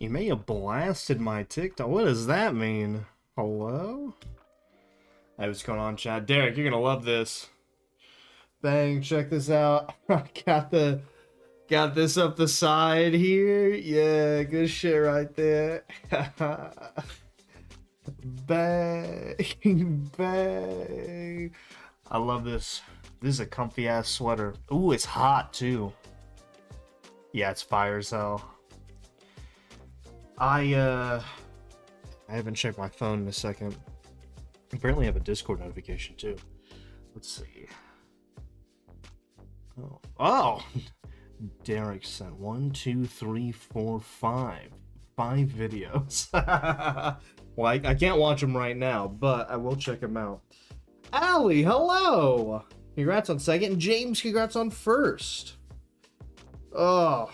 You may have blasted my TikTok. What does that mean? Hello? Hey, what's going on, Chad? Derek, you're gonna love this. Bang, check this out. I got this up the side here. Yeah, good shit right there. Bang, bang. I love this. This is a comfy ass sweater. Ooh, it's hot too. Yeah, it's fire as hell. I haven't checked my phone in a second. Apparently I have a Discord notification too. Let's see. Oh, Derek sent 1, 2, 3, 4, 5 videos. Well, I can't watch them right now, but I will check them out. Allie, hello! Congrats on second. James, congrats on first. Oh.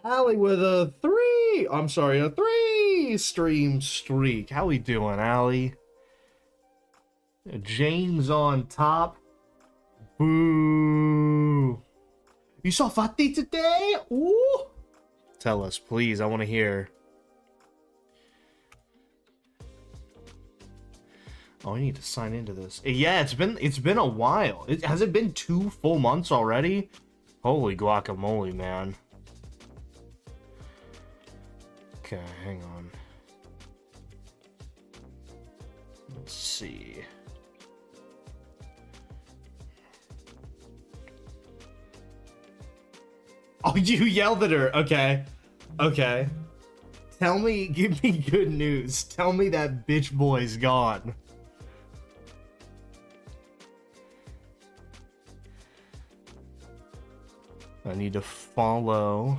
Allie with a 3 stream streak. How we doing, Allie? James on top. Boo. You saw Fatih today? Ooh. Tell us, please. I want to hear. Oh, I need to sign into this. Yeah, it's been a while. Has it been 2 full months already? Holy guacamole, man. Okay, hang on. Let's see. Oh, you yelled at her. Okay. Okay. Tell me, give me good news. Tell me that bitch boy's gone. I need to follow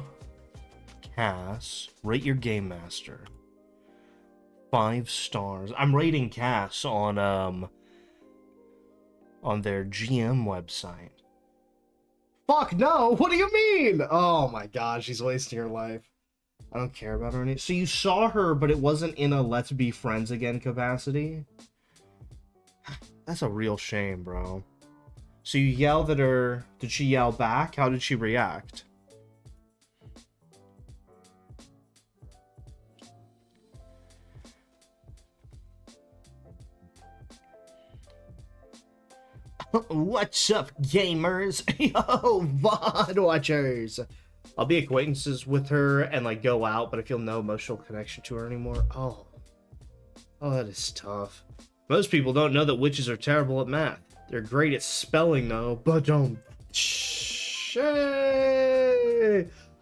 Cass. Rate your game master. 5 stars. I'm rating Cass on their GM website. Fuck no! What do you mean? Oh my god, she's wasting her life. I don't care about her anymore. So you saw her, but it wasn't in a let's be friends again capacity? That's a real shame, bro. So you yelled at her. Did she yell back? How did she react? What's up, gamers? Yo, VOD watchers. I'll be acquaintances with her and like go out, but I feel no emotional connection to her anymore. Oh, that is tough. Most people don't know that witches are terrible at math. They're great at spelling though, but don't.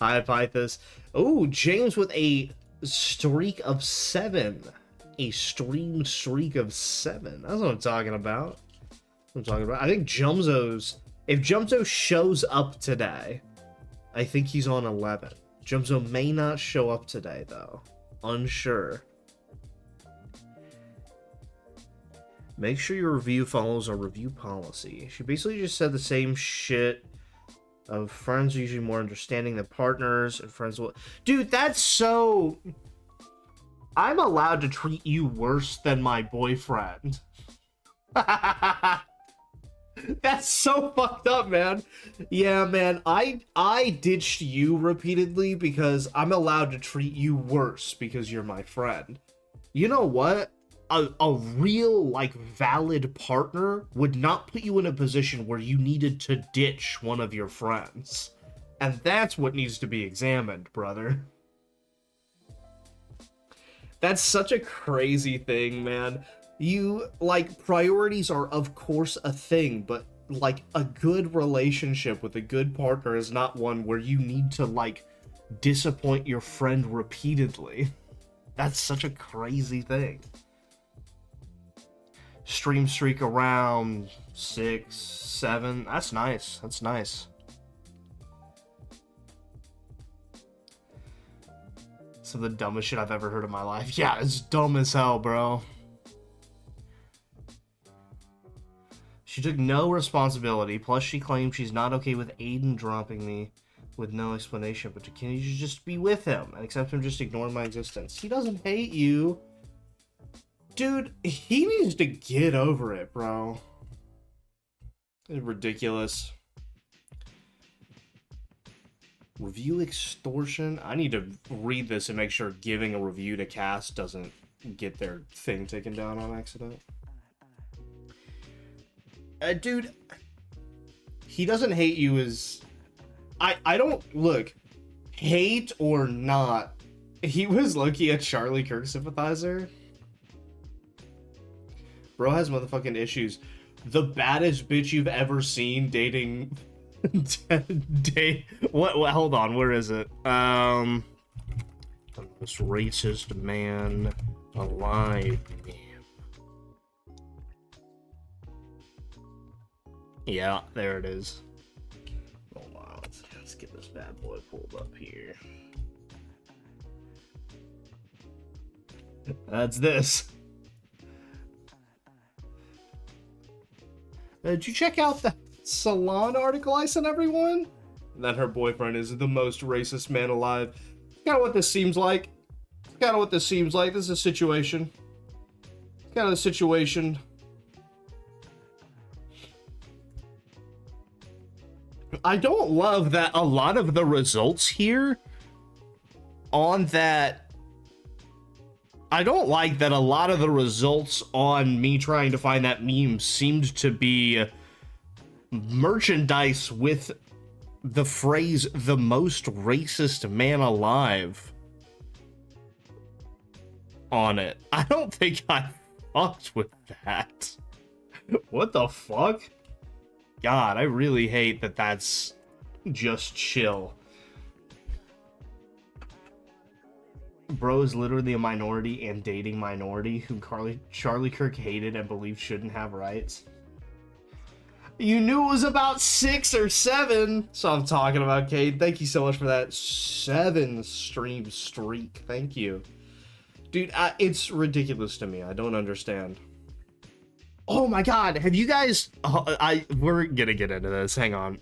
Hi, Pythos. Oh, James with a streak of 7. A stream streak of 7. That's what I'm talking about. I think Jumzo's... If Jumzo shows up today, I think he's on 11. Jumzo may not show up today, though. Unsure. Make sure your review follows our review policy. She basically just said the same shit of friends are usually more understanding than partners, and friends will... Dude, that's so... I'm allowed to treat you worse than my boyfriend. That's so fucked up, man. Yeah, man, I ditched you repeatedly because I'm allowed to treat you worse because you're my friend. You know what? A real, like, valid partner would not put you in a position where you needed to ditch one of your friends. And that's what needs to be examined, brother. That's such a crazy thing, man. You, like, priorities are, of course, a thing, but, like, a good relationship with a good partner is not one where you need to, like, disappoint your friend repeatedly. That's such a crazy thing. Stream streak around 6, 7. That's nice. That's nice. Some of the dumbest shit I've ever heard in my life. Yeah, it's dumb as hell, bro. She took no responsibility, plus she claimed she's not okay with Aiden dropping me with no explanation, but can you just be with him and accept him just ignoring my existence? He doesn't hate you. Dude, he needs to get over it, bro. It's ridiculous. Review extortion? I need to read this and make sure giving a review to cast doesn't get their thing taken down on accident. Dude, he doesn't hate you as... I don't... Look, hate or not, he was low-key a Charlie Kirk sympathizer. Bro has motherfucking issues. The baddest bitch you've ever seen dating... What? Hold on, where is it? The most racist man alive. Yeah, there it is. Oh wow, let's get this bad boy pulled up here. That's this. Did you check out the Salon article I sent everyone? That her boyfriend is the most racist man alive. Kind of what this seems like. Kind of what this seems like. This is a situation. Kind of a situation. I don't love that a lot of the results here on that. I don't like that a lot of the results on me trying to find that meme seemed to be merchandise with the phrase "the most racist man alive" on it. I don't think I fucked with that. What the fuck? God, I really hate that that's just chill. Bro is literally a minority and dating minority who Charlie Kirk hated and believed shouldn't have rights. You knew it was about 6 or 7. So I'm talking about, Cade. Thank you so much for that 7 stream streak. Thank you. Dude, it's ridiculous to me. I don't understand. Oh my god, have you guys... we're gonna get into this. Hang on.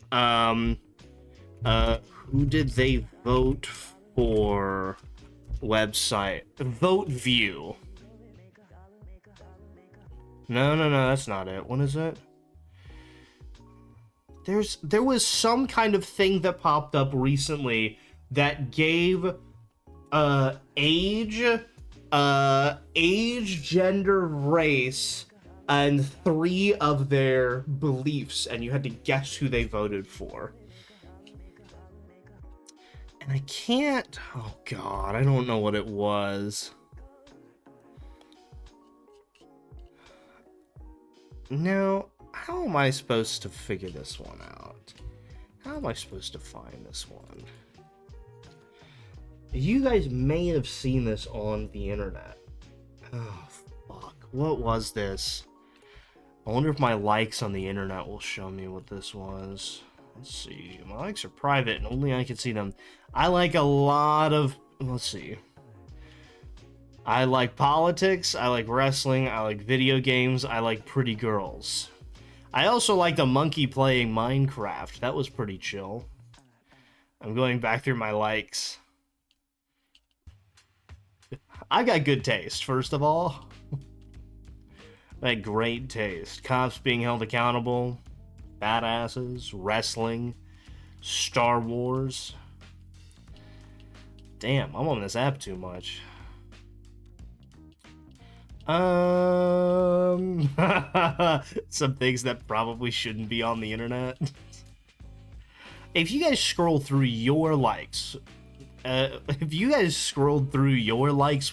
Who did they vote for? Website. Vote view. No, that's not it. What is it? There was some kind of thing that popped up recently that gave age, gender, race, and 3 of their beliefs, and you had to guess who they voted for. And I can't... Oh god, I don't know what it was. Now, how am I supposed to figure this one out? How am I supposed to find this one? You guys may have seen this on the internet. Oh, fuck. What was this? I wonder if my likes on the internet will show me what this was. Let's see. My likes are private and only I can see them. I like a lot of... Let's see. I like politics. I like wrestling. I like video games. I like pretty girls. I also like the monkey playing Minecraft. That was pretty chill. I'm going back through my likes. I got good taste, first of all. I had great taste. Cops being held accountable. Badasses. Wrestling. Star Wars. Damn, I'm on this app too much. Some things that probably shouldn't be on the internet. If you guys scroll through your likes,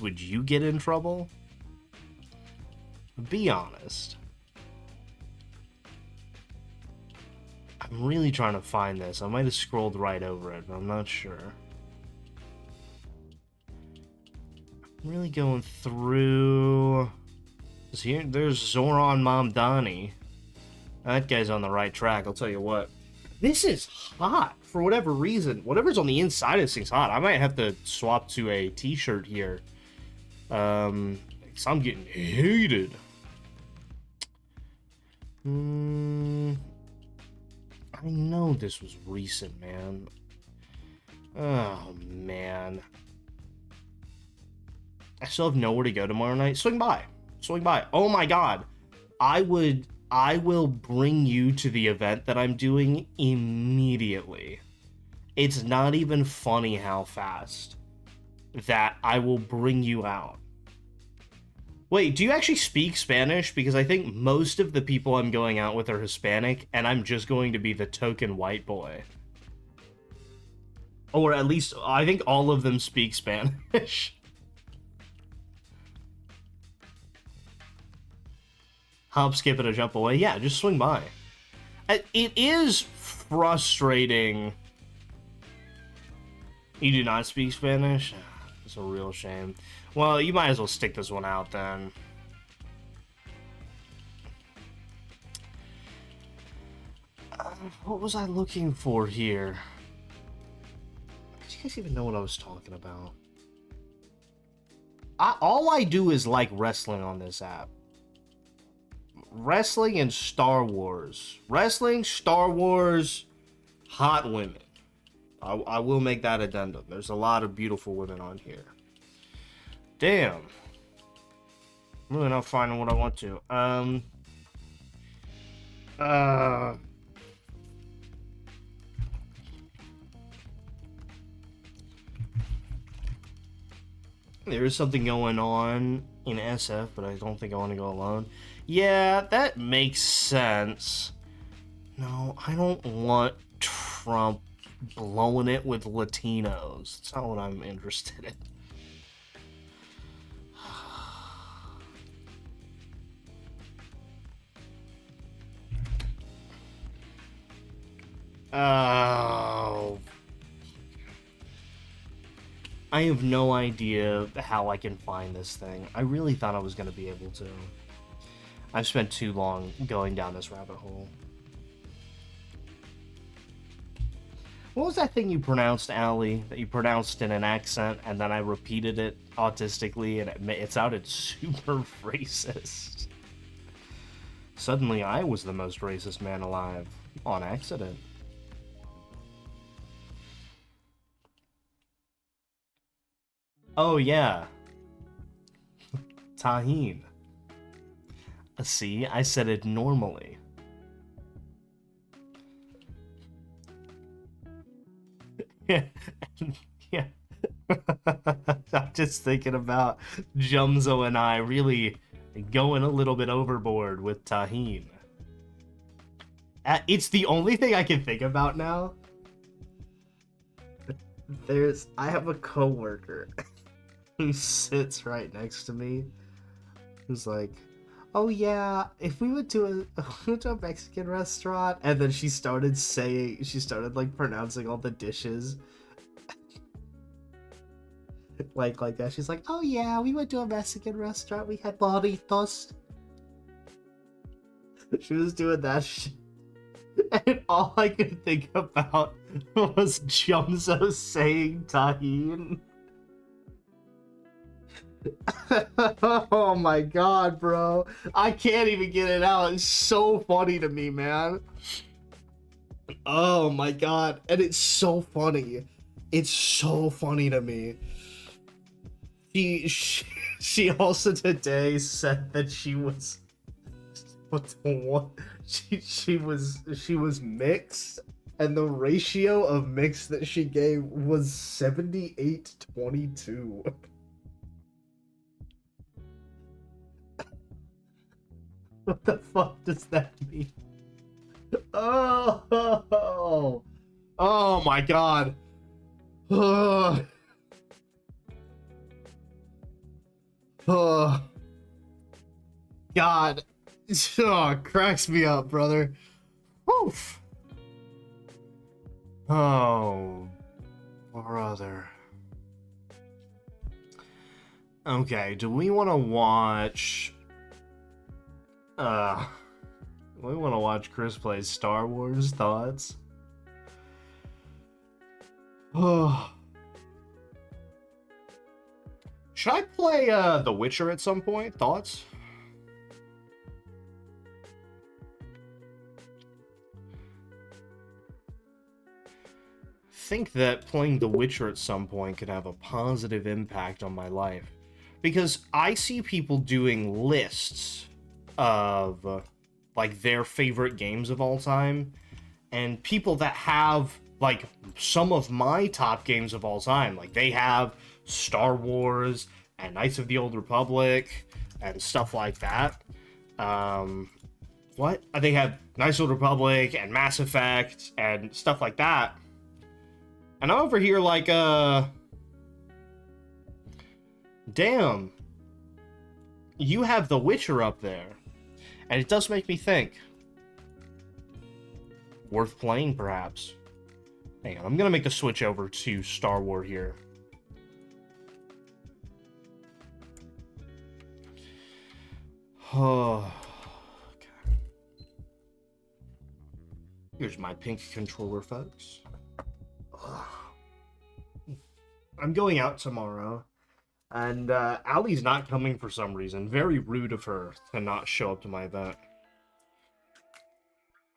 would you get in trouble? Be honest. I'm really trying to find this. I might have scrolled right over it, but I'm not sure. I'm really going through... There's Zoran Mamdani. That guy's on the right track, I'll tell you what. This is hot, for whatever reason. Whatever's on the inside of this thing's hot. I might have to swap to a t-shirt here. 'Cause I'm getting heated. I know this was recent, man. Oh, man. I still have nowhere to go tomorrow night. Swing by. Oh my god. I will bring you to the event that I'm doing immediately. It's not even funny how fast that I will bring you out. Wait, do you actually speak Spanish? Because I think most of the people I'm going out with are Hispanic, and I'm just going to be the token white boy. Or at least, I think all of them speak Spanish. Hop, skip, and a jump away. Yeah, just swing by. It is frustrating. You do not speak Spanish? It's a real shame. Well, you might as well stick this one out then. What was I looking for here? Do you guys even know what I was talking about? All I do is like wrestling on this app. Wrestling and Star Wars. Wrestling, Star Wars, hot women. I will make that addendum. There's a lot of beautiful women on here. Damn. I'm really not finding what I want to. There is something going on in SF, but I don't think I want to go alone. Yeah, that makes sense. No, I don't want Trump blowing it with Latinos. That's not what I'm interested in. Oh. I have no idea how I can find this thing. I really thought I was going to be able to. I've spent too long going down this rabbit hole. What was that thing you pronounced, Allie? That you pronounced in an accent, and then I repeated it autistically, and it sounded super racist. Suddenly, I was the most racist man alive on accident. Oh, yeah. Tahine. See, I said it normally. Yeah. Yeah. I'm just thinking about Jumzo and I really going a little bit overboard with Tahine. It's the only thing I can think about now. I have a coworker who sits right next to me who's like, oh yeah, if we went to a Mexican restaurant, and then she started like pronouncing all the dishes like that. She's like, oh yeah, we went to a Mexican restaurant, we had burritos. She was doing that shit, and all I could think about was Jumzo saying Tahine. Oh my god, bro. I can't even get it out. It's so funny to me, man. Oh my god. And it's so funny. It's so funny to me. She also today said that she was she was mixed, and the ratio of mix that she gave was 78-22. What the fuck does that mean? Oh my god. Oh. Oh. God. Oh, it cracks me up, brother. Oof. Oh, brother. Okay, do we want to watch... we want to watch Chris play Star Wars. Thoughts? Oh. Should I play The Witcher at some point? Thoughts? I think that playing The Witcher at some point could have a positive impact on my life, because I see people doing lists of like their favorite games of all time, and people that have like some of my top games of all time. Like they have Star Wars and Knights of the Old Republic and stuff like that. What? They have Knights of the Old Republic and Mass Effect and stuff like that. And I'm over here like, damn, you have The Witcher up there. And it does make me think. Worth playing, perhaps. Hang on, I'm gonna make the switch over to Star Wars here. Oh, okay. Here's my pink controller, folks. I'm going out tomorrow, and Allie's not coming for some reason. Very rude of her to not show up to my event.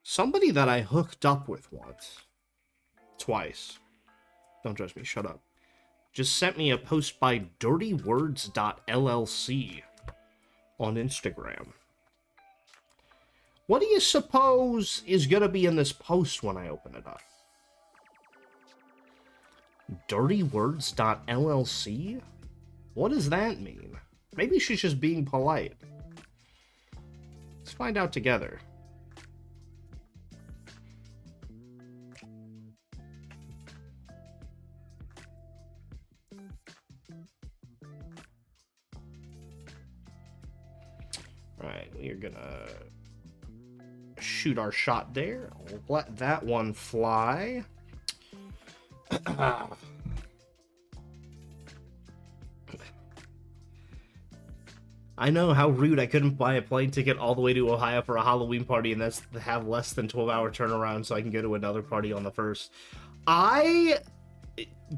Somebody that I hooked up with once, twice, don't judge me, shut up, just sent me a post by dirtywords.llc on Instagram. What do you suppose is gonna be in this post when I open it up? Dirtywords.llc? What does that mean? Maybe she's just being polite. Let's find out together. Alright, we're gonna shoot our shot there. I'll let that one fly. I know, how rude. I couldn't buy a plane ticket all the way to Ohio for a Halloween party, and that's to have less than 12-hour turnaround so I can go to another party on the 1st.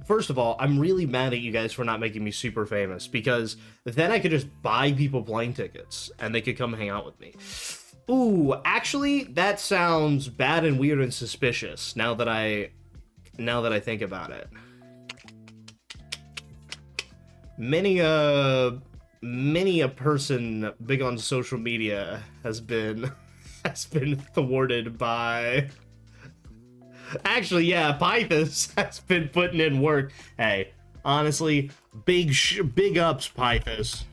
First of all, I'm really mad at you guys for not making me super famous, because then I could just buy people plane tickets, and they could come hang out with me. Ooh, actually, that sounds bad and weird and suspicious, now that I think about it. Many a person big on social media has been thwarted by. Actually, yeah, Pythos has been putting in work. Hey, honestly, big ups, Pythos.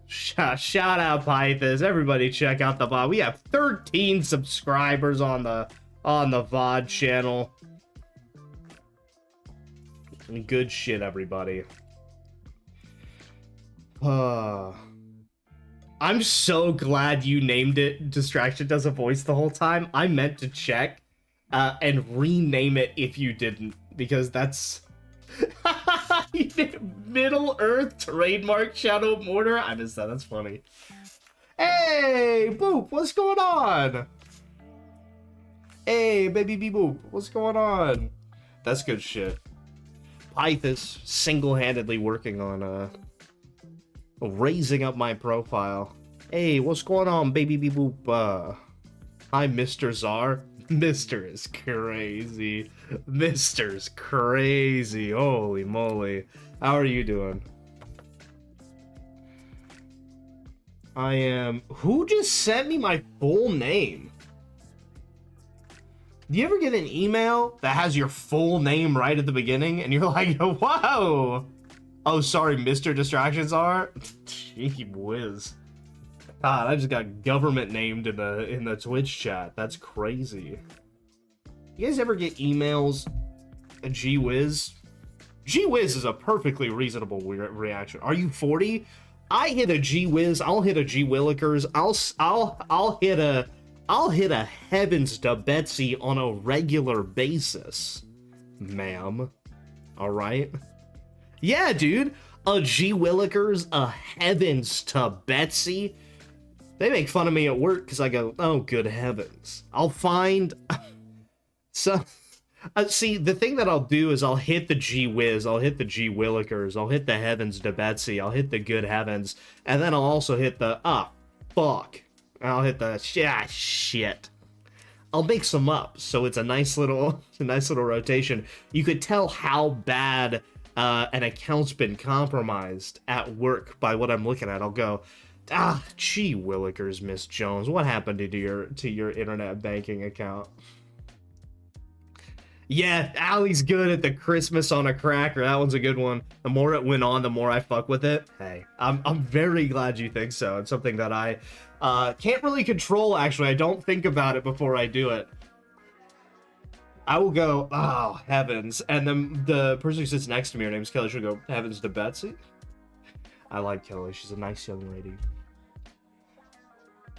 Shout out Pythos. Everybody check out the VOD. We have 13 subscribers on the VOD channel. Good shit, everybody. I'm so glad you named it Distraction Does a Voice the whole time. I meant to check and rename it if you didn't, because that's Middle Earth trademark Shadow Mortar. I missed that. That's funny. Hey, Boop, what's going on? Hey, baby Boop, what's going on? That's good shit. Pythos single-handedly working on raising up my profile. Hey, what's going on, baby boop? Hi, Mr. Czar. Mr. is crazy. Mr.'s crazy. Holy moly. How are you doing? I am... Who just sent me my full name? Do you ever get an email that has your full name right at the beginning, and you're like, whoa! Oh, sorry, Mr. Distractions are? Gee whiz. God, I just got government named in the Twitch chat. That's crazy. You guys ever get emails? Gee whiz? Gee whiz is a perfectly reasonable reaction. Are you 40? I hit a gee whiz. I'll hit a gee willikers. I'll hit a heavens to Betsy on a regular basis, ma'am. All right. Yeah, dude. A gee willikers, a heavens to Betsy. They make fun of me at work because I go, oh, good heavens. I'll find... So, see, the thing that I'll do is I'll hit the gee whiz, I'll hit the gee willikers, I'll hit the heavens to Betsy, I'll hit the good heavens, and then I'll also hit the, fuck. I'll hit the, shit. I'll mix them up, so it's a nice little rotation. You could tell how bad an account's been compromised at work by what I'm looking at. I'll go, gee willikers, Miss Jones, what happened to your internet banking account? Yeah, Allie's good at the Christmas on a cracker. That one's a good one. The more it went on, the more I fuck with it. Hey, I'm very glad you think so. It's something that I can't really control, actually. I don't think about it before I do it. I will go, oh, heavens. And then the person who sits next to me, her name's Kelly, she'll go, heavens to Betsy. I like Kelly. She's a nice young lady.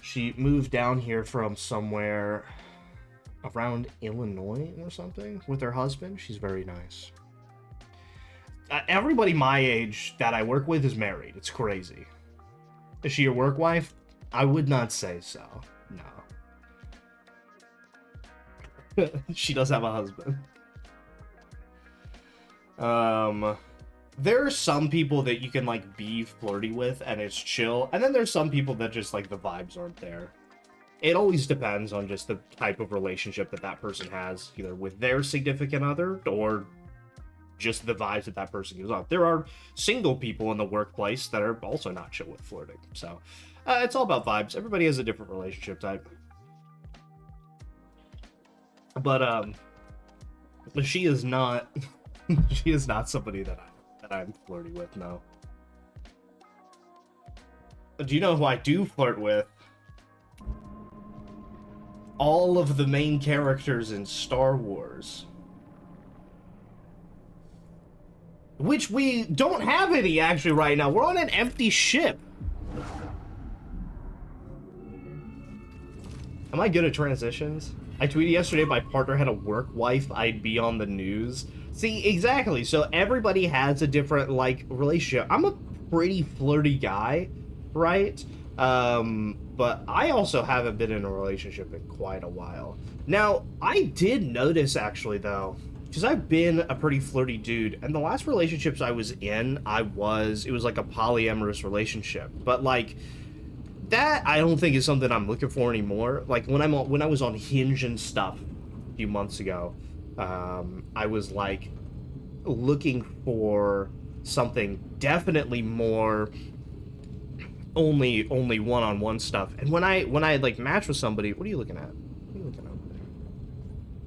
She moved down here from somewhere around Illinois or something with her husband. She's very nice. Everybody my age that I work with is married. It's crazy. Is she your work wife? I would not say so. No. She does have a husband. There are some people that you can like be flirty with and it's chill, and then there's some people that just like the vibes aren't there. It always depends on just the type of relationship that that person has, either with their significant other or just the vibes that that person gives off. There are single people in the workplace that are also not chill with flirting. So it's all about vibes. Everybody has a different relationship type. But she is not she is not somebody that I'm flirty with, no. Do you know who I do flirt with? All of the main characters in Star Wars. Which we don't have any, actually, right now. We're on an empty ship. Am I good at transitions? I tweeted yesterday if my partner had a work wife, I'd be on the news. See, exactly. So everybody has a different, like, relationship. I'm a pretty flirty guy, right? But I also haven't been in a relationship in quite a while. Now, I did notice, actually, though, because I've been a pretty flirty dude, and the last relationships I was in, it was like a polyamorous relationship. But, like, that I don't think is something I'm looking for anymore. Like, when I was on Hinge and stuff a few months ago, I was, like, looking for something definitely more only one-on-one stuff. And when I had like matched with somebody, what are you looking at? What are you looking over there?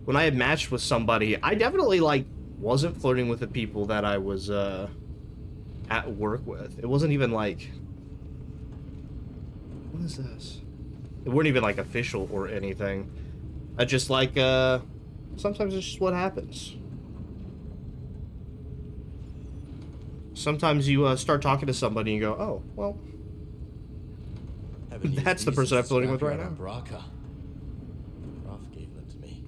When I had matched with somebody, I definitely like wasn't flirting with the people that I was at work with. It wasn't even like, what is this? It weren't even like official or anything. I just like sometimes it's just what happens. Sometimes you start talking to somebody and you go, oh, well, that's the person I'm flirting with right now. Prof gave them to me.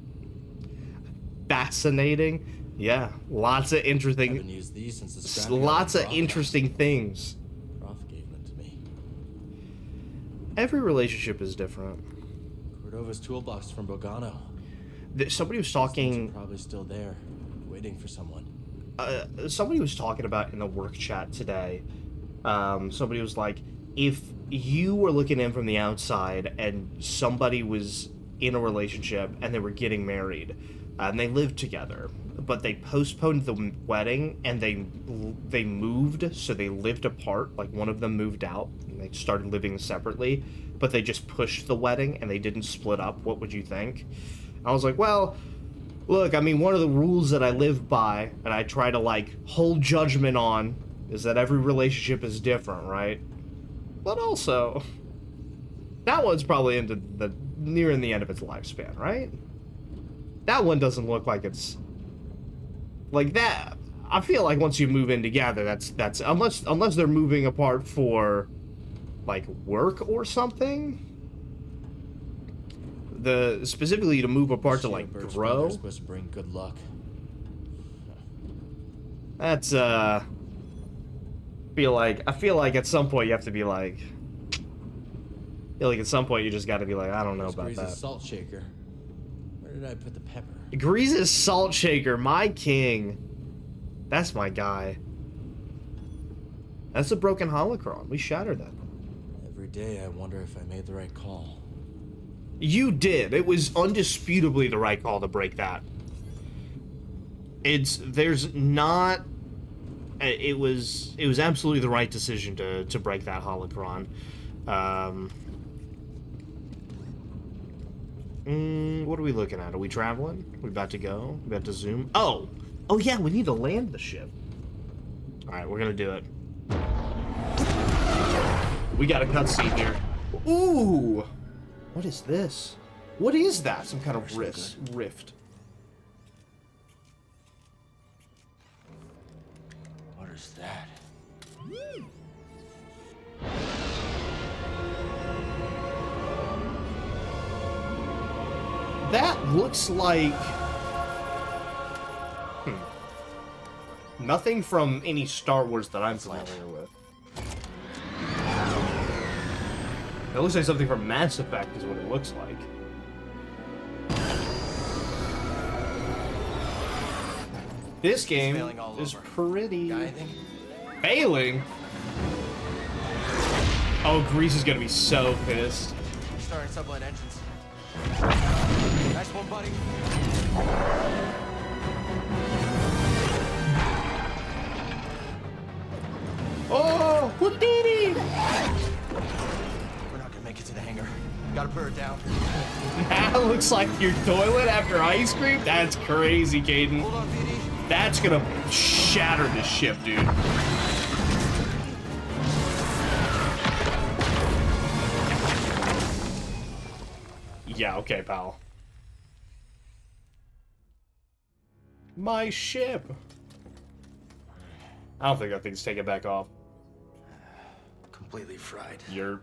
Fascinating. Yeah, lots of interesting. Haven't used these since the lots of interesting things. Prof gave them to me. Every relationship is different. Cordova's toolbox from Bogano. Somebody was talking. Probably still there, waiting for someone. Somebody was talking about in the work chat today. Somebody was like, if you were looking in from the outside and somebody was in a relationship and they were getting married and they lived together, but they postponed the wedding and they moved, so they lived apart, like one of them moved out and they started living separately, but they just pushed the wedding and they didn't split up, what would you think? I was like, well, look, I mean, one of the rules that I live by and I try to like hold judgment on is that every relationship is different, right? But also, that one's probably nearing the end of its lifespan, right? That one doesn't look like it's like that. I feel like once you move in together, that's unless they're moving apart for like work or something. Specifically to move apart to like grow. Supposed to bring good luck. That's I feel like at some point you have to be like, I feel like at some point you just got to be like, I don't know about that. Salt shaker. Where did I put the pepper? Grease's salt shaker, my king. That's my guy. That's a broken holocron. We shattered that. Every day I wonder if I made the right call. You did. It was undisputably the right call to break that. There's not. It was absolutely the right decision to break that holocron. What are we looking at? Are we traveling? We about to go? We about to zoom? Oh! Oh yeah, we need to land the ship. Alright, we're gonna do it. We got a cutscene here. Ooh! What is this? What is that? Some kind of rift. What is that? That looks like... Nothing from any Star Wars that I'm familiar with. It looks like something from Mass Effect is what it looks like. This game is pretty... Failing? Oh, Grease is gonna be so pissed. Starting sublight engines. Nice one, buddy. Oh, Houdini! We're not gonna make it to the hangar. Gotta put her down. That looks like your toilet after ice cream? That's crazy, Caden. Hold on, BD. That's gonna shatter this ship, dude. Yeah, okay, pal. My ship. I don't think that thing's taking back off. Completely fried. Yerp.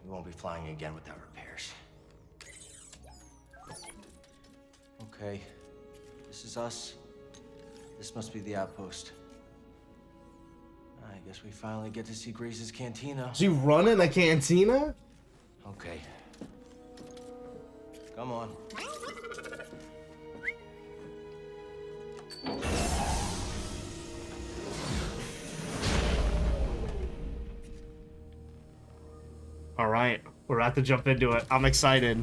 We won't be flying again without repairs. Okay. This is us. This must be the outpost. I guess we finally get to see Grease's cantina. Is he running a cantina? Okay. Come on. All right, we're about to jump into it. I'm excited.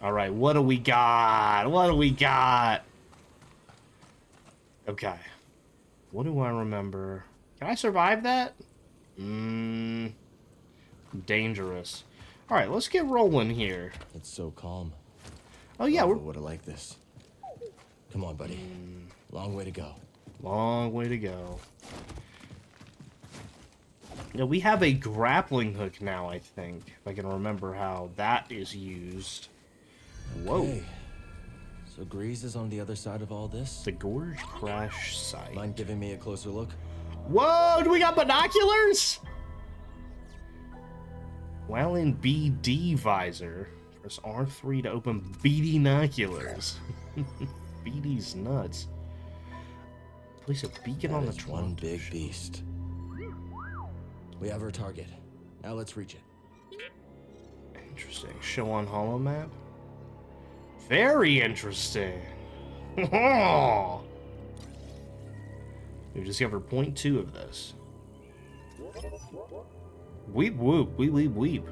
All right, what do we got? What do we got? Okay. What do I remember? Can I survive that? Dangerous. All right, let's get rolling here. It's so calm. Oh yeah, we're Would have liked this. Come on, buddy. Long way to go. long way to go. Yeah, we have a grappling hook now, I think. If I can remember how that is used. Whoa. Okay. So Grease is on the other side of all this? The gorge crash site. Mind giving me a closer look? Whoa, do we got binoculars? While in BD visor, press R3 to open binoculars. BD's nuts. Place a beacon on the That is one trunk. big beast. We have our target. Now let's reach it. Interesting. Show on holo map. Very interesting. We've discovered point 2 of this. Weep whoop, weep weep weep.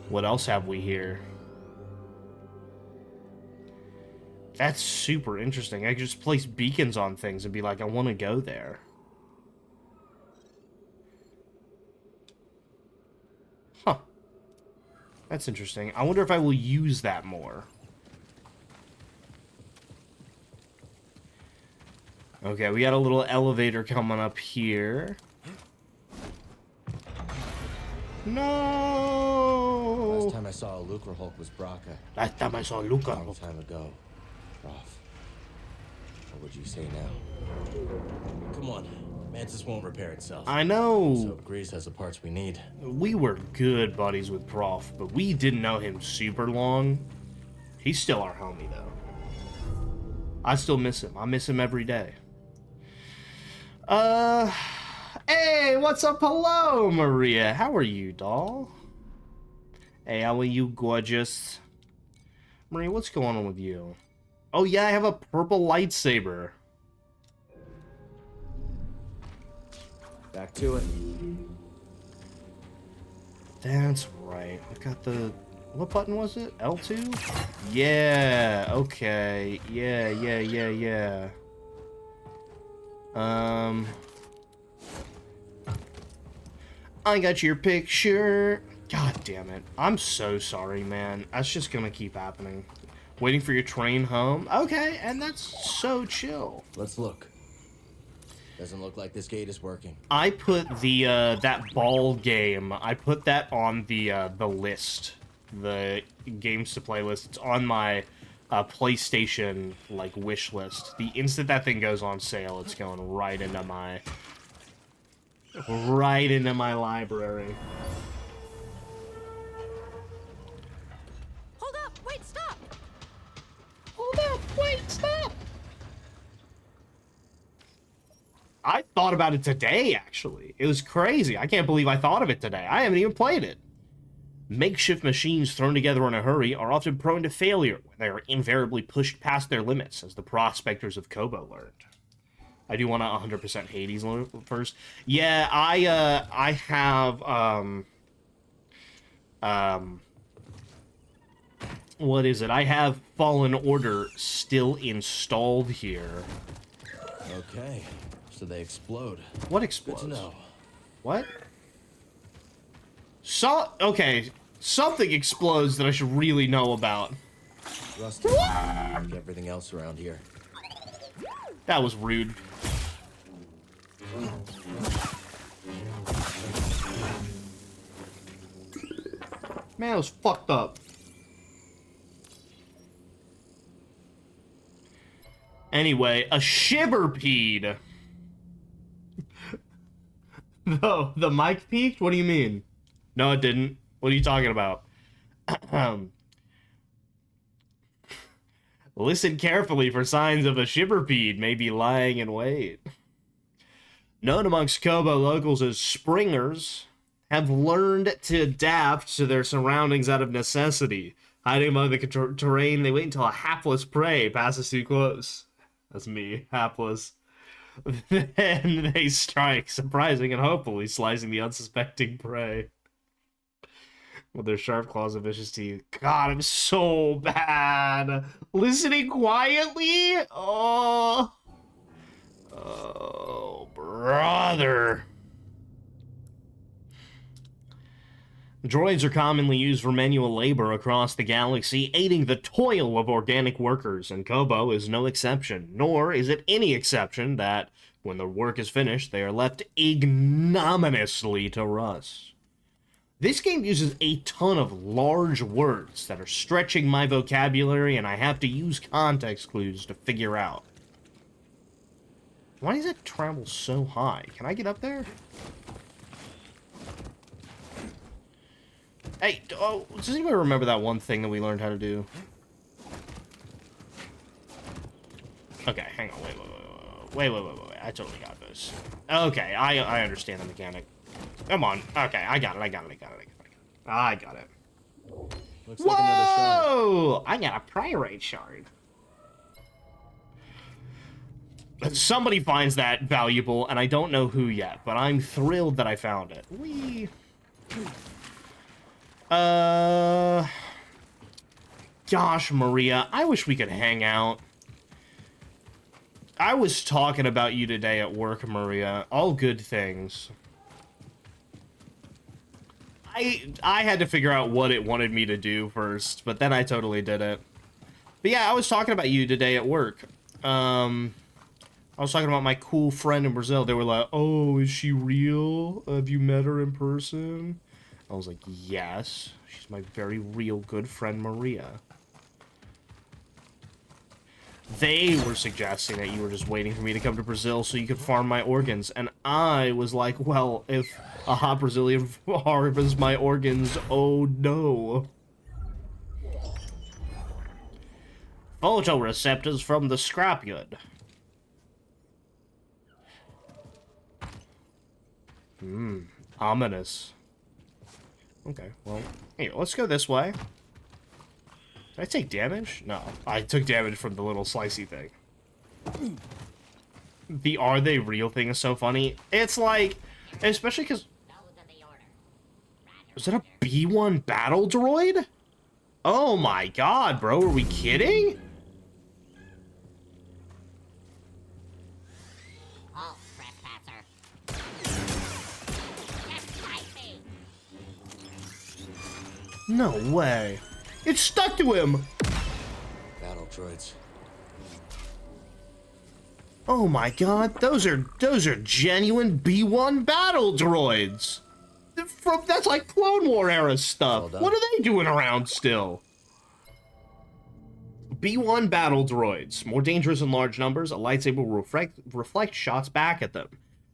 What else have we here? That's super interesting. I could just place beacons on things and be like, I want to go there. Huh. That's interesting. I wonder if I will use that more. Okay, we got a little elevator coming up here. No! Last time I saw a Lucre Hulk was Braca. Last time I saw Luca. A long time ago. Prof. What would you say now? Come on. Mantis won't repair itself. I know. So Grease has the parts we need. We were good buddies with Prof, but we didn't know him super long. He's still our homie, though. I still miss him. I miss him every day. Hey, what's up? Hello, Maria. How are you, doll? Hey, how are you, gorgeous? Maria, what's going on with you? Oh, yeah, I have a purple lightsaber. Back to it. That's right. I got the... What button was it? L2? Yeah, okay. Yeah. I got your picture. God damn it. I'm so sorry, man. That's just gonna keep happening. Waiting for your train home? Okay, and that's so chill. Let's look. Doesn't look like this gate is working. I put the, that ball game, I put that on the list. The games to play list. It's on my, PlayStation, like, wish list. The instant that thing goes on sale, it's going right into my library. Hold up! Wait, stop! Hold up! Wait, stop! I thought about it today, actually. It was crazy. I can't believe I thought of it today. I haven't even played it. Makeshift machines thrown together in a hurry are often prone to failure when they are invariably pushed past their limits, as the prospectors of Kobo learned. I do want to 100% Hades first. Yeah, I have, what is it? I have Fallen Order still installed here. Okay, so they explode. What explodes? Good to know. What? Okay, something explodes that I should really know about. Rusty, like everything else around here. That was rude. Man, it was fucked up. Anyway, a shiverpede. No, the mic peaked? What do you mean? No, it didn't. What are you talking about? Listen carefully for signs of a shiverpede may be lying in wait. Known amongst Kobo locals as springers, have learned to adapt to their surroundings out of necessity. Hiding among the terrain, they wait until a hapless prey passes too close. That's me, hapless. Then they strike, surprising and hopefully slicing the unsuspecting prey. With their sharp claws and vicious teeth. God, I'm so bad. Listening quietly? Oh. Oh, brother. Droids are commonly used for manual labor across the galaxy, aiding the toil of organic workers, and Kobo is no exception, nor is it any exception that, when the work is finished, they are left ignominiously to rust. This game uses a ton of large words that are stretching my vocabulary, and I have to use context clues to figure out. Why does it travel so high? Can I get up there? Hey, oh, does anybody remember that one thing that we learned how to do? Okay, hang on, wait, I totally got this. Okay, I understand the mechanic. Come on, okay, I got it. I got it. Looks like another shard. Whoa! I got a pyrite shard. Somebody finds that valuable, and I don't know who yet, but I'm thrilled that I found it. Whee! Gosh, Maria, I wish we could hang out. I was talking about you today at work, Maria. All good things. I had to figure out what it wanted me to do first, but then I totally did it. But yeah, I was talking about you today at work. I was talking about my cool friend in Brazil. They were like, oh, is she real? Have you met her in person? I was like, yes. She's my very real good friend, Maria. They were suggesting that you were just waiting for me to come to Brazil so you could farm my organs. And I was like, well, if a hot Brazilian harvests my organs, oh no. Photoreceptors from the scrapyard. Ominous. Okay, well, hey, let's go this way. Did I take damage? No, I took damage from the little slicey thing. The are they real thing is so funny. It's like, especially because... Is that a B1 battle droid? Oh my god, bro, are we kidding? Oh, trespasser. Just fight me. No way. It stuck to him. Battle droids. Oh my god, those are genuine B1 battle droids. That's like Clone War era stuff. Well, what are they doing around still? B1 battle droids, more dangerous in large numbers. A lightsaber will reflect shots back at them.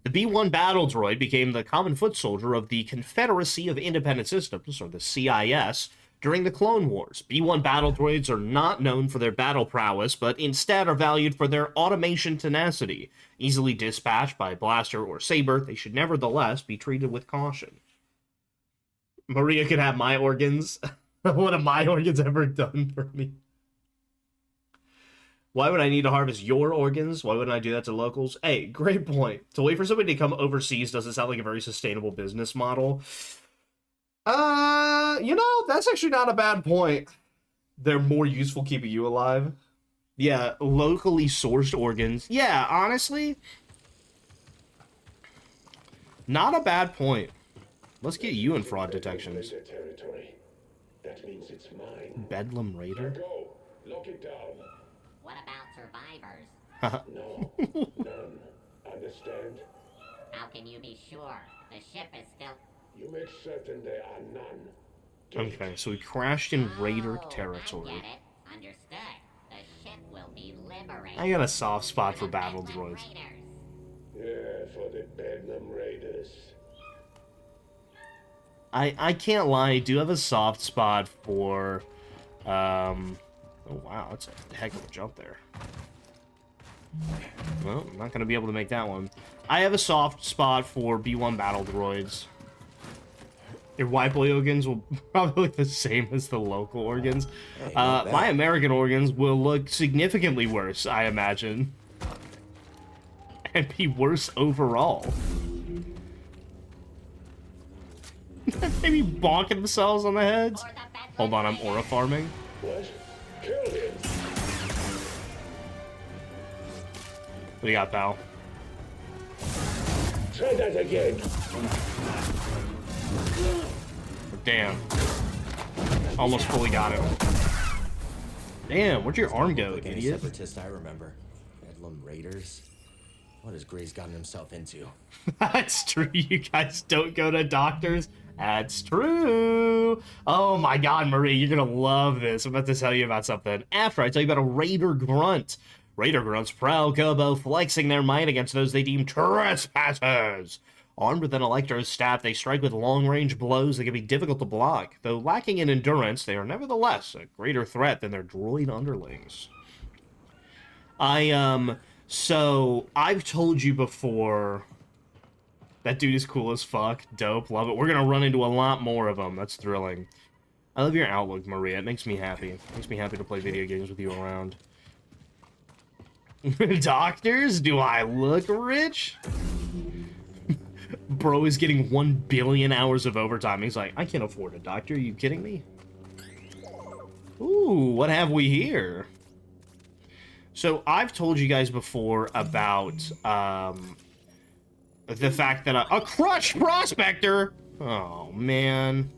The B1 battle droid became the common foot soldier of the Confederacy of Independent Systems, or the CIS, during the Clone Wars. B1 battle droids are not known for their battle prowess, but instead are valued for their automation tenacity. Easily dispatched by blaster or saber, they should nevertheless be treated with caution. Maria could have my organs. What have my organs ever done for me? Why would I need to harvest your organs? Why wouldn't I do that to locals? Hey, great point. To wait for somebody to come overseas doesn't sound like a very sustainable business model. You know, that's actually not a bad point. They're more useful keeping you alive. Yeah, locally sourced organs. Yeah, honestly, not a bad point. Let's get you in fraud detections. That means it's mine. Bedlam Raider? Go. Lock it down. What about survivors? No. None. Understand? How can you be sure? The ship is still... You make certain there are none. Okay, so we crashed in Raider I territory. get it. Understood. The ship will be liberated. I got a soft spot For for the battle Bedlam droids. Raiders. Yeah, for the Bedlam Raiders. I can't lie, I do have a soft spot for, oh wow, that's a heck of a jump there. Well, I'm not going to be able to make that one. I have a soft spot for B1 battle droids. Your white boy organs will probably look the same as the local organs. Hey, not bad. My American organs will look significantly worse, I imagine. And be worse overall. Maybe bonking themselves on the heads. For the Bedlam Hold on, I'm Raiders. aura farming. What? Kill him. What do you got, pal? Try that again. Damn. Almost fully got him. Damn, where'd your arm go, Like any idiot? separatist I remember. Bedlam Raiders. What has Gray's gotten himself into? That's true. You guys don't go to doctors. That's true. Oh my god, Marie, you're gonna love this. I'm about to tell you about something. After I tell you about a Raider Grunt. Raider Grunts prowl Kobo, flexing their might against those they deem trespassers. Armed with an Electro's staff, they strike with long-range blows that can be difficult to block. Though lacking in endurance, they are nevertheless a greater threat than their droid underlings. So, I've told you before, that dude is cool as fuck, dope, love it. We're gonna run into a lot more of them, that's thrilling. I love your outlook, Maria, it makes me happy. It makes me happy to play video games with you around. Doctors, do I look rich? Bro is getting 1 billion hours of overtime. He's like, I can't afford a doctor, are you kidding me? Ooh, what have we here? So, I've told you guys before about, the fact that a crushed prospector! Oh, man.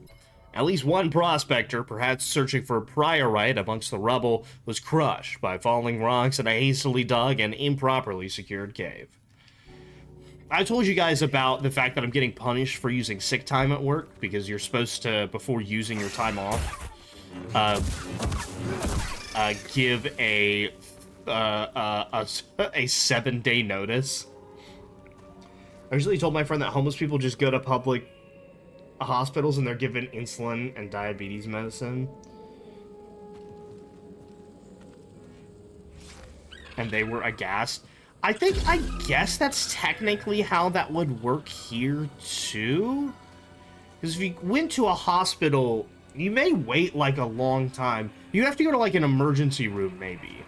At least one prospector, perhaps searching for a prior right amongst the rubble, was crushed by falling rocks in a hastily dug and improperly secured cave. I told you guys about the fact that I'm getting punished for using sick time at work, because you're supposed to, before using your time off, give a 7-day notice. I recently told my friend that homeless people just go to public hospitals and they're given insulin and diabetes medicine. And they were aghast. I guess that's technically how that would work here too. Because if you went to a hospital, you may wait like a long time. You'd have to go to like an emergency room maybe.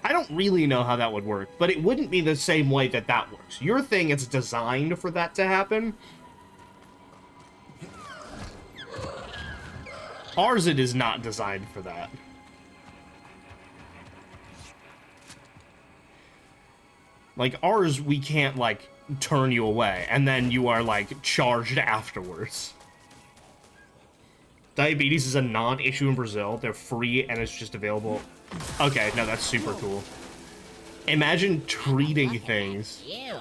I don't really know how that would work, but it wouldn't be the same way that that works. Your thing is designed for that to happen. Ours, it is not designed for that. Like, ours, we can't, like, turn you away, and then you are, like, charged afterwards. Diabetes is a non-issue in Brazil. They're free and it's just available. Okay, no, that's super cool. Imagine treating Look at things. that view.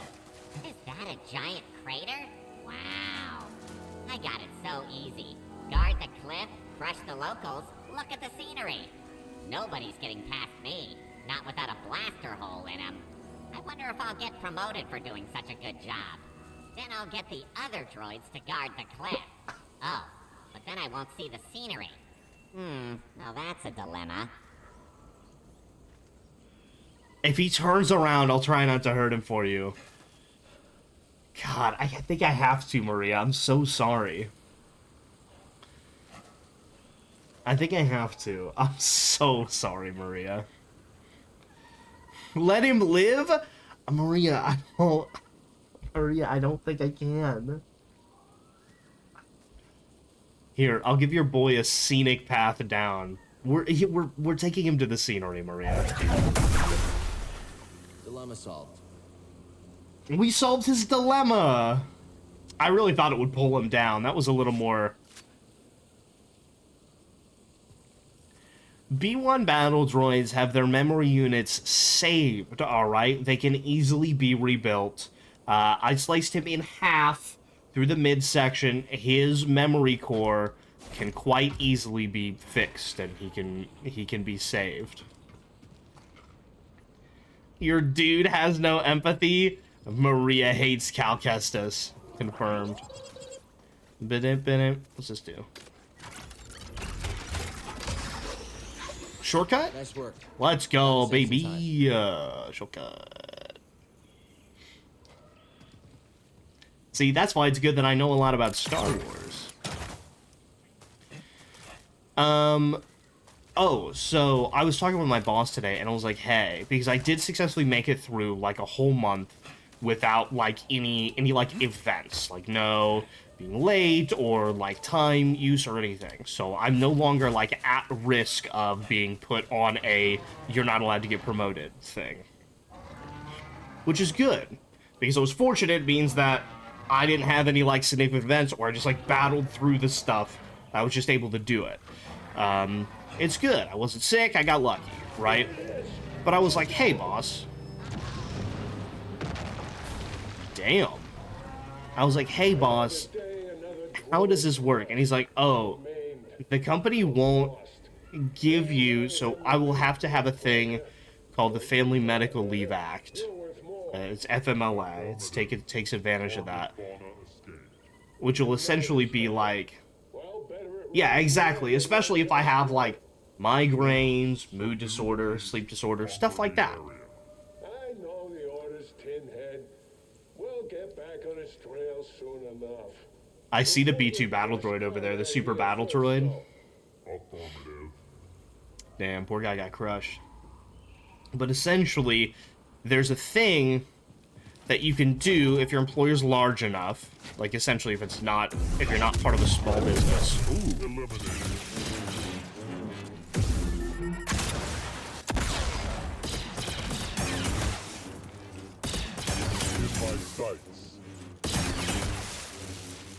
Is that a giant crater? Wow. I got it so easy. Guard the cliff, crush the locals, look at the scenery. Nobody's getting past me. Not without a blaster hole in him. I wonder if I'll get promoted for doing such a good job. Then I'll get the other droids to guard the cliff. Oh, but then I won't see the scenery. Now that's a dilemma. If he turns around, I'll try not to hurt him for you. God, I think I have to, Maria. I'm so sorry. I think I have to. I'm so sorry, Maria. Let him live? Maria, I don't... Maria, I don't think I can. Here, I'll give your boy a scenic path down. We're taking him to the scenery, Maria. Dilemma solved. We solved his dilemma. I really thought it would pull him down. That was a little more... B1 battle droids have their memory units saved, alright? They can easily be rebuilt. I sliced him in half through the midsection. His memory core can quite easily be fixed, and he can be saved. Your dude has no empathy? Maria hates Cal Kestis. Confirmed. What's this do? Shortcut? Nice work. Let's go, Save some baby. Shortcut. See, that's why it's good that I know a lot about Star Wars. Oh, so I was talking with my boss today, and I was like, hey, because I did successfully make it through, like, a whole month without, like, any like, events. Like, no being late or, like, time use or anything. So I'm no longer, like, at risk of being put on a you're not allowed to get promoted thing. Which is good. Because I was fortunate, it means that I didn't have any, like, significant events, or I just, like, battled through the stuff. I was just able to do it. It's good. I wasn't sick, I got lucky, right? But I was like, hey, boss. Damn. I was like, hey, boss, how does this work? And he's like, oh, the company won't give you, so I will have to have a thing called the Family Medical Leave Act. It's FMLA. It takes advantage of that. Which will essentially be like... Yeah, exactly. Especially if I have, like, migraines, mood disorder, sleep disorder, stuff like that. I know the orders, Tinhead. We'll get back on his trail soon enough. I see the B2 battle droid over there, the super battle droid. Damn, poor guy got crushed. But essentially, there's a thing that you can do if your employer's large enough. Like, essentially, if you're not part of a small business. Ooh.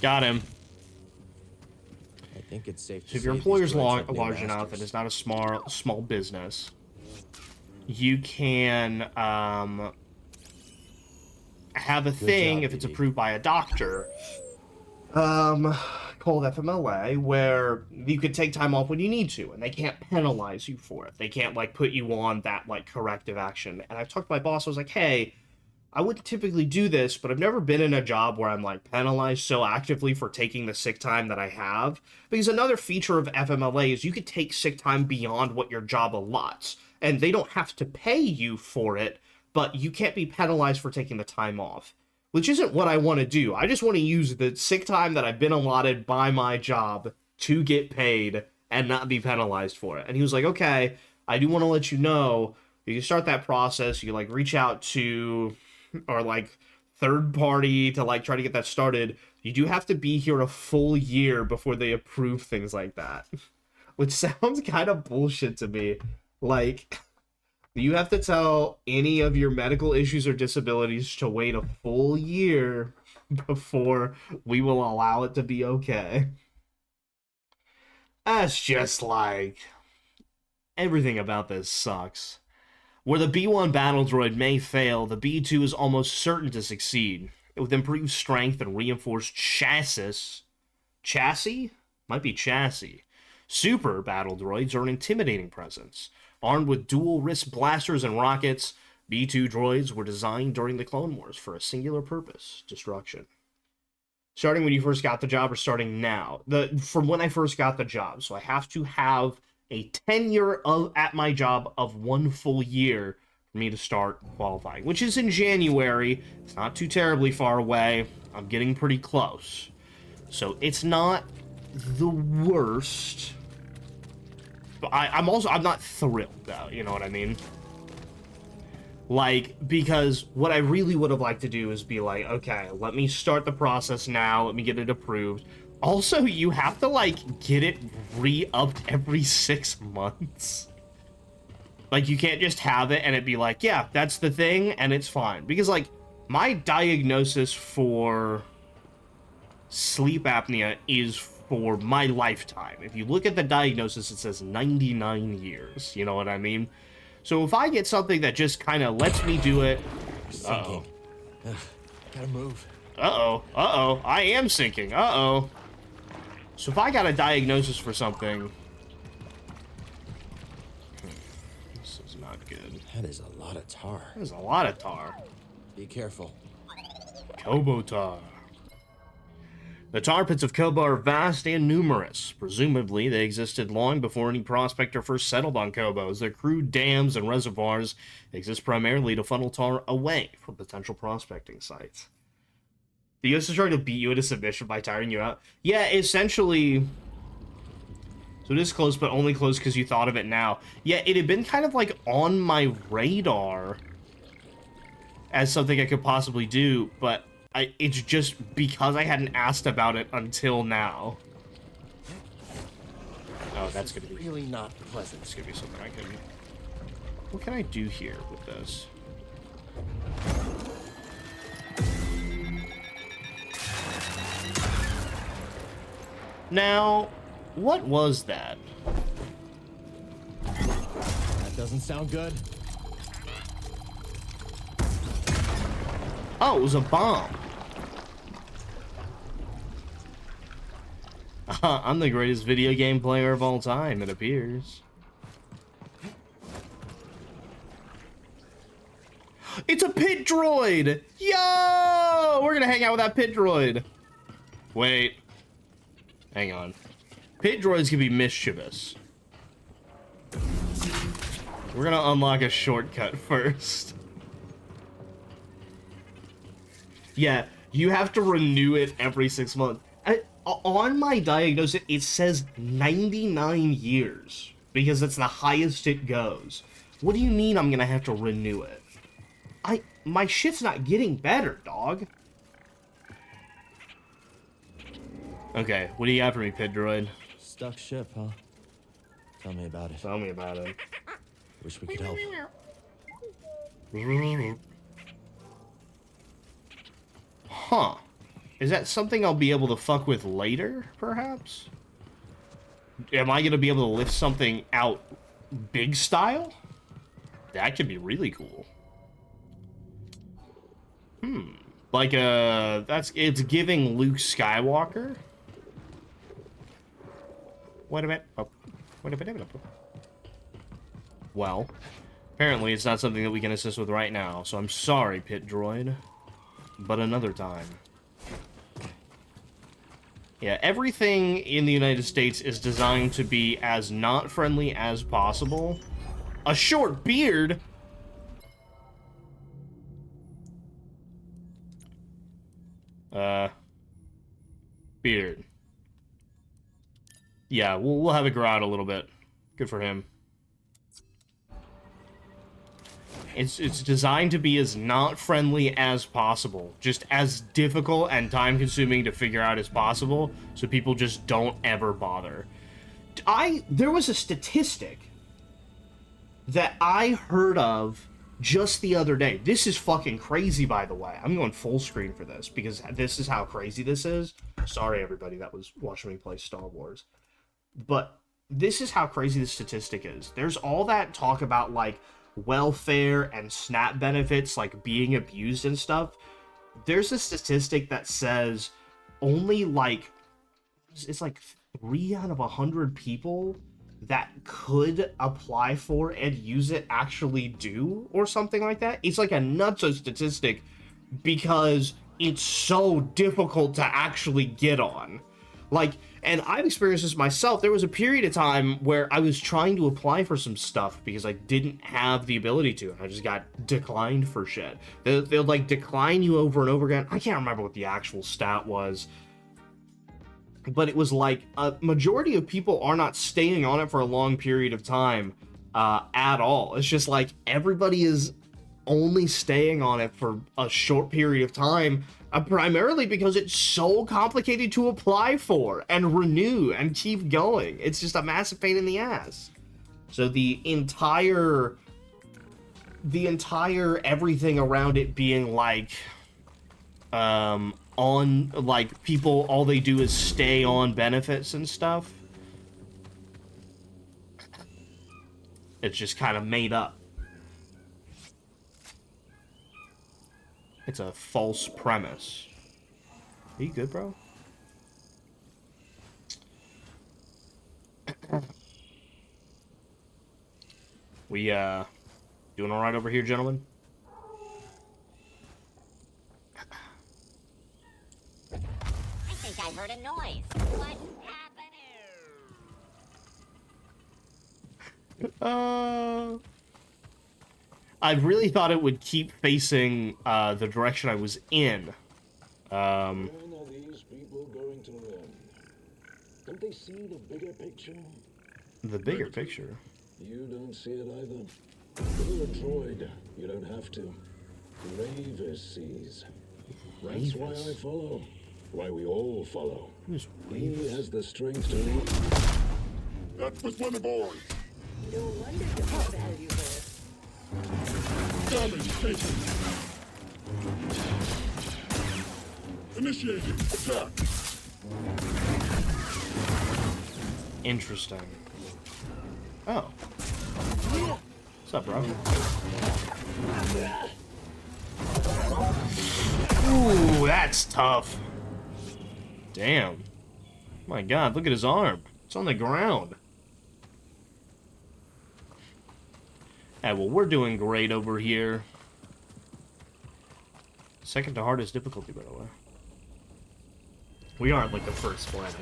Got him. I think it's safe to So if your say these employer's droids have new large enough and masters. it's not a small business, you can have a thing, job, if it's BB. approved by a doctor, called FMLA, where you could take time off when you need to, and they can't penalize you for it. They can't, like, put you on that, like, corrective action. And I've talked to my boss, I was like, hey, I wouldn't typically do this, but I've never been in a job where I'm, like, penalized so actively for taking the sick time that I have. Because another feature of FMLA is you could take sick time beyond what your job allots. And they don't have to pay you for it, but you can't be penalized for taking the time off. Which isn't what I want to do. I just want to use the sick time that I've been allotted by my job to get paid and not be penalized for it. And he was like, okay, I do want to let you know, you can start that process, you like reach out to, or like third party to like try to get that started. You do have to be here a full year before they approve things like that. Which sounds kind of bullshit to me. Like, you have to tell any of your medical issues or disabilities to wait a full year before we will allow it to be okay. That's just like... Everything about this sucks. Where the B1 battle droid may fail, the B2 is almost certain to succeed. With improved strength and reinforced chassis... Chassis? Might be chassis. Super battle droids are an intimidating presence. Armed with dual wrist blasters and rockets, B2 droids were designed during the Clone Wars for a singular purpose: destruction. Starting when you first got the job or starting now? From when I first got the job. So I have to have a tenure at my job of 1 full year for me to start qualifying, which is in January. It's not too terribly far away. I'm getting pretty close. So it's not the worst. But I'm not thrilled, though, you know what I mean? Like, because what I really would have liked to do is be like, okay, let me start the process now, let me get it approved. Also, you have to, like, get it re-upped every 6 months. Like, you can't just have it and it be like, yeah, that's the thing, and it's fine. Because, like, my diagnosis for sleep apnea is for my lifetime. If you look at the diagnosis, it says 99 years. You know what I mean? So if I get something that just kind of lets me do it... Uh-oh. Gotta move. Uh-oh. Uh-oh. I am sinking. Uh-oh. So if I got a diagnosis for something... This is not good. That is a lot of tar. That is a lot of tar. Be careful. Kobo tar. The tar pits of Kobo are vast and numerous. Presumably, they existed long before any prospector first settled on Kobo, as their crude dams and reservoirs exist primarily to funnel tar away from potential prospecting sites. The U.S. is trying to beat you at a submission by tiring you out. Yeah, essentially... So it is close, but only close because you thought of it now. Yeah, it had been kind of like on my radar as something I could possibly do, but... it's just because I hadn't asked about it until now. Oh, that's gonna be really not pleasant. It's gonna be something I can... What can I do here with this? Now, what was that? That doesn't sound good. Oh, it was a bomb. I'm the greatest video game player of all time, it appears. It's a pit droid! Yo! We're gonna hang out with that pit droid. Wait. Hang on. Pit droids can be mischievous. We're gonna unlock a shortcut first. Yeah, you have to renew it every 6 months. On my diagnosis, it says 99 years, because it's the highest it goes. What do you mean I'm gonna have to renew it? My shit's not getting better, dog. Okay, what do you got for me, pit droid? Stuck ship, huh? Tell me about it. Tell me about it. Wish we could help. Huh. Is that something I'll be able to fuck with later, perhaps? Am I gonna be able to lift something out big style? That could be really cool. Like it's giving Luke Skywalker. Wait a minute. Oh. Wait a minute. Well, apparently it's not something that we can assist with right now, so I'm sorry, pit droid. But another time. Yeah, everything in the United States is designed to be as not friendly as possible. A short beard? Beard. Yeah, we'll have it grow out a little bit. Good for him. It's designed to be as not friendly as possible. Just as difficult and time-consuming to figure out as possible, so people just don't ever bother. There was a statistic that I heard of just the other day. This is fucking crazy, by the way. I'm going full screen for this, because this is how crazy this is. Sorry, everybody that was watching me play Star Wars. But this is how crazy the statistic is. There's all that talk about, like, welfare and SNAP benefits, like, being abused and stuff. There's a statistic that says only, like, it's like 3 out of 100 people that could apply for and use it actually do, or something like that. It's like a nutso statistic because it's so difficult to actually get on. Like, and I've experienced this myself. There was a period of time where I was trying to apply for some stuff because I didn't have the ability to, and I just got declined for shit. They'll like decline you over and over again. I can't remember what the actual stat was, but it was like a majority of people are not staying on it for a long period of time at all. It's just like everybody is only staying on it for a short period of time, primarily because it's so complicated to apply for and renew and keep going. It's just a massive pain in the ass. So the entire everything around it being like on, like, people, all they do is stay on benefits and stuff, it's just kind of made up. It's a false premise. Are you good, bro? We, doing all right over here, gentlemen? I think I heard a noise. What's happening? I really thought it would keep facing the direction I was in. When are these people going to win? Don't they see the bigger picture? The bigger picture? You don't see it either. You're a droid. You don't have to. Ravis sees. That's why I follow. Why we all follow. He has the strength to lead. That was one of ours. No wonder you're more valuable. Damage taken. Initiating attack. Interesting. Oh. What's up, bro? Ooh, that's tough. Damn. My God, look at his arm. It's on the ground. Hey, well, we're doing great over here. Second to hardest difficulty, by the way. We aren't like the first planet.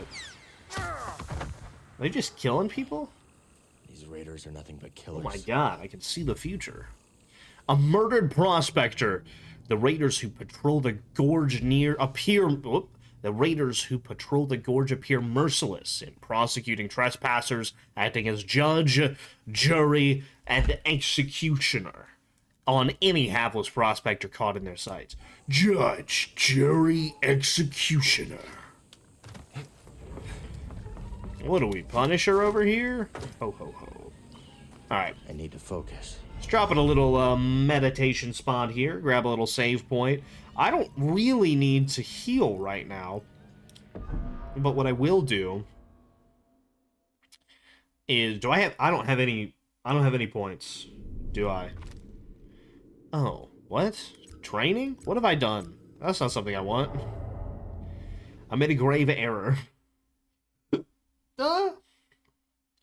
Are they just killing people? These raiders are nothing but Oh killers. my God, I can see the future. A murdered prospector. The raiders who patrol the gorge The raiders who patrol the gorge appear merciless in prosecuting trespassers, acting as judge, jury, and executioner on any hapless prospector caught in their sights. Judge, jury, executioner. What are we, Punisher over here? Ho, ho, ho. Alright. I need to focus. Let's drop in a little meditation spot here. Grab a little save point. I don't really need to heal right now. But what I will do is I don't have any points. Do I? Oh, what? Training? What have I done? That's not something I want. I made a grave error.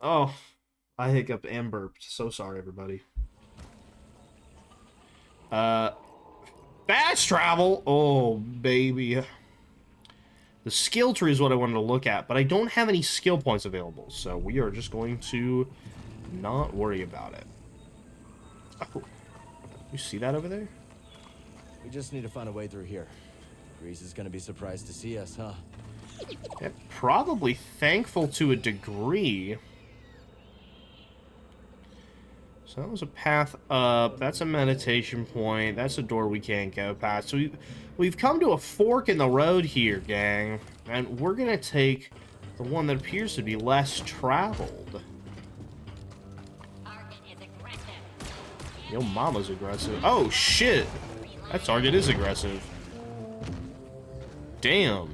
Oh, I hiccuped and burped. So sorry, everybody. Fast travel! Oh, baby. The skill tree is what I wanted to look at, but I don't have any skill points available, so we are just going to not worry about it. Oh, you see that over there? We just need to find a way through here. Grease is gonna be surprised to see us, huh? Yeah, probably thankful to a degree. So that was a path up. That's a meditation point. That's a door we can't go past. So we've come to a fork in the road here, gang. And we're going to take the one that appears to be less traveled. Target is aggressive. Yo, mama's aggressive. Oh, shit. That target is aggressive. Damn.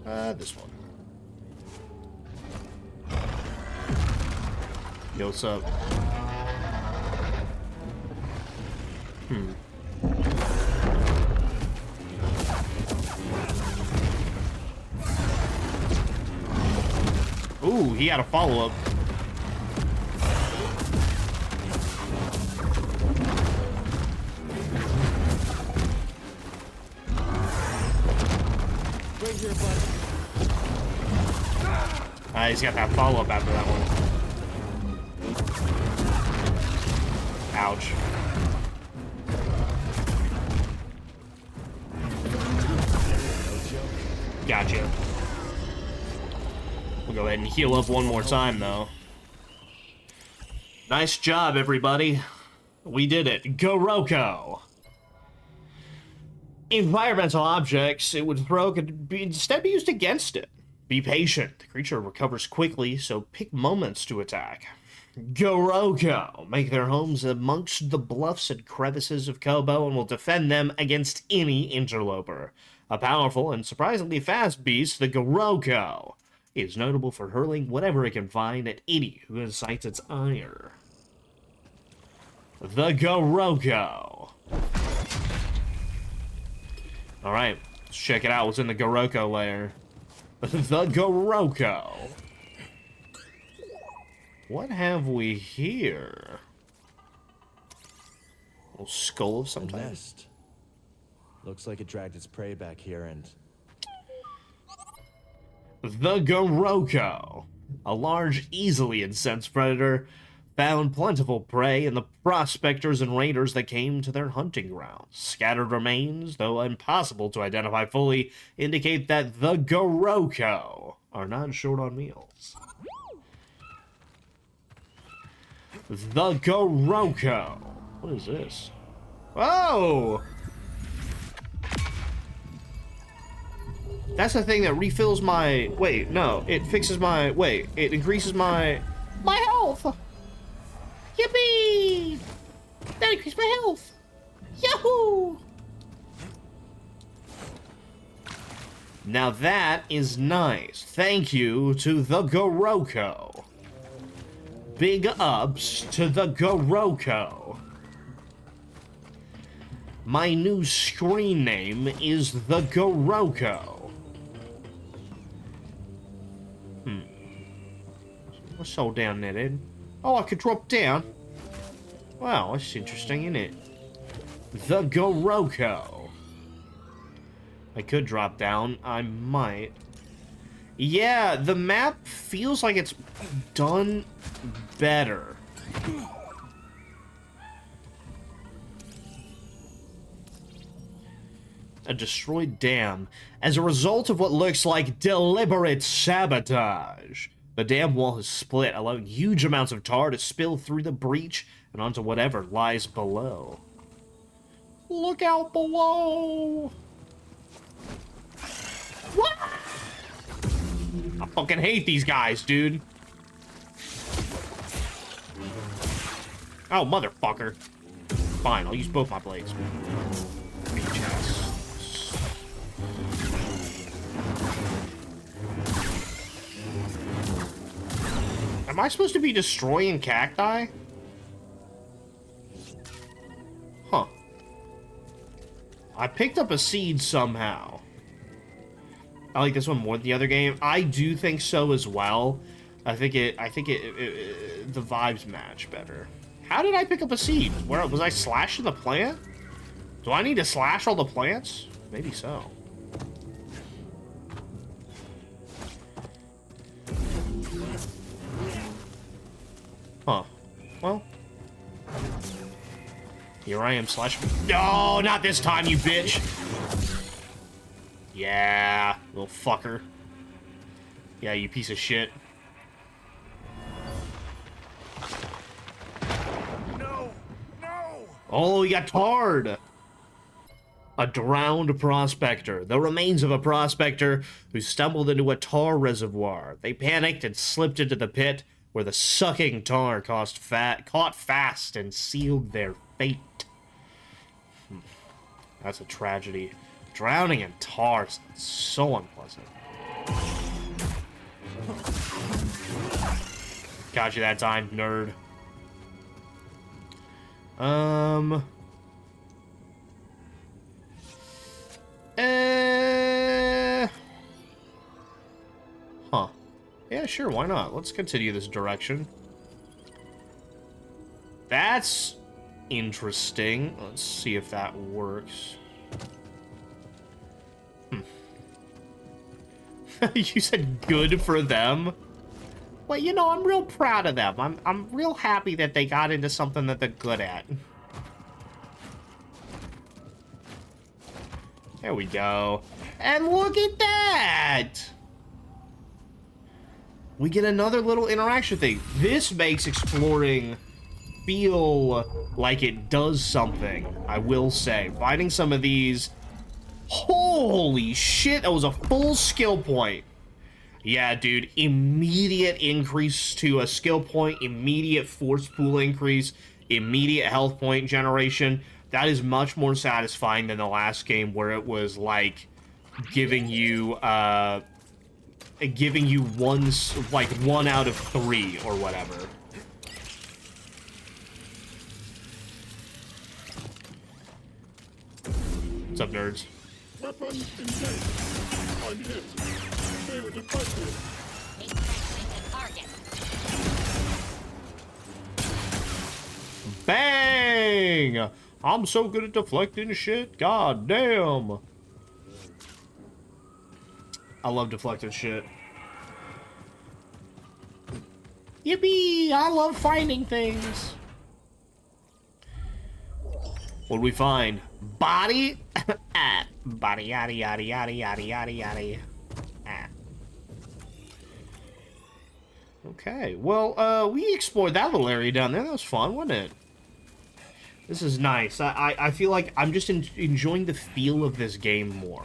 This one. Yo, what's up? Ooh, he had a follow-up. Right here, bud. He's got that follow-up after that one. Ouch. Gotcha. We'll go ahead and heal up one more time, though. Nice job, everybody. We did it. Goroko. Environmental objects it would throw could be instead be used against it. Be patient. The creature recovers quickly, so pick moments to attack. Goroko make their homes amongst the bluffs and crevices of Kobo and will defend them against any interloper. A powerful and surprisingly fast beast, the Goroko is notable for hurling whatever it can find at any who incites its ire. The Goroko. Alright, let's check it out. What's in the Goroko lair? The Goroko. What have we here? A little skull of some type. Nest. Looks like it dragged its prey back here and... The Goroko. A large, easily incensed predator found plentiful prey in the prospectors and raiders that came to their hunting grounds. Scattered remains, though impossible to identify fully, indicate that the Goroko are not short on meals. The Goroko. What is this? Oh! That's the thing that refills my... Wait, no. It fixes my... Wait. It increases my health! Yippee! That increased my health! Yahoo! Now that is nice. Thank you to the Goroko. Big ups to the Goroko. My new screen name is the Goroko. What's all down there then? Oh, I could drop down? Wow, that's interesting, isn't it? The Goroko. I could drop down. I might. Yeah, the map feels like it's done better. A destroyed dam. As a result of what looks like deliberate sabotage, the dam wall has split, allowing huge amounts of tar to spill through the breach and onto whatever lies below. Look out below! What? I fucking hate these guys, dude. Oh, motherfucker. Fine, I'll use both my blades. Bitch ass. Am I supposed to be destroying cacti? Huh. I picked up a seed somehow. I like this one more than the other game. I do think so as well. I think the vibes match better. How did I pick up a seed? Where was I slashing the plant? Do I need to slash all the plants? Maybe so. Huh. Well. Here I am slashing. No, not this time, you bitch. Yeah, little fucker. Yeah, you piece of shit. No! No! Oh, he got tarred. A drowned prospector. The remains of a prospector who stumbled into a tar reservoir. They panicked and slipped into the pit, where the sucking tar caught fast and sealed their fate. That's a tragedy. Drowning in tar is so unpleasant. Got you that time, nerd. Huh. Yeah, sure, why not? Let's continue this direction. That's interesting. Let's see if that works. You said good for them? Well, you know, I'm real proud of them. I'm real happy that they got into something that they're good at. There we go. And look at that! We get another little interaction thing. This makes exploring feel like it does something, I will say. Finding some of these... Holy shit, that was a full skill point. Yeah, dude, immediate increase to a skill point, immediate force pool increase, immediate health point generation. That is much more satisfying than the last game where it was like giving you one out of 3 or whatever. What's up, nerds? Weapon engaged. I'm hit. They were defective. Keep pressing the target. Bang! I'm so good at deflecting shit. God damn. I love deflecting shit. Yippee! I love finding things. What do we find? Body? Ah. Body yaddy yaddy yaddy yaddy yaddy yaddy. Ah. Okay, well, we explored that little area down there. That was fun, wasn't it? This is nice. I feel like I'm just enjoying the feel of this game more.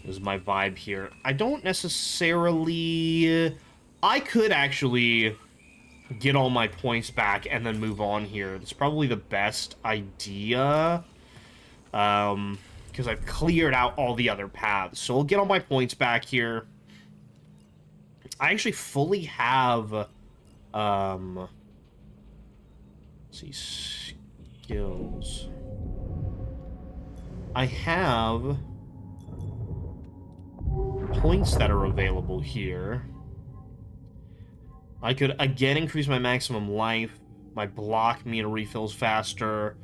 This is my vibe here. I don't necessarily... I could actually get all my points back and then move on here. It's probably the best idea. Because I've cleared out all the other paths. So we'll get all my points back here. I actually fully have... let's see... skills. I have... points that are available here. I could, again, increase my maximum life. My block meter refills faster.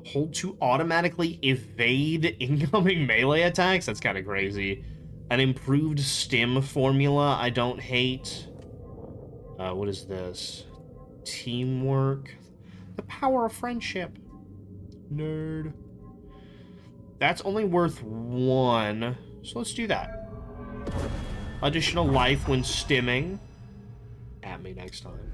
Hold to automatically evade incoming melee attacks? That's kind of crazy. An improved stim formula I don't hate. What is this? Teamwork. The power of friendship. Nerd. That's only worth 1. So let's do that. Additional life when stimming. At me next time.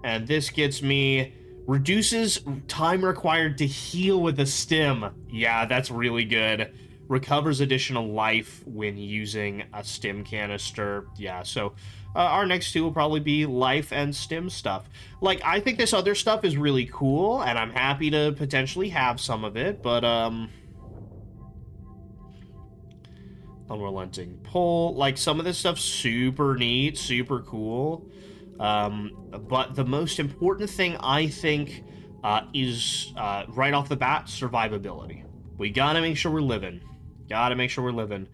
And this gets me... reduces time required to heal with a stim. Yeah, that's really good. Recovers additional life when using a stim canister. Yeah, so our next 2 will probably be life and stim stuff. Like, I think this other stuff is really cool, and I'm happy to potentially have some of it, but, Unrelenting pull. Like, some of this stuff's super neat, super cool. But the most important thing, I think, is, right off the bat, survivability. We gotta make sure we're living. Gotta make sure we're living.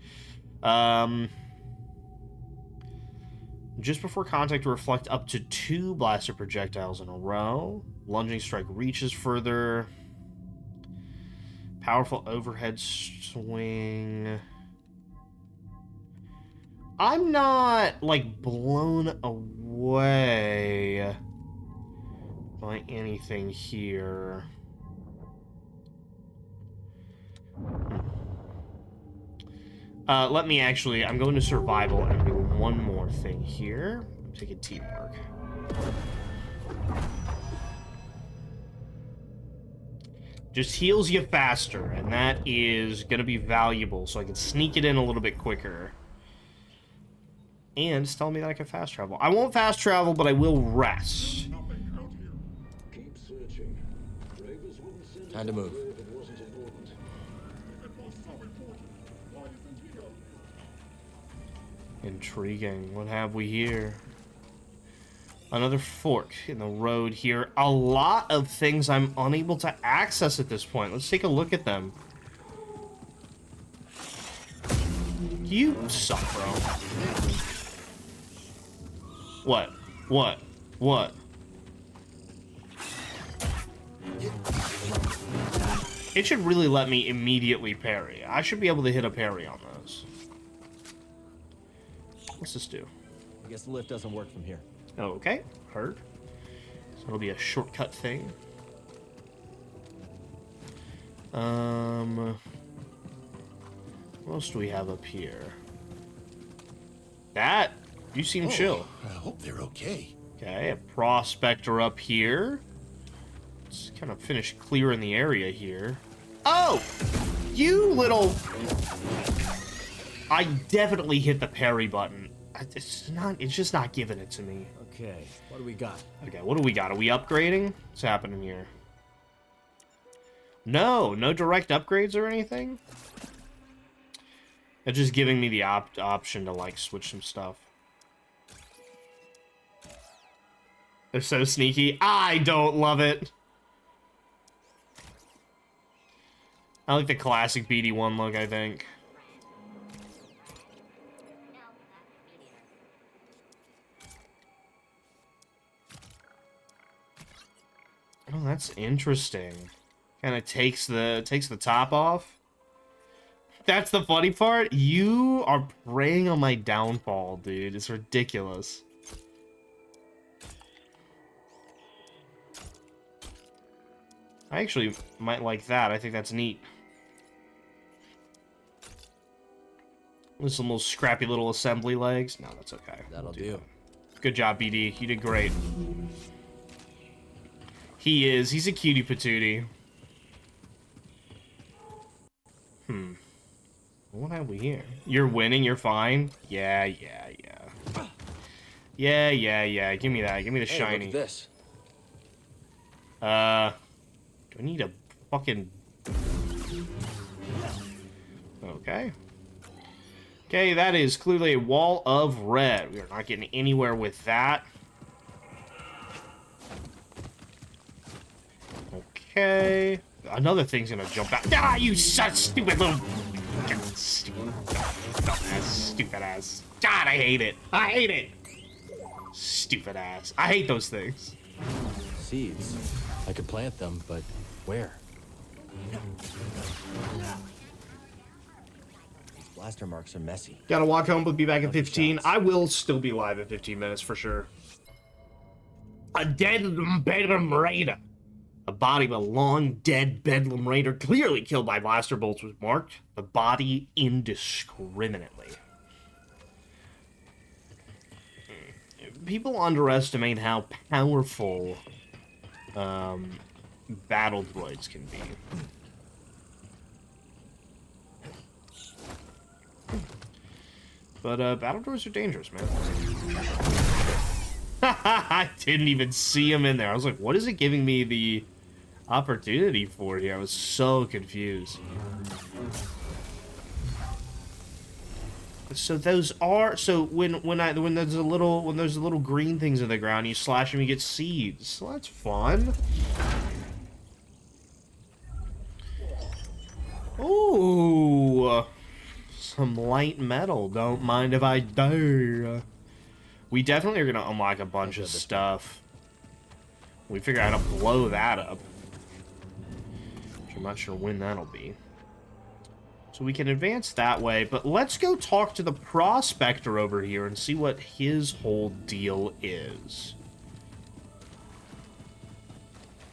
Just before contact, reflect up to 2 blaster projectiles in a row. Lunging strike reaches further. Powerful overhead swing. I'm not, like, blown away by anything here. Let me actually, I'm going to survival and do one more thing here. I'm taking teamwork. Just heals you faster, and that is going to be valuable, so I can sneak it in a little bit quicker. And it's telling me that I can fast travel. I won't fast travel, but I will rest. Keep searching. Ravens wouldn't send Time to move. if it wasn't important. Intriguing. What have we here? Another fork in the road here. A lot of things I'm unable to access at this point. Let's take a look at them. You suck, bro. What? What? What? It should really let me immediately parry. I should be able to hit a parry on those. What's this do? I guess the lift doesn't work from here. Oh, okay. Heard. So it'll be a shortcut thing. What else do we have up here? That, you seem chill. I hope they're okay. Okay, a prospector up here. Let's kind of finish clearing the area here. Oh! You little... I definitely hit the parry button. It's just not giving it to me. Okay, what do we got? Okay, what do we got? Are we upgrading? What's happening here? No direct upgrades or anything? It's just giving me the option to, like, switch some stuff. They're so sneaky. I don't love it. I like the classic BD1 look, I think. Oh, that's interesting. Kind of takes the top off. That's the funny part. You are preying on my downfall, dude. It's ridiculous. I actually might like that. I think that's neat. With some little scrappy little assembly legs. No, that's okay. That'll do. Good job, BD. You did great. He is. He's a cutie patootie. What have we here? You're winning. You're fine. Yeah. Give me that. Give me the shiny. Look at this. Do I need a fucking... Okay. Okay, that is clearly a wall of red. We are not getting anywhere with that. Okay. Another thing's gonna jump out. Ah, you such stupid little... Stupid ass. God, I hate it. I hate it. Stupid ass. I hate those things. Seeds. I could plant them, but where? These blaster marks are messy. Gotta walk home, but be back in 15. I will still be live in 15 minutes for sure. A dead Bedlam Raider. The body of a long dead Bedlam Raider, clearly killed by blaster bolts, was marked. The body indiscriminately. People underestimate how powerful battle droids can be. But battle droids are dangerous, man. I didn't even see him in there. I was like, what is it giving me the opportunity for here? I was so confused. So those are when there's a little green things in the ground, you slash them, you get seeds. So that's fun. Ooh, some light metal. Don't mind if I do. We definitely are gonna unlock a bunch of stuff. We figure out how to blow that up. Which I'm not sure when that'll be. So we can advance that way, but let's go talk to the prospector over here and see what his whole deal is.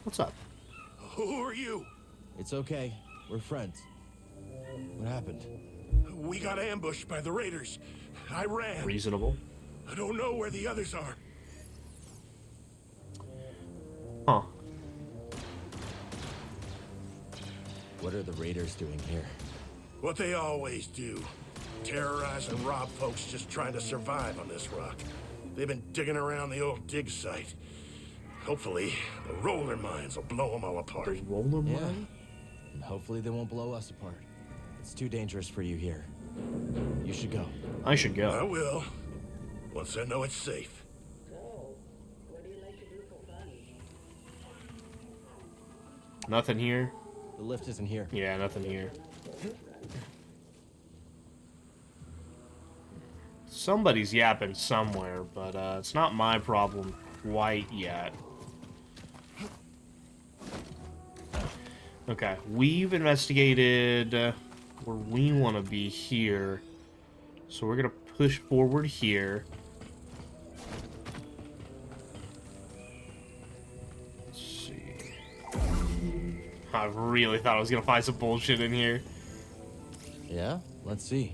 What's up? Who are you? It's okay. We're friends. What happened? We got ambushed by the raiders. I ran. Reasonable. I don't know where the others are. Huh. What are the raiders doing here? What they always do. Terrorize and rob folks just trying to survive on this rock. They've been digging around the old dig site. Hopefully, the roller mines will blow them all apart. The roller Yeah. mine? And hopefully they won't blow us apart. It's too dangerous for you here. You should go. I should I go. will. Once I know it's safe. So, what do you like to do for fun? Nothing here? The lift isn't here. Yeah, nothing here. Somebody's yapping somewhere, but it's not my problem quite yet. Okay, we've investigated where we want to be here. So we're going to push forward here. Let's see. I really thought I was going to find some bullshit in here. Yeah? Let's see.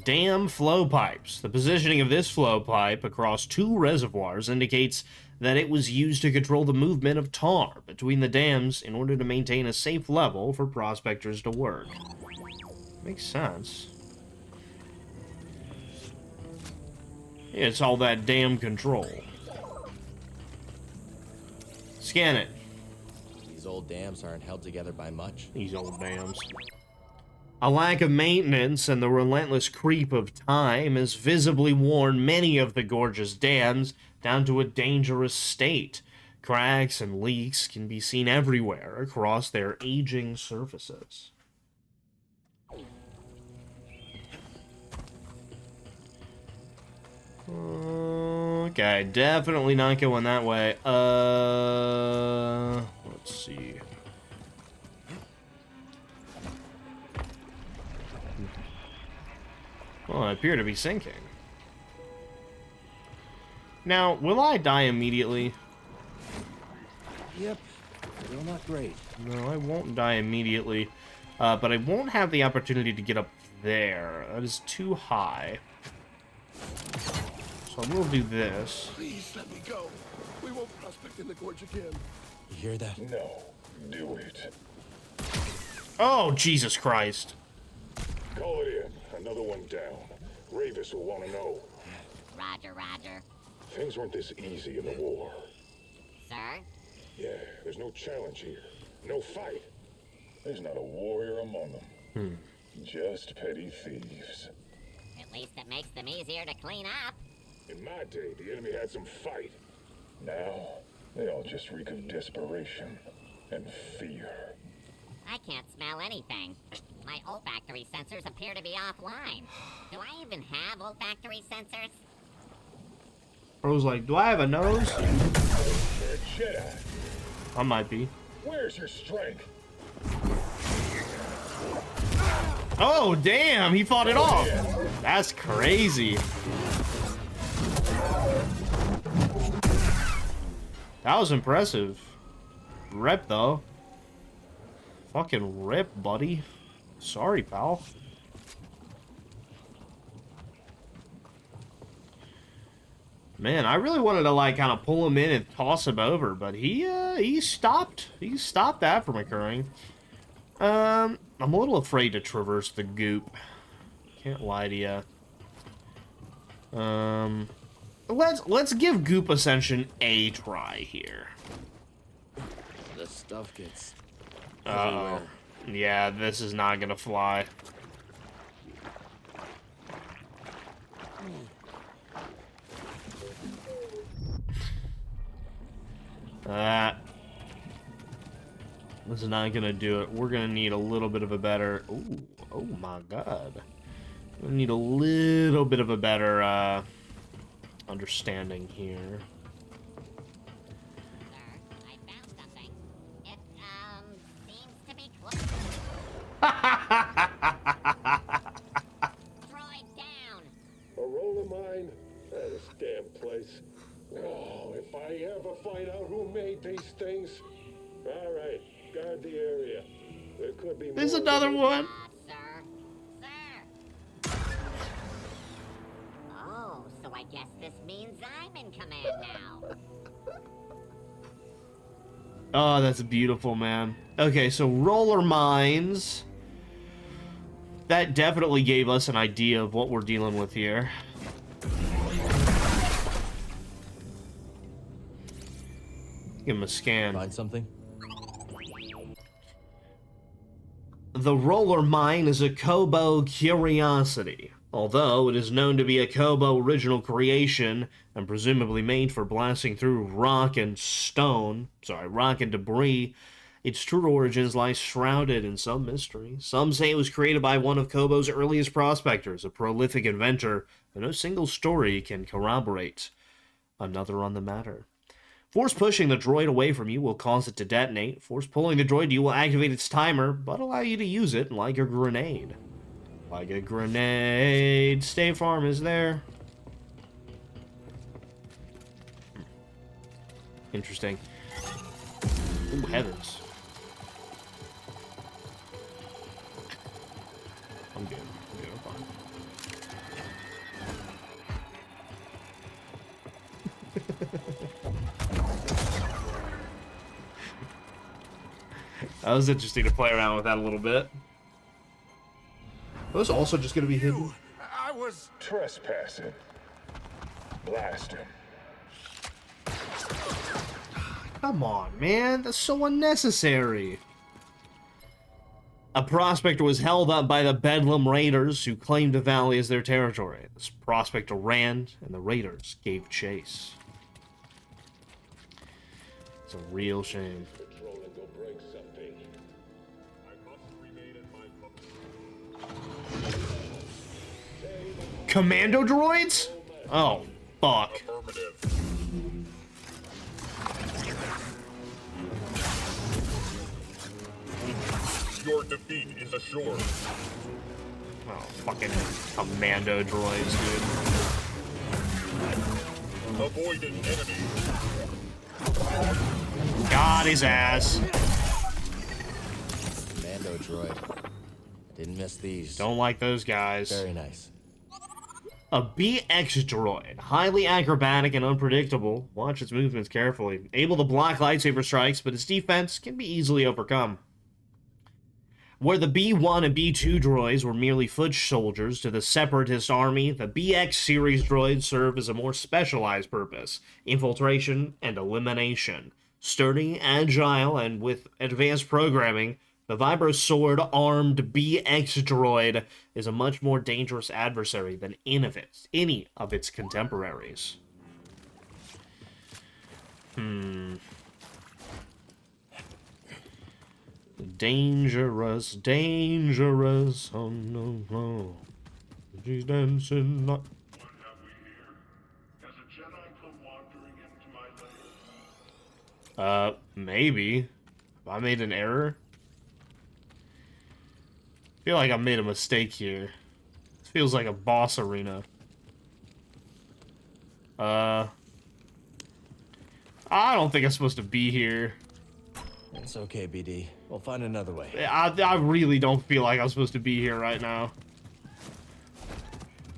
Dam flow pipes. The positioning of this flow pipe across 2 reservoirs indicates that it was used to control the movement of tar between the dams in order to maintain a safe level for prospectors to work. Makes sense. Yeah, it's all that dam control. Scan it. These old dams aren't held together by much. These old dams. A lack of maintenance and the relentless creep of time has visibly worn many of the gorgeous dams down to a dangerous state. Cracks and leaks can be seen everywhere across their aging surfaces. Okay, definitely not going that way. Let's see. Well, I appear to be sinking. Now, will I die immediately? Yep. Still not great. No, I won't die immediately. But I won't have the opportunity to get up there. That is too high. So I will do this. Please let me go. We won't prospect in the gorge again. You hear that? No, do it. Oh, Jesus Christ. Call it in. Another one down. Ravis will want to know. Roger, roger. Things weren't this easy in the war. Sir? Yeah, there's no challenge here. No fight. There's not a warrior among them. Just petty thieves. At least it makes them easier to clean up. In my day, the enemy had some fight. Now, they all just reek of desperation and fear. I can't smell anything. My olfactory sensors appear to be offline. Do I even have olfactory sensors? Bro's like, do I have a nose? You're a Jedi. I might be. Where's your strength? Oh, damn, he fought it off. That's crazy. That was impressive. Rep, though. Fucking rip, buddy. Sorry, pal. Man, I really wanted to, like, kind of pull him in and toss him over, but he stopped. He stopped that from occurring. I'm a little afraid to traverse the goop. Can't lie to you. Let's give Goop Ascension a try here. The stuff gets Uh-oh. everywhere. Yeah, this is not gonna fly. This is not gonna do it. We're gonna need a little bit of a better... Ooh, oh my god. We need a little bit of a better, understanding here. Sir, I found something. It, seems to be close. Droid down! A roll of mine? This damn place. Oh, if I ever find out who made these things. All right, guard the area. There could be There's more another than- one. Sir. Sir! Oh, so I guess this means I'm in command now. Oh, that's beautiful, man. Okay, so roller mines. That definitely gave us an idea of what we're dealing with here. Give him a scan. Find something? The roller mine is a Kobo curiosity. Although it is known to be a Kobo original creation and presumably made for blasting through rock and debris, its true origins lie shrouded in some mystery. Some say it was created by one of Kobo's earliest prospectors, a prolific inventor, but no single story can corroborate another on the matter. Force pushing the droid away from you will cause it to detonate. Force pulling the droid to you will activate its timer, but allow you to use it like a grenade. Like a grenade. State Farm is there. Interesting. Ooh, heavens. I'm good. I'm fine. That was interesting to play around with that a little bit. It was also just going to be hidden. I was trespassing. Blast him. Come on, man. That's so unnecessary. A prospector was held up by the Bedlam Raiders, who claimed the valley as their territory. This prospector ran, and the Raiders gave chase. It's a real shame. Commando droids? Oh, fuck. Your defeat is assured. Oh, fucking commando droids, dude. Avoid an enemy. Got his ass. Commando droid. Didn't miss these. Don't like those guys. Very nice. A BX droid, highly acrobatic and unpredictable. Watch its movements carefully. Able to block lightsaber strikes, but its defense can be easily overcome. Where the B1 and B2 droids were merely foot soldiers to the Separatist army, the BX series droids serve as a more specialized purpose: infiltration and elimination. Sturdy, agile, and with advanced programming, the Vibro Sword-armed BX droid is a much more dangerous adversary than any of its contemporaries. Dangerous, dangerous, oh no, no. She's dancing like... What have we here? Has a Jedi come wandering into my lair? Maybe. Have I made an error? I feel like I made a mistake here. This feels like a boss arena. I don't think I'm supposed to be here. It's okay, BD. We'll find another way. I really don't feel like I'm supposed to be here right now.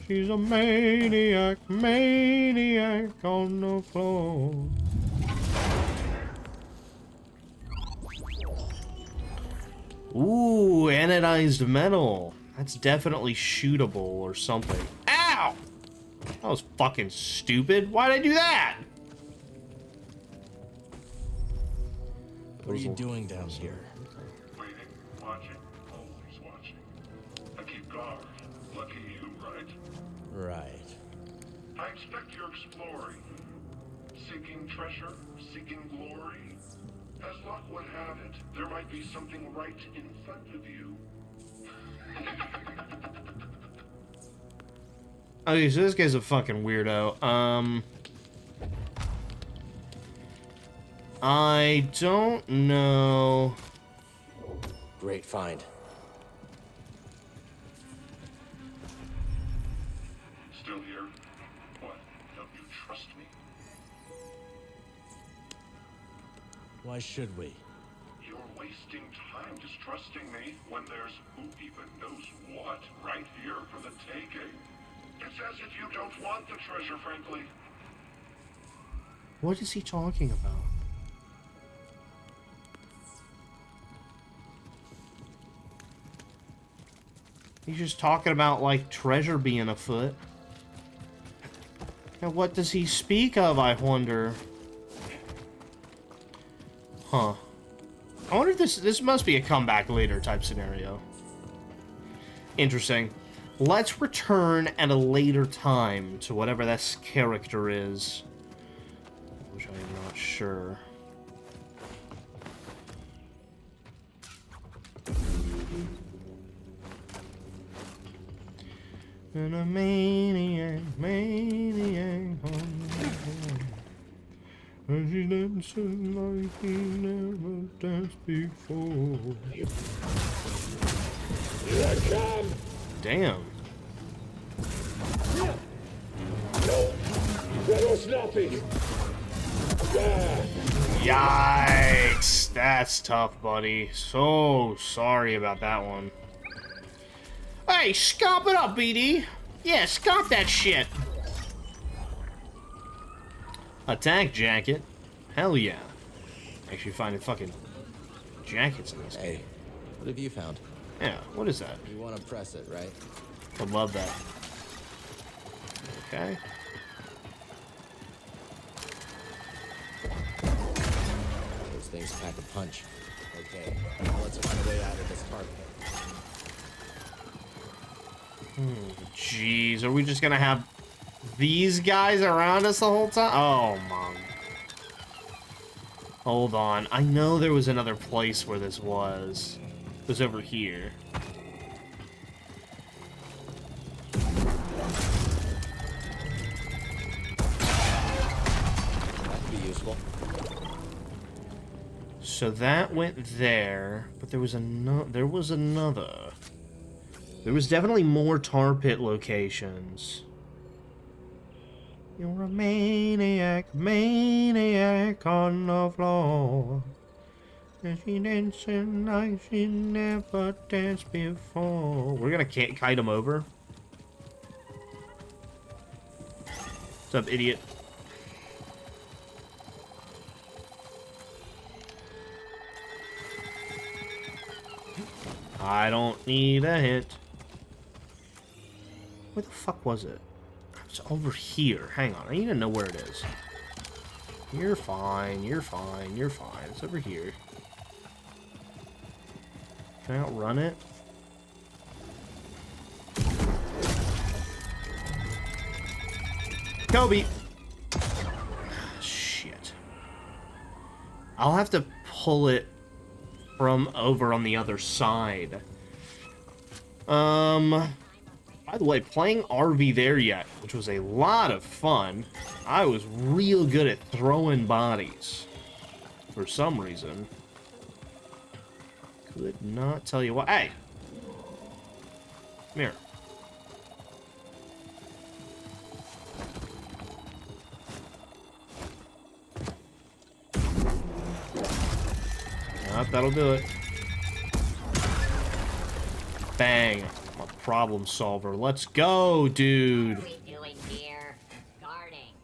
She's a maniac, maniac on the floor. Ooh, anodized metal. That's definitely shootable or something. Ow! That was fucking stupid. Why'd I do that? What are you doing down here? Waiting, watching, always watching. I keep guard. Lucky you, right? Right. I expect you're exploring. Seeking treasure, seeking glory. As luck would have it, there might be something right in front of you. Okay, so this guy's a fucking weirdo. I don't know. Great find. Still here? What? Don't you trust me? Why should we? You're wasting time distrusting me when there's who even knows what right here for the taking. It's as if you don't want the treasure, frankly. What is he talking about? He's just talking about, like, treasure being afoot. Now, what does he speak of, I wonder? Huh. I wonder if this must be a comeback later type scenario. Interesting. Let's return at a later time to whatever this character is. Which I am not sure. And a maniac, on the floor. And she dancing like he never danced before. Here I come! Damn. No! That was nothing! Yikes! That's tough, buddy. So sorry about that one. Hey, scomp it up, BD! Yeah, scomp that shit! Attack jacket? Hell yeah. Actually finding fucking jackets in this game. Hey, what have you found? Yeah, what is that? You want to press it, right? I love that. Okay. Those things pack a punch. Okay, now let's find a way out of this tar pit. Jeez, are we just gonna have these guys around us the whole time? Oh, mom. Hold on. I know there was another place where this was. It was over here. That could be useful. So that went there, but there was another. There was definitely more tar pit locations. You're a maniac, maniac on the floor. And she dancing like she never danced before. We're gonna kite him over. What's up, idiot? I don't need a hit. Where the fuck was it? It's over here. Hang on, I need to know where it is. You're fine, you're fine, you're fine. It's over here. Can I outrun it? Kobe! Shit. I'll have to pull it from over on the other side. By the way, playing RV There Yet, which was a lot of fun, I was real good at throwing bodies. For some reason. Could not tell you why. Hey! Come here. Yep, that'll do it. Bang. I'm a problem solver. Let's go, dude. What are we doing here? Guarding.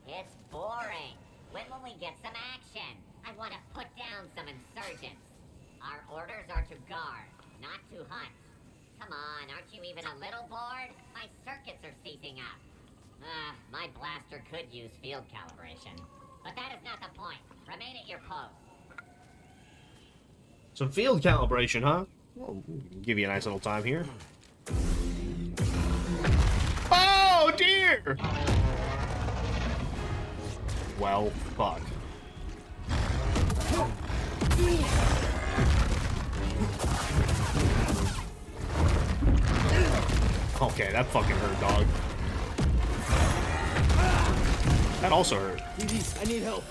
It's boring. When will we get some action? I want to put down some insurgents. Our orders are to guard, not to hunt. Come on, aren't you even a little bored? My circuits are seizing up. My blaster could use field calibration. But that is not the point. Remain at your post. Some field calibration, huh? Well, give you a nice little time here. Oh, dear! Well, fuck. Okay, that fucking hurt, dog. That also hurt. Please, I need help.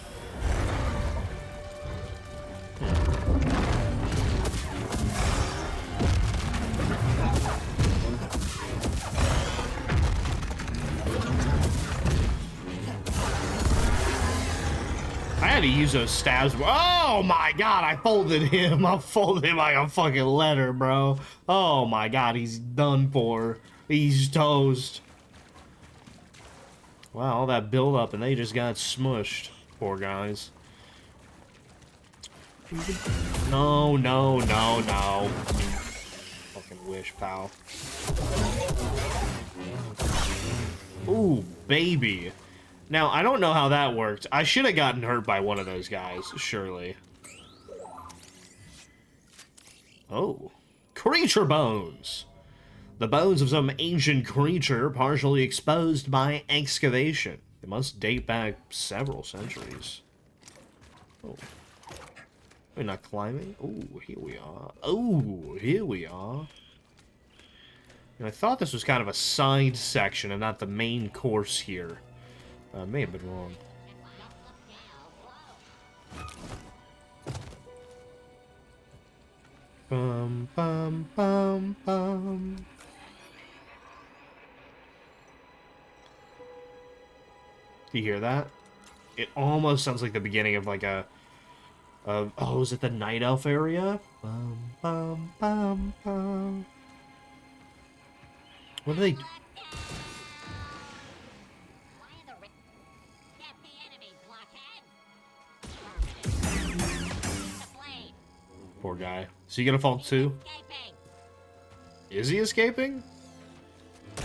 I had to use those stabs. Oh my god, I folded him. I folded him like a fucking letter, bro. Oh my god, he's done for. He's toast. Wow, all that build up and they just got smushed. Poor guys. No, no, no, no. Fucking wish, pal. Ooh, baby. Now, I don't know how that worked. I should have gotten hurt by one of those guys, surely. Oh. Creature bones. The bones of some ancient creature partially exposed by excavation. It must date back several centuries. Oh. We're not climbing? Oh, here we are. Oh, here we are. And I thought this was kind of a side section and not the main course here. I may have been wrong. Bum, bum, bum, bum. Do you hear that? It almost sounds like the beginning of like a... oh, is it the Night Elf area? Bum, bum, bum, bum. What do they... Poor guy. Is he gonna fall too? Is he escaping? Oh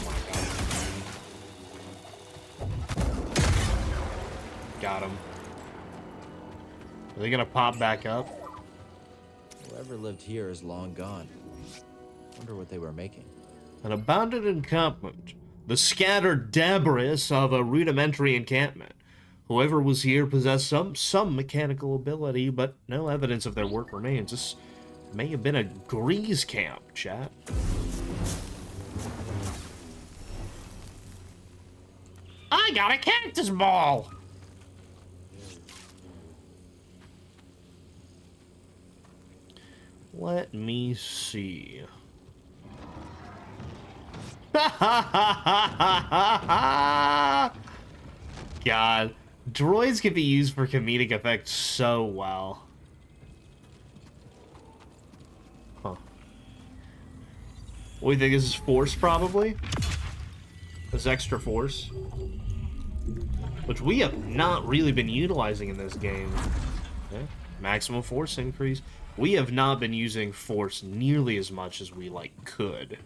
my god. Got him. Are they gonna pop back up? Whoever lived here is long gone. Wonder what they were making. An abandoned encampment. The scattered debris of a rudimentary encampment. Whoever was here possessed some mechanical ability, but no evidence of their work remains. This may have been a grease camp, chat. I got a cactus ball! Let me see. God. Droids can be used for comedic effect so well. Huh. What do you think? This is force, probably? This extra force? Which we have not really been utilizing in this game. Okay. Maximum force increase. We have not been using force nearly as much as we, like, could.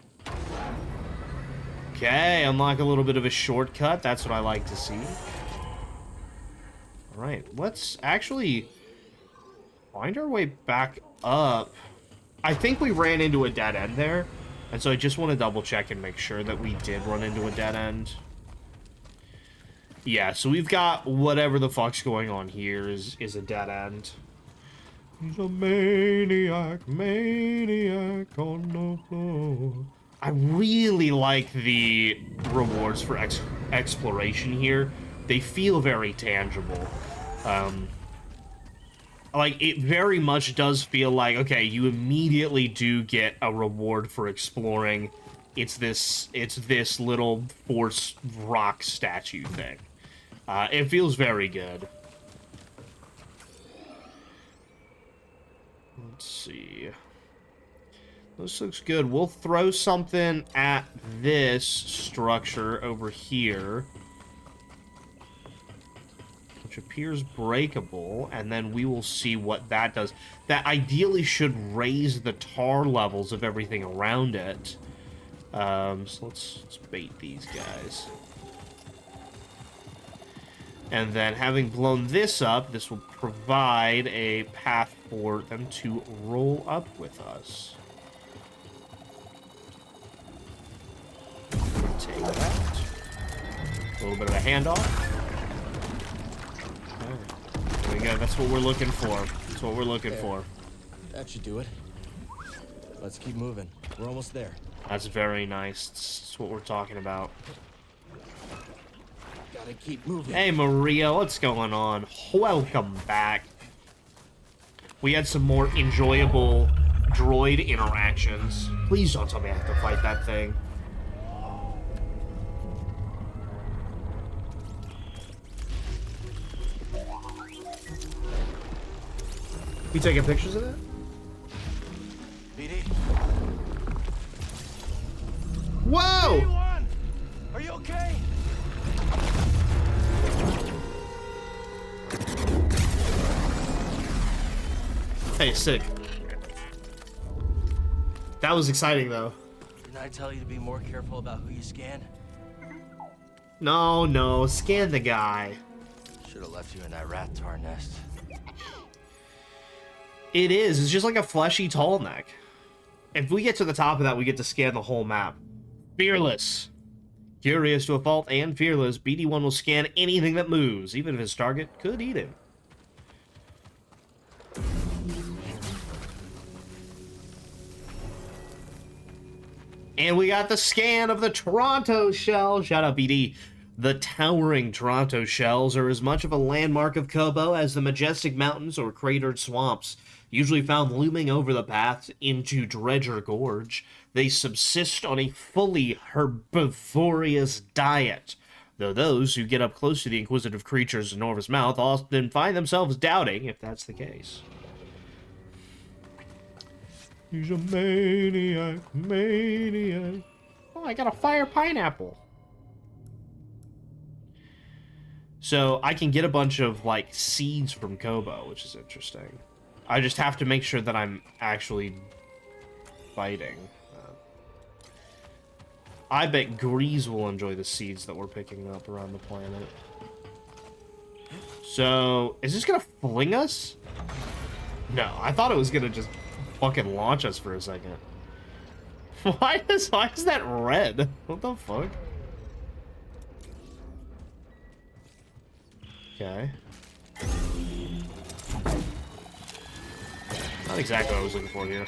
Okay, unlock a little bit of a shortcut. That's what I like to see. Alright, let's actually find our way back up. I think we ran into a dead end there, and so I just want to double check and make sure that we did run into a dead end. Yeah, so we've got whatever the fuck's going on here is a dead end. He's a maniac, maniac on the floor. I really like the rewards for exploration here. They feel very tangible. Like, it very much does feel like, okay, you immediately do get a reward for exploring. It's this little force rock statue thing. It feels very good. Let's see. This looks good. We'll throw something at this structure over here, which appears breakable, and then we will see what that does. That ideally should raise the tar levels of everything around it. So let's bait these guys. And then, having blown this up, this will provide a path for them to roll up with us. Take that. A little bit of a handoff. Okay. There we go. That's what we're looking for. That's what we're looking for. That should do it. Let's keep moving. We're almost there. That's very nice. That's what we're talking about. Gotta keep moving. Hey, Maria, what's going on? Welcome back. We had some more enjoyable droid interactions. Please don't tell me I have to fight that thing. You taking pictures of that? BD? Whoa! Anyone? Are you okay? Hey, sick. That was exciting, though. Didn't I tell you to be more careful about who you scan? No, scan the guy. Should have left you in that rat tar nest. It is. It's just like a fleshy tall neck. if we get to the top of that, we get to scan the whole map. Fearless. Curious to a fault and fearless, BD1 will scan anything that moves, even if his target could eat him. And we got the scan of the Toronto shell. Shout out BD. The towering Toronto shells are as much of a landmark of Kobo as the majestic mountains or cratered swamps, usually found looming over the path into Dredger Gorge. They subsist on a fully herbivorous diet, though those who get up close to the inquisitive creature's enormous mouth often find themselves doubting if that's the case. He's a maniac, maniac. Oh, I got a fire pineapple. So I can get a bunch of, like, seeds from Kobo, which is interesting. I just have to make sure that I'm actually fighting. I bet Grease will enjoy the seeds that we're picking up around the planet. So, is this gonna fling us? No, I thought it was gonna just fucking launch us for a second. Why is that red? What the fuck? Okay. Not exactly what I was looking for here.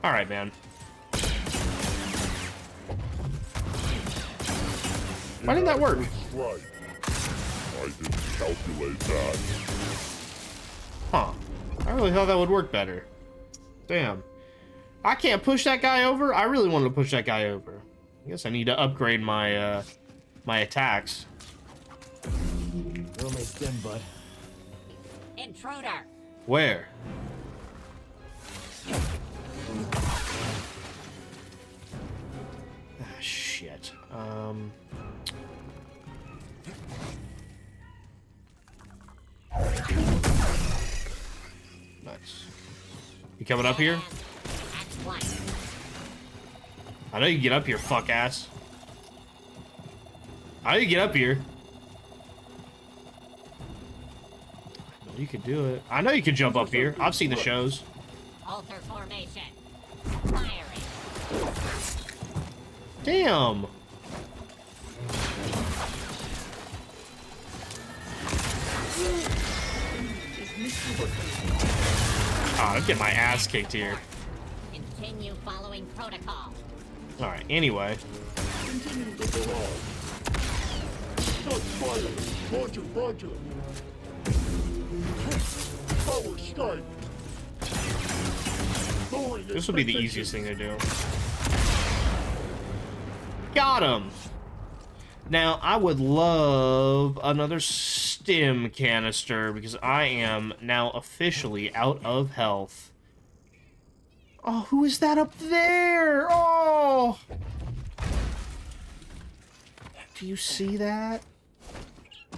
Alright, man. Why didn't that work? Right. I didn't calculate that. Huh. I really thought that would work better. Damn. I can't push that guy over? I really wanted to push that guy over. I guess I need to upgrade my, my attacks. Well, my stem, bud. Intruder! Where? Ah, shit. Nice. You coming up here? That's one. I know you can get up here, fuck ass. I know you get up here. I know you can do it. I know you can jump up here. I've seen the shows. Alter formation. Firing. Damn. Oh, I'm getting my ass kicked here. Continue following protocol. Alright, anyway. Continue the barrage. Start fire. Roger, roger. Power strike. Lowering This will be the easiest thing to do. Got him! Now, I would love another stim canister because I am now officially out of health. Oh, who is that up there? Oh! Do you see that?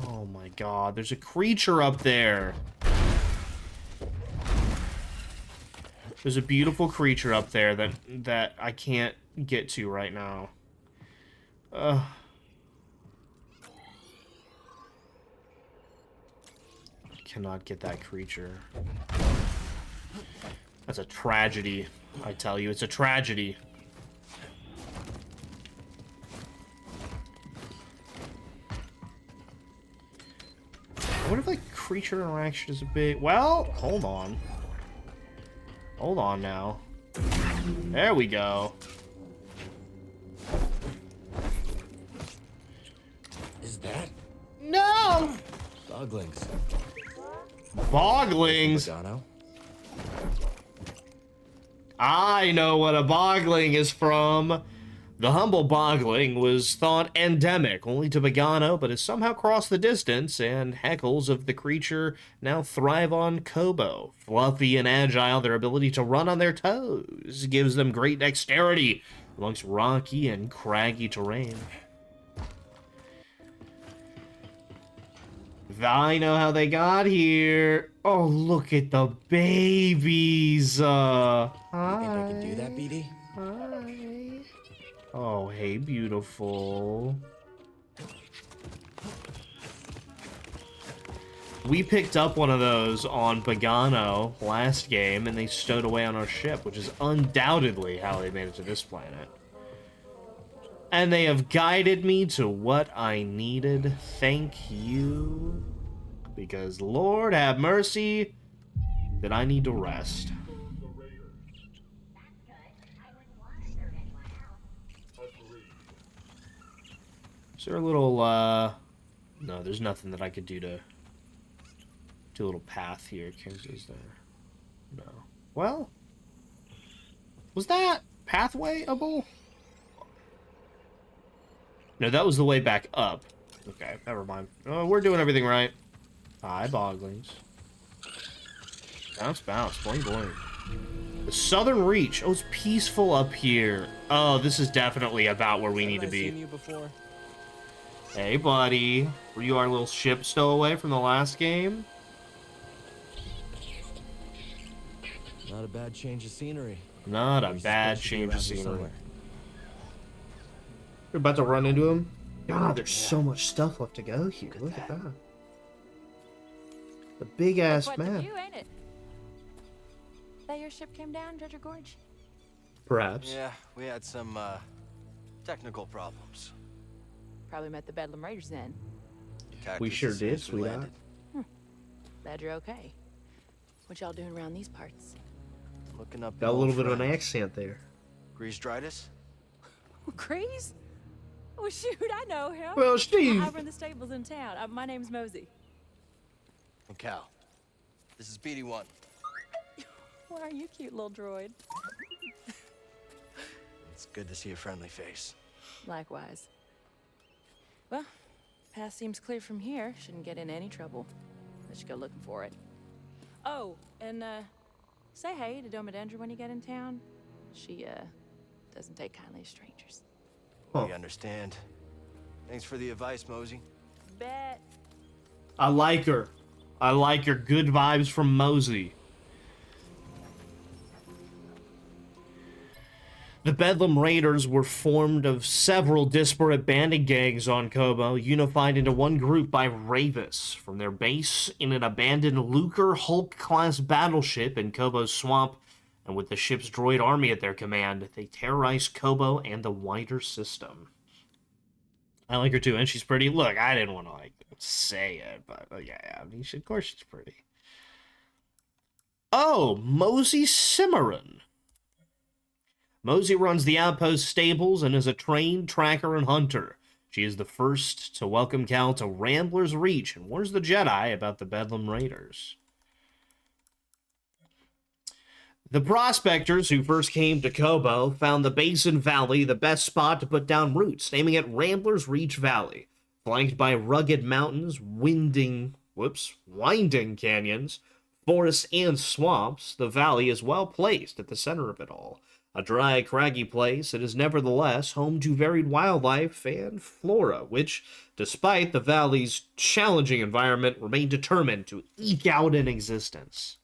Oh my god, there's a creature up there. There's a beautiful creature up there that I can't get to right now. Cannot get that creature. That's a tragedy, I tell you. It's a tragedy. I wonder if, like, creature interaction is a bit... Well, hold on. Hold on now. There we go. Is that No! Boglings? Boglings? Pagano? I know what a bogling is from. The humble bogling was thought endemic only to Pagano, but has somehow crossed the distance, and heckles of the creature now thrive on Kobo. Fluffy and agile, their ability to run on their toes gives them great dexterity amongst rocky and craggy terrain. I know how they got here. Oh, look at the babies. You think I can do that, BD? Hi. Oh, hey, beautiful. We picked up one of those on Pagano last game, and they stowed away on our ship, which is undoubtedly how they made it to this planet. And they have guided me to what I needed. Thank you. Because, Lord have mercy, that I need to rest. Is there a little, no, there's nothing that I could do to do a little path here. Is there? No. Well, was that pathwayable? No, that was the way back up. Okay, never mind. Oh, we're doing everything right. Hi, Boglings. Bounce, bounce, boing, boing. The Southern Reach. Oh, it's peaceful up here. Oh, this is definitely about where we need to be. Seen you before? Hey, buddy. Were you our little ship stowaway from the last game? Not a bad change of scenery. Not a You're bad supposed to be change around of here scenery. somewhere. We're about to run into him. God, there's so much stuff left to go here. Look at that. The big ass Quite map. the view, ain't it? That your ship came down, Dredger Gorge? Perhaps. Yeah, we had some technical problems. Probably met the Bedlam Raiders then. Attacked We us sure as soon did, as we sweetheart. landed. Glad you're okay. What y'all doing around these parts? Looking up. Got a your little old bit of an friend. accent there. Grease-dritis? Grease? Oh, shoot, I know him. Well, Steve. I run the stables in town. My name's Mosey. And Cal. This is BD1. Why are you cute little droid? It's good to see a friendly face. Likewise. Well, path seems clear from here. Shouldn't get in any trouble. Let's go looking for it. Oh, and say hey to Domodendra when you get in town. She doesn't take kindly to strangers. Huh. We understand. Thanks for the advice, Mosey. Bet. I like her. I like her. Good vibes from Mosey. The Bedlam Raiders were formed of several disparate bandit gangs on Kobo, unified into one group by Ravis, from their base in an abandoned Lucre Hulk-class battleship in Kobo's swamp, and with the ship's droid army at their command, they terrorized Kobo and the wider system. I like her too, and she's pretty. Look, I didn't want to say it, but yeah, I mean, of course she's pretty. Oh, Mosey Cimarron. Mosey runs the Outpost stables and is a trained tracker and hunter. She is the first to welcome Cal to Rambler's Reach and warns the Jedi about the Bedlam Raiders. The prospectors who first came to Kobo found the Basin Valley the best spot to put down roots, naming it Rambler's Reach Valley. Flanked by rugged mountains, winding canyons, forests, and swamps, the valley is well placed at the center of it all. A dry, craggy place, it is nevertheless home to varied wildlife and flora, which, despite the valley's challenging environment, remain determined to eke out an existence.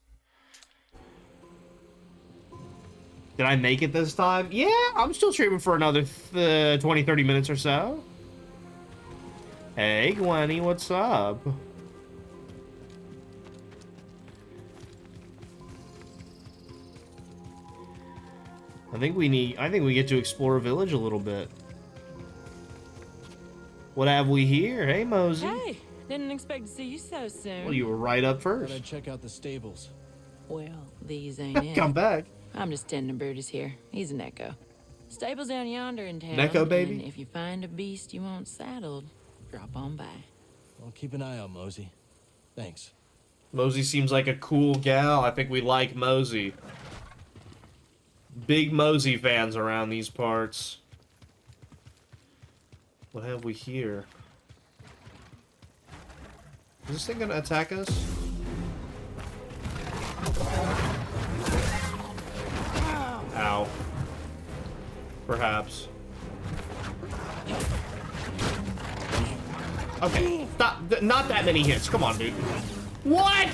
Did I make it this time? Yeah, I'm still streaming for another 20-30 minutes or so. Hey, Gwenny, what's up? I think we get to explore a village a little bit. What have we here? Hey, Mosey. Hey, didn't expect to see you so soon. Well, you were right up Thought first. I'd check out the stables. Well, these ain't it. Come back. I'm just tending Brutus here. He's an echo. Stables down yonder in town. Necco, baby? And if you find a beast you want saddled, drop on by. I'll keep an eye out, Mosey. Thanks. Mosey seems like a cool gal. I think we like Mosey. Big Mosey fans around these parts. What have we here? Is this thing gonna attack us? Ow. Perhaps. Okay, stop. Not that many hits. Come on, dude. What?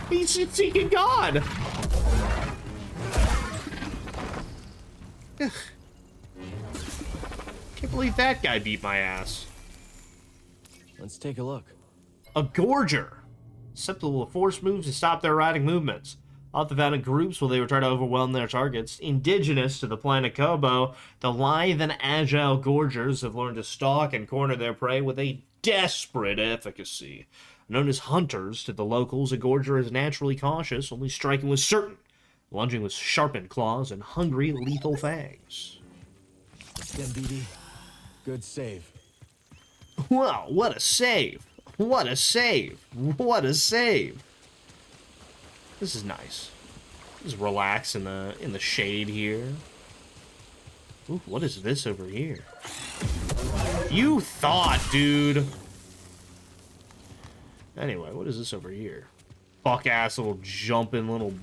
He's seeking God. Can't believe that guy beat my ass. Let's take a look. A gorger. susceptible to force moves to stop their erratic movements. Often found in groups while they were trying to overwhelm their targets. Indigenous to the planet Kobo, the lithe and agile gorgers have learned to stalk and corner their prey with a desperate efficacy. Known as hunters to the locals, a gorger is naturally cautious, only striking with certain, lunging with sharpened claws and hungry, lethal fangs. Again, BD. Good save. Wow, what a save! What a save! What a save! This is nice. Just relax in the shade here. Ooh, what is this over here? You thought, dude. Anyway, what is this over here? Fuck ass little jumping little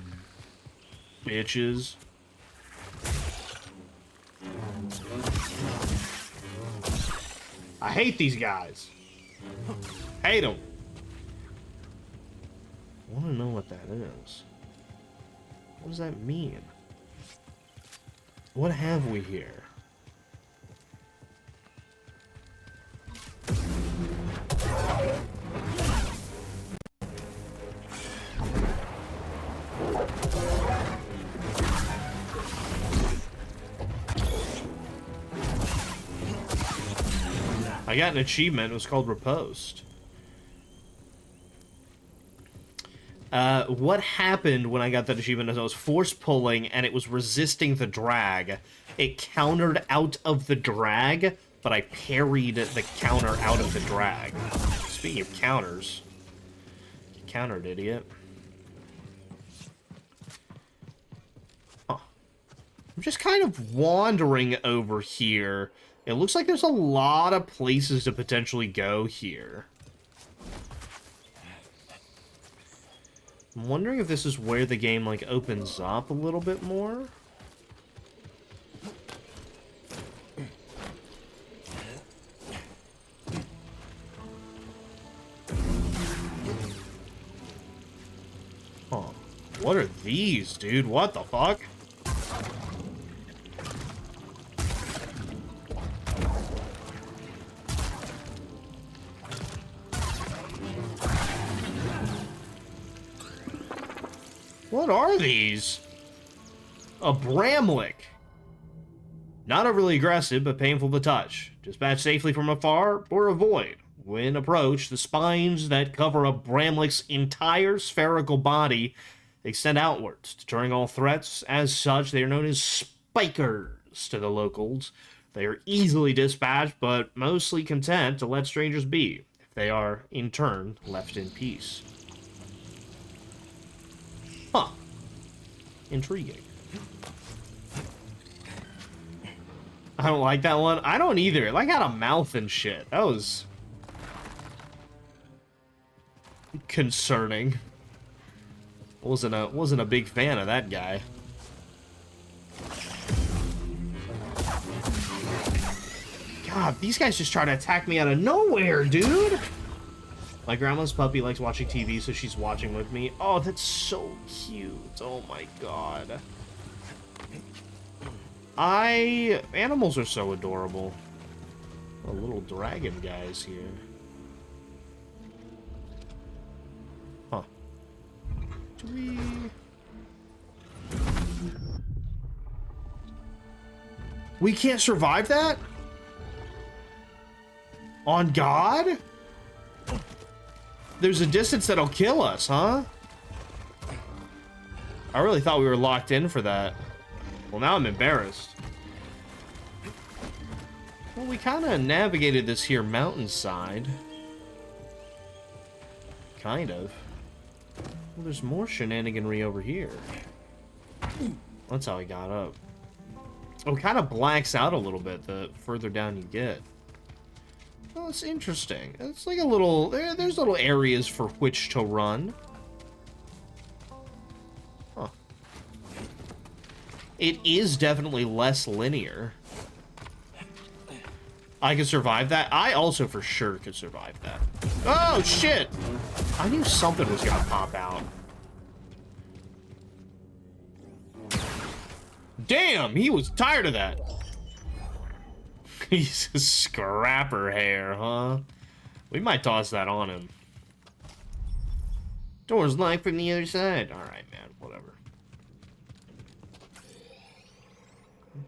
bitches. I hate these guys. Hate them. I want to know what that is. What does that mean? What have we here? I got an achievement. It was called Riposte. What happened when I got that achievement is I was force pulling and it was resisting the drag. It countered out of the drag, but I parried the counter out of the drag. Speaking of counters, you countered, idiot. Huh. I'm just kind of wandering over here. It looks like there's a lot of places to potentially go here. I'm wondering if this is where the game, like, opens up a little bit more. Huh. What are these, dude? What the fuck? What are these? A Bramlick. Not overly aggressive, but painful to touch. Dispatch safely from afar or avoid. When approached, the spines that cover a Bramlick's entire spherical body extend outwards, deterring all threats. As such, they are known as spikers to the locals. They are easily dispatched, but mostly content to let strangers be, if they are, in turn, left in peace. Huh. Intriguing. I don't like that one. I don't either. It like had a mouth and shit. That was concerning. Wasn't a big fan of that guy. God, these guys just try to attack me out of nowhere, dude. My grandma's puppy likes watching TV, so she's watching with me. Oh, that's so cute. Oh my god. Animals are so adorable. The little dragon guys here. Huh. Do we can't survive that? On God? There's a distance that'll kill us, huh? I really thought we were locked in for that. Well, now I'm embarrassed. Well, we kind of navigated this here mountainside. Kind of. Well, there's more shenaniganry over here. That's how I got up. Oh, it kind of blacks out a little bit the further down you get. Well, it's interesting. It's like a little... There's little areas for which to run. Huh. It is definitely less linear. I could survive that. I also for sure could survive that. Oh, shit! I knew something was gonna pop out. Damn, he was tired of that. He's a scrapper hair, huh? We might toss that on him. Door's locked from the other side. Alright, man. Whatever.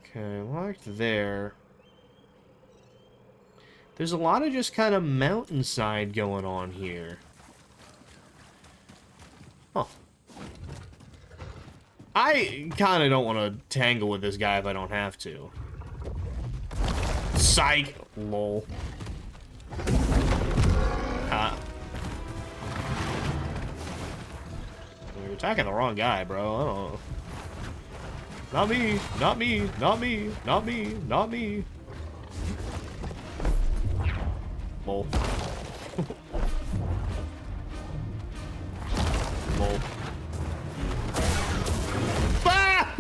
Okay, locked there. There's a lot of just kind of mountainside going on here. Huh. I kind of don't want to tangle with this guy if I don't have to. Psych! Lol. You're attacking the wrong guy, bro. I don't know. Not me, not me, not me, not me, not me. Lol. Lol. Ah!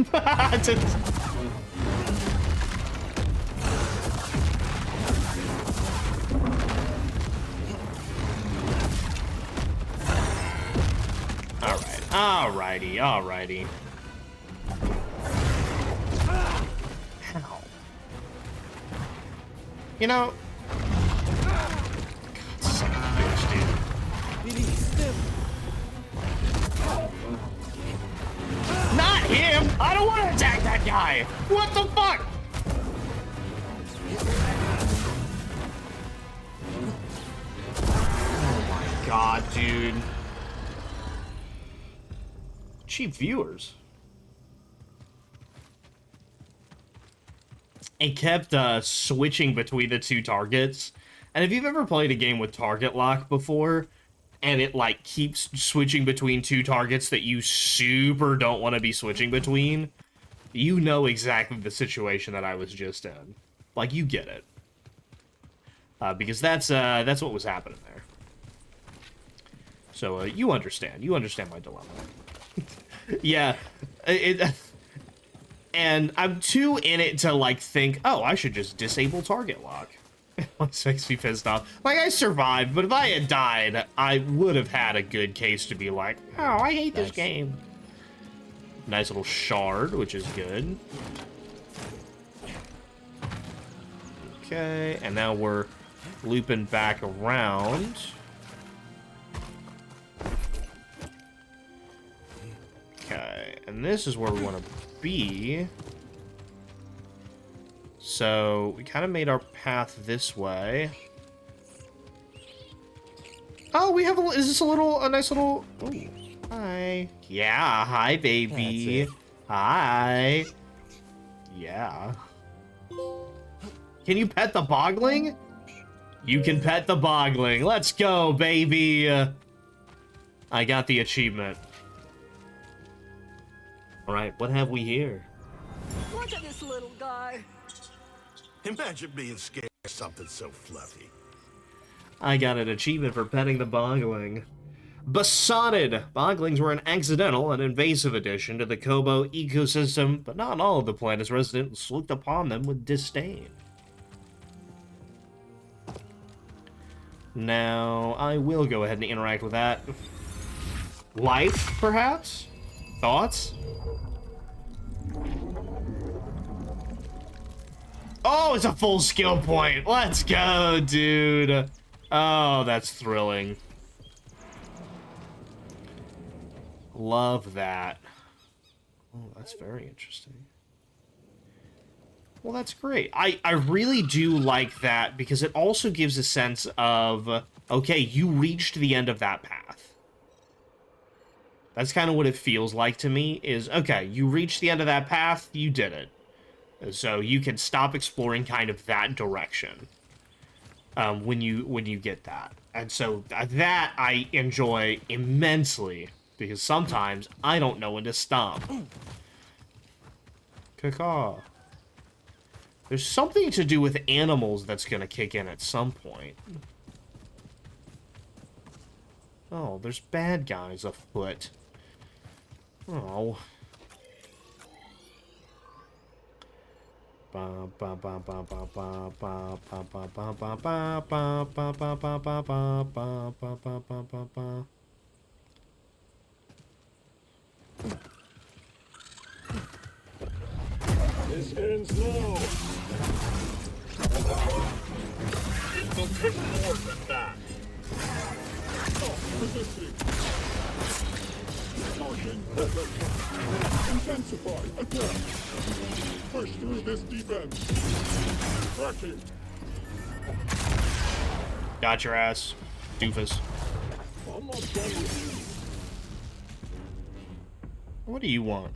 Alrighty, alrighty. Ow. You know... God, son of a bitch, dude. Not him! I don't want to attack that guy! What the fuck? Oh my god, dude. Cheap viewers. It kept switching between the two targets. And if you've ever played a game with target lock before, and it like keeps switching between two targets that you super don't want to be switching between, you know exactly the situation that I was just in. Like, you get it. Because that's what was happening there. So you understand. You understand my dilemma. Yeah, and I'm too in it to, like, think, oh, I should just disable target lock. It makes me pissed off. Like, I survived, but if I had died, I would have had a good case to be like, oh, I hate this game. Nice little shard, which is good. Okay, and now we're looping back around. Okay, and this is where we want to be. So, we kind of made our path this way. Oh, we have a... Is this a nice little... Ooh, hi. Yeah, hi, baby. Hi. Yeah. Can you pet the bogling? You can pet the bogling. Let's go, baby. I got the achievement. Alright, what have we here? Look at this little guy. Imagine being scared of something so fluffy. I got an achievement for petting the bogling. Besotted! Boglings were an accidental and invasive addition to the Kobo ecosystem, but not all of the planet's residents looked upon them with disdain. Now, I will go ahead and interact with that. Life, perhaps? Thoughts? Oh, it's a full skill point. Let's go, dude. Oh, that's thrilling. Love that. Oh, that's very interesting. Well, that's great. I really do like that because it also gives a sense of, okay, you reached the end of that path. That's kind of what it feels like to me, is, okay, you reached the end of that path, you did it. So you can stop exploring kind of that direction when you get that. And so that I enjoy immensely, because sometimes I don't know when to stop. Caw. There's something to do with animals that's going to kick in at some point. Oh, there's bad guys afoot. Oh. This ends now. Something more than that. Stop resisting. Engaging perfect. Intensify. Attack. Push through this defense. Cracking. Got your ass, doofus. I'm not done with you. What do you want?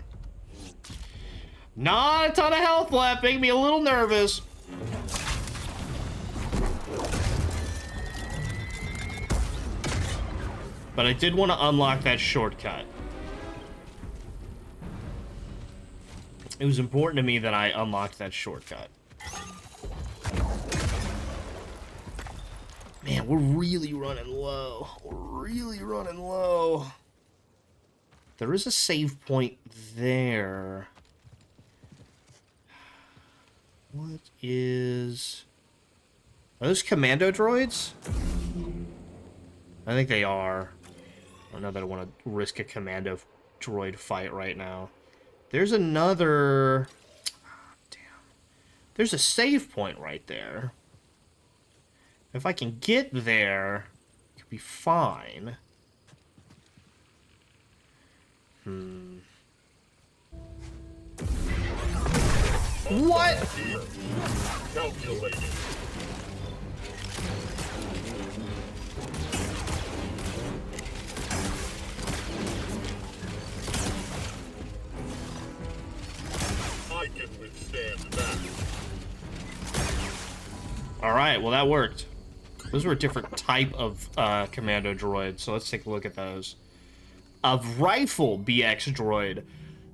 Not a ton of health left, making me a little nervous. But I did want to unlock that shortcut. It was important to me that I unlocked that shortcut. Man, we're really running low. We're really running low. There is a save point there. What is... Are those commando droids? I think they are. I don't know that I want to risk a commando droid fight right now. There's another... Oh, damn. There's a save point right there. If I can get there, it could be fine. What? Calculating. I can withstand that. Alright, well that worked. Those were a different type of commando droid, so let's take a look at those. A rifle BX droid.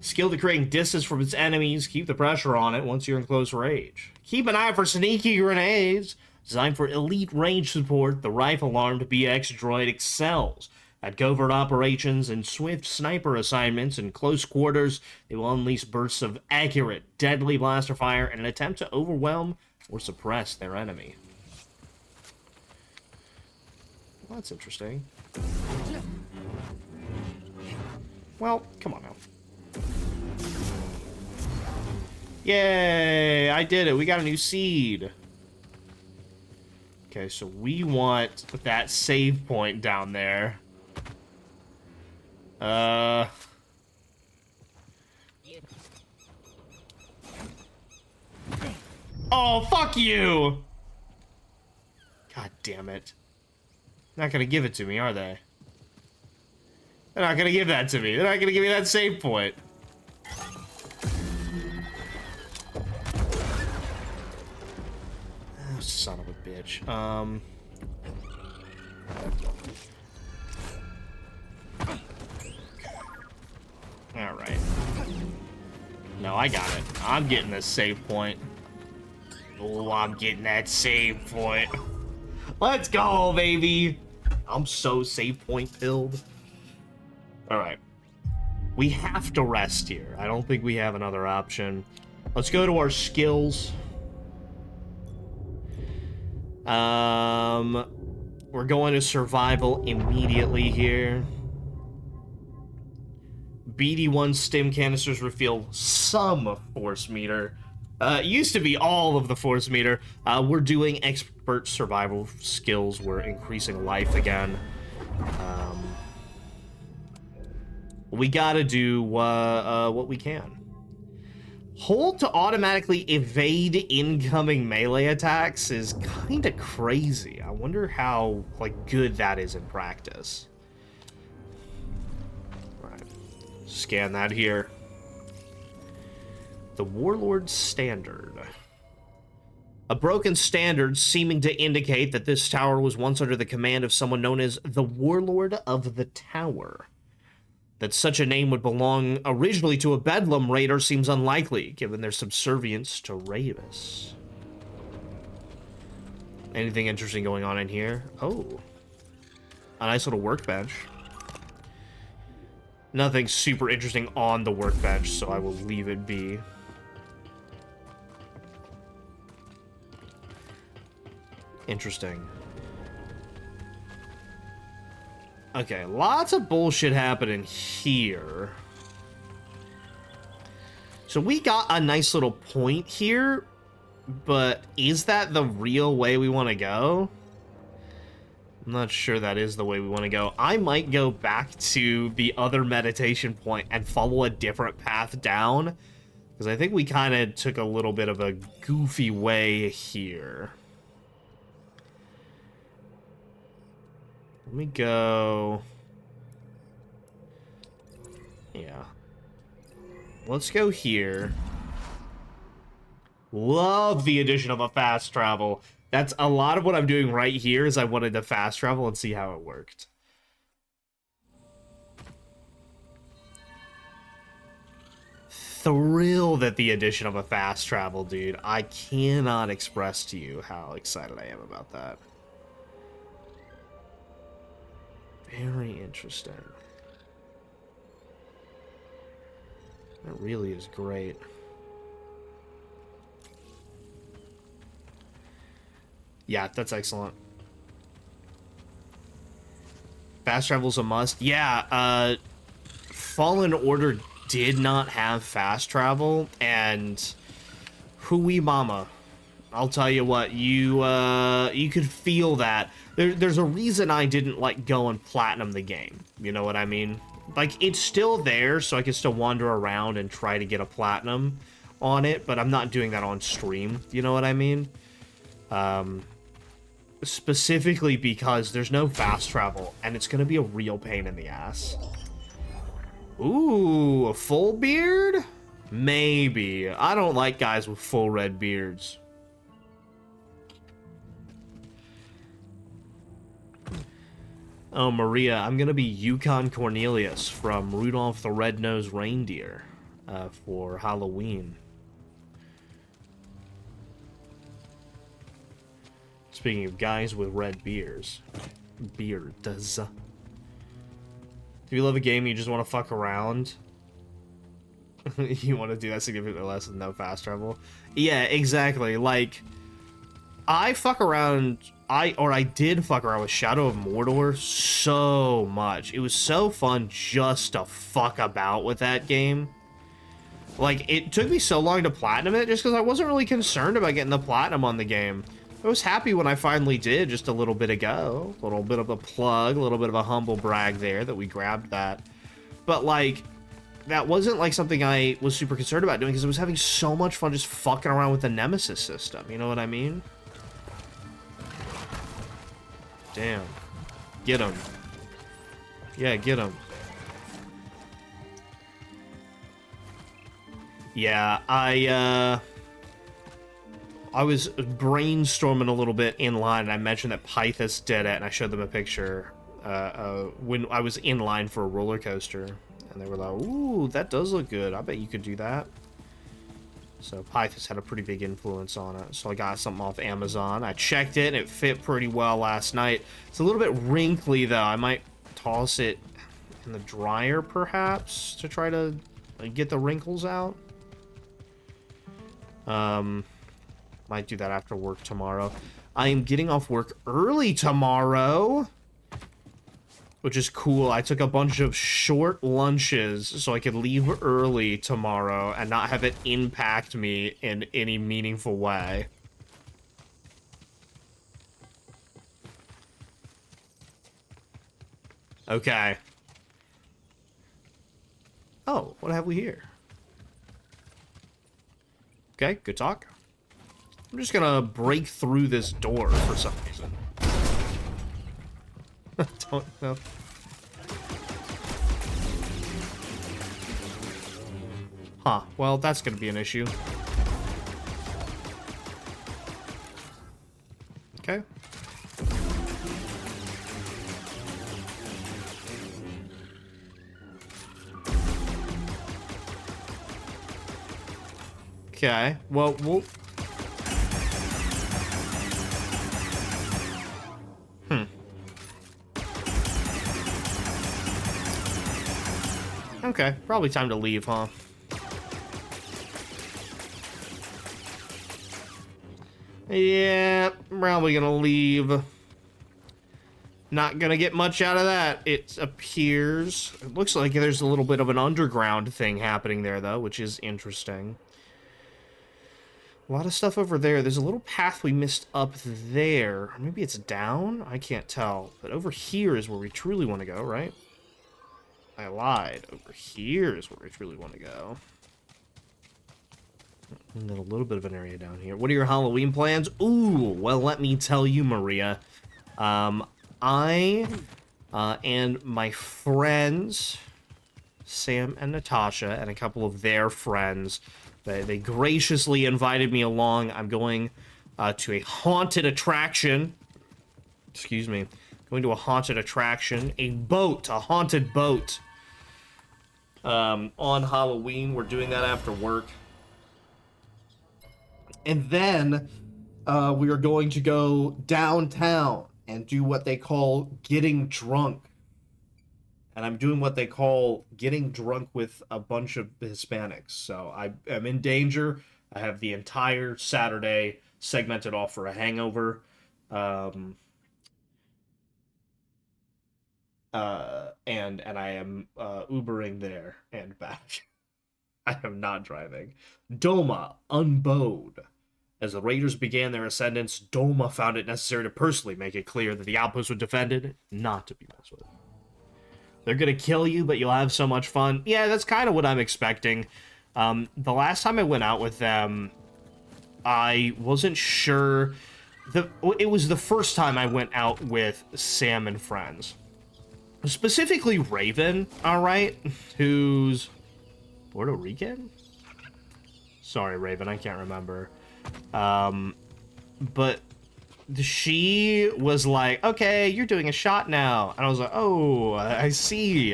Skilled at creating distance from its enemies. Keep the pressure on it once you're in close range. Keep an eye for sneaky grenades. Designed for elite range support, the rifle-armed BX droid excels at covert operations and swift sniper assignments. In close quarters, they will unleash bursts of accurate, deadly blaster fire in an attempt to overwhelm or suppress their enemy. Well, that's interesting. Well, come on now. Yay! I did it. We got a new seed. Okay, so we want that save point down there. Oh, fuck you! God damn it. Not gonna give it to me, are they? They're not gonna give that to me. They're not gonna give me that save point. Oh, son of a bitch. Alright. No, I got it. I'm getting this save point. Oh, I'm getting that save point. Let's go, baby! I'm so save point pilled. Alright. We have to rest here. I don't think we have another option. Let's go to our skills. We're going to survival immediately here. BD1 stim canisters reveal some force meter. It used to be all of the force meter. We're doing expert survival skills. We're increasing life again. We gotta do what we can. Hold to automatically evade incoming melee attacks is kind of crazy. I wonder how good that is in practice. All right, scan that here. The Warlord Standard. A broken standard seeming to indicate that this tower was once under the command of someone known as the Warlord of the Tower. That such a name would belong originally to a Bedlam raider seems unlikely, given their subservience to Ravis. Anything interesting going on in here? Oh. A nice little workbench. Nothing super interesting on the workbench, so I will leave it be. Interesting. Okay, lots of bullshit happening here. So we got a nice little point here, but is that the real way we want to go? I'm not sure that is the way we want to go. I might go back to the other meditation point and follow a different path down, because I think we kind of took a little bit of a goofy way here. Let me go... Yeah. Let's go here. Love the addition of a fast travel. That's a lot of what I'm doing right here is I wanted to fast travel and see how it worked. Thrilled at the addition of a fast travel, dude. I cannot express to you how excited I am about that. Very interesting. That really is great. Yeah, that's excellent. Fast travel's a must. Yeah, Fallen Order did not have fast travel, and hooey mama. I'll tell you what, you could feel that. There's a reason I didn't like go and platinum the game. You know what I mean? Like, it's still there, so I can still wander around and try to get a platinum on it, but I'm not doing that on stream. You know what I mean? Specifically because there's no fast travel, and it's gonna be a real pain in the ass. Ooh, a full beard? Maybe. I don't like guys with full red beards. Oh, Maria, I'm gonna be Yukon Cornelius from Rudolph the Red-Nosed Reindeer for Halloween. Speaking of guys with red beards. Beards. If you love a game and you just want to fuck around, you want to do that significantly less with no fast travel. Yeah, exactly. Like, I fuck around... I did fuck around with Shadow of Mordor so much. It was so fun just to fuck about with that game. Like, it took me so long to platinum it just because I wasn't really concerned about getting the platinum on the game. I was happy when I finally did just a little bit ago. A little bit of a plug, a little bit of a humble brag there that we grabbed that. But, like, that wasn't, like, something I was super concerned about doing because I was having so much fun just fucking around with the Nemesis system. You know what I mean? Damn. Get him. Yeah, get him. Yeah, I was brainstorming a little bit in line, and I mentioned that Pythus did it, and I showed them a picture when I was in line for a roller coaster, and they were like, ooh, that does look good. I bet you could do that. So Pythus had a pretty big influence on it. So I got something off Amazon. I checked it, and it fit pretty well last night. It's a little bit wrinkly, though. I might toss it in the dryer, perhaps, to try to get the wrinkles out. Might do that after work tomorrow. I am getting off work early tomorrow, which is cool. I took a bunch of short lunches so I could leave early tomorrow and not have it impact me in any meaningful way. Okay. Oh, what have we here? Okay, good talk. I'm just gonna break through this door for some reason. Don't know. Huh, well, that's gonna be an issue. Okay. Okay, well, we'll... Okay, probably time to leave, huh? Yeah, probably gonna leave. Not gonna get much out of that, it appears. It looks like there's a little bit of an underground thing happening there, though, which is interesting. A lot of stuff over there. There's a little path we missed up there. Or maybe it's down? I can't tell. But over here is where we truly want to go, right? I lied. Over here is where we truly want to go. And then a little bit of an area down here. What are your Halloween plans? Ooh, well, let me tell you, Maria. I and my friends, Sam and Natasha, and a couple of their friends, they graciously invited me along. I'm going to a haunted attraction. Excuse me. Going to a haunted attraction. A haunted boat. On Halloween. We're doing that after work. And then we are going to go downtown and do what they call getting drunk. And I'm doing what they call getting drunk with a bunch of Hispanics. So I am in danger. I have the entire Saturday segmented off for a hangover. And I am Ubering there and back. I am not driving. Doma unbowed. As the raiders began their ascendance, Doma found it necessary to personally make it clear that the outposts were defended, not to be messed with. They're gonna kill you, but you'll have so much fun. Yeah, that's kind of what I'm expecting. The last time I went out with them, I wasn't sure. It was the first time I went out with Sam and friends. Specifically Raven, alright? Who's Puerto Rican? Sorry, Raven, I can't remember. But she was like, okay, you're doing a shot now. And I was like, oh, I see.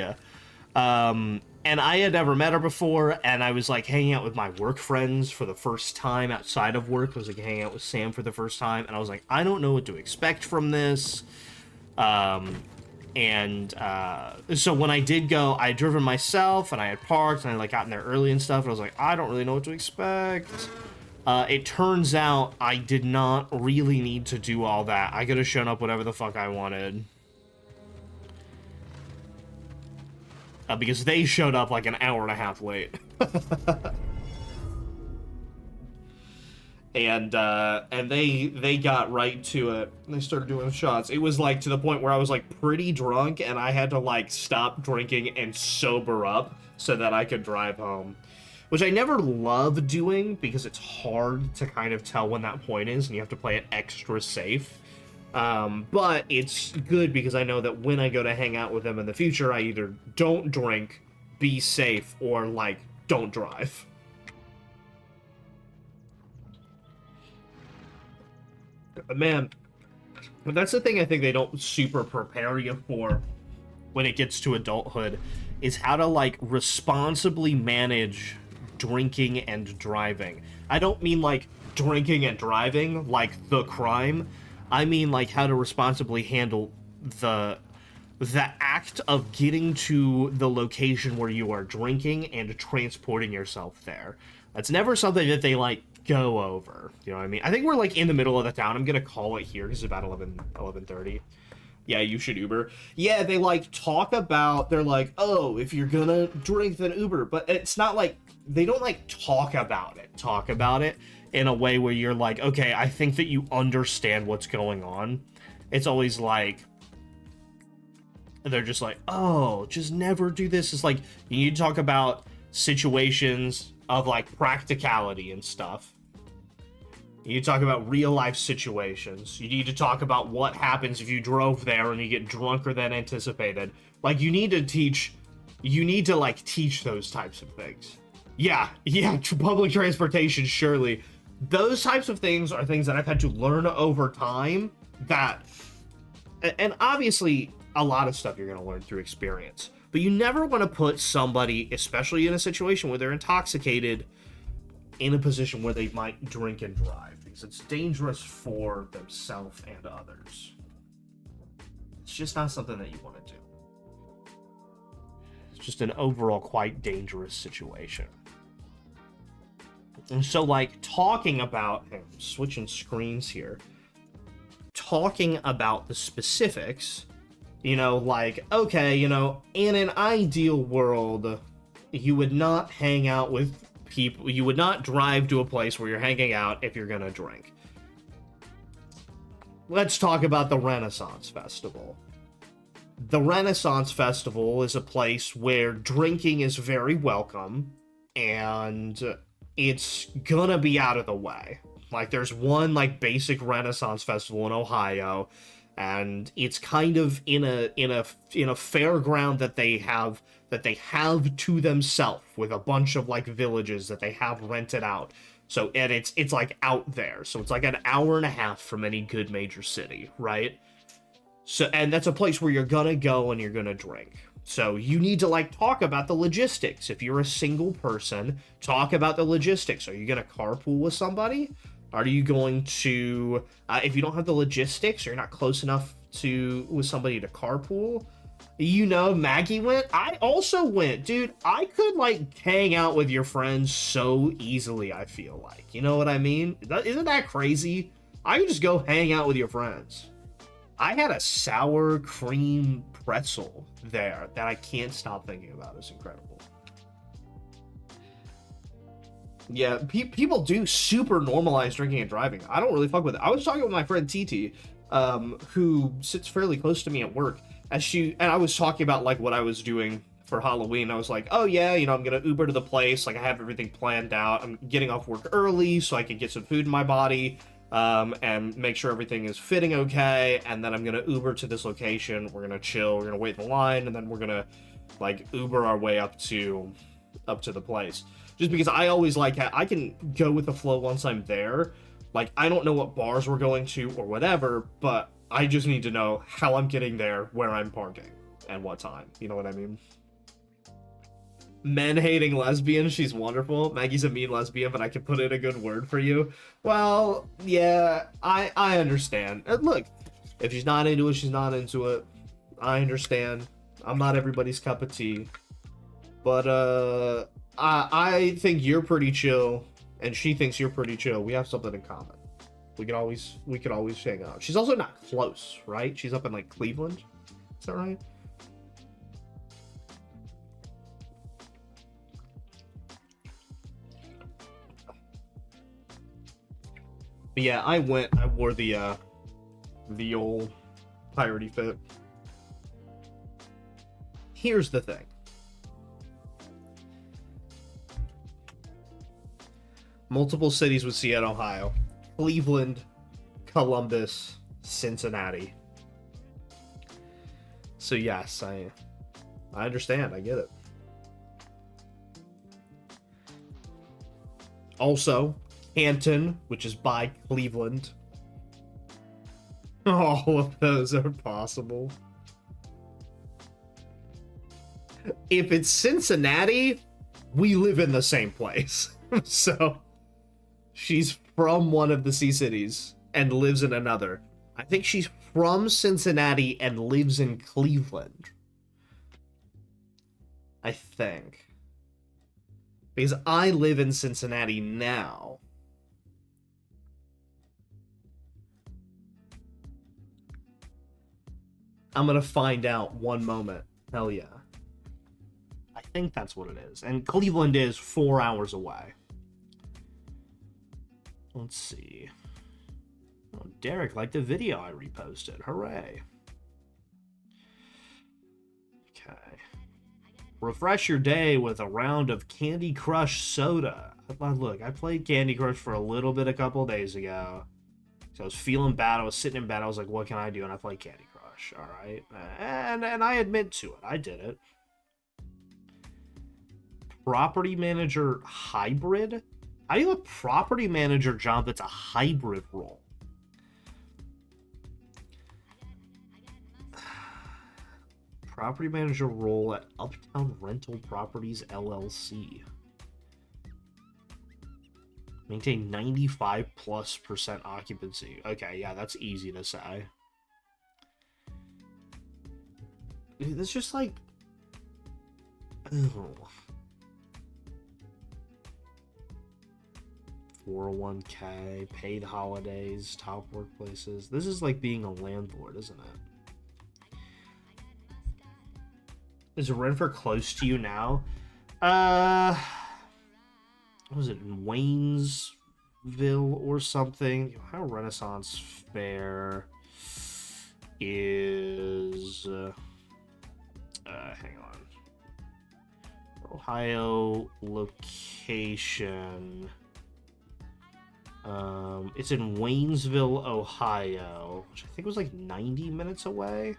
And I had never met her before, and I was like hanging out with my work friends for the first time outside of work. I was like hanging out with Sam for the first time, and I was like, I don't know what to expect from this. So when I did go, I had driven myself, and I had parked, and I like gotten there early and stuff, and I was like, I don't really know what to expect. It turns out I did not really need to do all that. I could have shown up whatever the fuck I wanted. Because they showed up like an hour and a half late. and they got right to it. They started doing shots. It was like to the point where I was like pretty drunk, and I had to like stop drinking and sober up so that I could drive home. Which I never love doing because it's hard to kind of tell when that point is, and you have to play it extra safe. But it's good because I know that when I go to hang out with them in the future, I either don't drink, be safe, or like don't drive. Man, but that's the thing I think they don't super prepare you for when it gets to adulthood, is how to like responsibly manage drinking and driving. I don't mean like drinking and driving like the crime. I mean like how to responsibly handle the act of getting to the location where you are drinking and transporting yourself there. That's never something that they like go over. You know what I mean? I think we're like in the middle of the town. I'm gonna call it here because it's about 11:30. Yeah, you should Uber. Yeah, they like talk about, they're like, oh, if you're gonna drink, then Uber. But it's not like, they don't like talk about it in a way where you're like, okay, I think that you understand what's going on. It's always like, they're just like, oh, just never do this. It's like, you need to talk about situations of like practicality and stuff. You need to talk about real life situations. You need to talk about what happens if you drove there and you get drunker than anticipated. Like, you need to like teach those types of things. Yeah, public transportation, surely. Those types of things are things that I've had to learn over time that, and obviously a lot of stuff you're going to learn through experience, but you never want to put somebody, especially in a situation where they're intoxicated, in a position where they might drink and drive, because it's dangerous for themselves and others. It's just not something that you want to do. It's just an overall quite dangerous situation. And so, like, talking about, I'm switching screens here, talking about the specifics, you know, like, okay, you know, in an ideal world, you would not hang out with people, you would not drive to a place where you're hanging out if you're gonna drink. Let's talk about the Renaissance Festival. The Renaissance Festival is a place where drinking is very welcome, and it's gonna be out of the way. Like, there's one, like, basic Renaissance Festival in Ohio, and it's kind of in a fairground that they have to themselves, with a bunch of, like, villages that they have rented out. So, and it's like out there. So it's like an hour and a half from any good major city, right? So, and that's a place where you're gonna go and you're gonna drink. So you need to, like, talk about the logistics. If you're a single person, talk about the logistics. Are you gonna carpool with somebody? Are you going to, if you don't have the logistics, or you're not close enough with somebody to carpool, you know, Maggie went. I also went. Dude, I could, like, hang out with your friends so easily, I feel like. You know what I mean? Isn't that crazy? I could just go hang out with your friends. I had a sour cream pretzel there that I can't stop thinking about. It's incredible. Yeah, people do super normalize drinking and driving. I don't really fuck with it. I was talking with my friend TT, who sits fairly close to me at work, and I was talking about, like, what I was doing for Halloween. I was like, oh yeah, you know, I'm gonna Uber to the place. Like, I have everything planned out. I'm getting off work early so I can get some food in my body, and make sure everything is fitting okay. And then I'm gonna Uber to this location. We're gonna chill. We're gonna wait in the line, and then we're gonna, like, Uber our way up to the place. Just because I always like, I can go with the flow once I'm there. Like, I don't know what bars we're going to or whatever, but I just need to know how I'm getting there, where I'm parking, and what time. You know what I mean? Men hating lesbian, she's wonderful. Maggie's a mean lesbian, but I can put in a good word for you. Well, yeah, I understand. Look, if she's not into it, she's not into it. I understand. I'm not everybody's cup of tea. But, I think you're pretty chill, and she thinks you're pretty chill. We have something in common. We could always hang out. She's also not close, right? She's up in, like, Cleveland. Is that right? But yeah, I wore the old piratey fit. Here's the thing. Multiple cities with C in Ohio. Cleveland, Columbus, Cincinnati. So yes, I understand. I get it. Also, Canton, which is by Cleveland. All of those are possible. If it's Cincinnati, we live in the same place. So she's from one of the C cities and lives in another. I think she's from Cincinnati and lives in Cleveland. I think. Because I live in Cincinnati now. I'm gonna find out one moment. Hell yeah. I think that's what it is. And Cleveland is 4 hours away. Let's see. Oh, Derek liked the video I reposted. Hooray. Okay. Refresh your day with a round of Candy Crush Soda. Look, I played Candy Crush for a little bit a couple days ago. So I was feeling bad. I was sitting in bed. I was like, what can I do? And I played Candy Crush. All right. And I admit to it. I did it. Property Manager Hybrid? How do you have a property manager job that's a hybrid role? Property manager role at Uptown Rental Properties LLC. Maintain 95+% occupancy. Okay, yeah, that's easy to say. Dude, that's just like... Ugh. 401k, paid holidays, top workplaces. This is like being a landlord, isn't it? Is Renfer close to you now? what was it, in Waynesville or something? The Ohio Renaissance Fair is hang on. Ohio location. It's in Waynesville, Ohio, which I think was like 90 minutes away.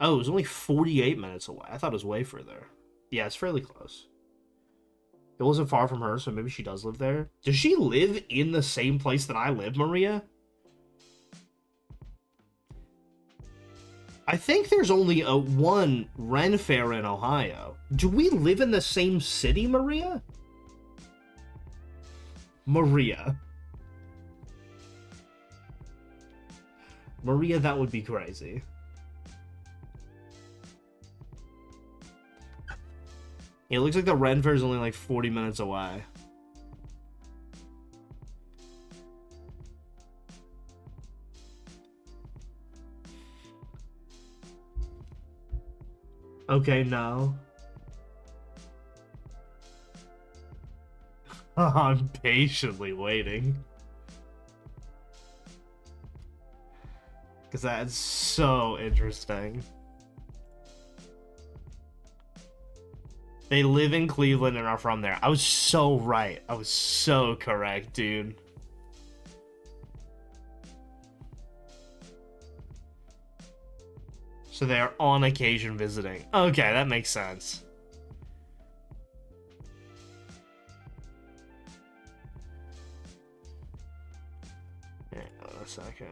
Oh, it was only 48 minutes away. I thought it was way further. Yeah, it's fairly close. It wasn't far from her, so maybe she does live there. Does she live in the same place that I live, Maria? I think there's only one Ren Fair in Ohio. Do we live in the same city, Maria? Maria, that would be crazy. It looks like the Ren Fair is only like 40 minutes away. Okay, no. I'm patiently waiting. Because that's so interesting. They live in Cleveland and are from there. I was so right. I was so correct, dude. So they are on occasion visiting. Okay, that makes sense. Hang on a second.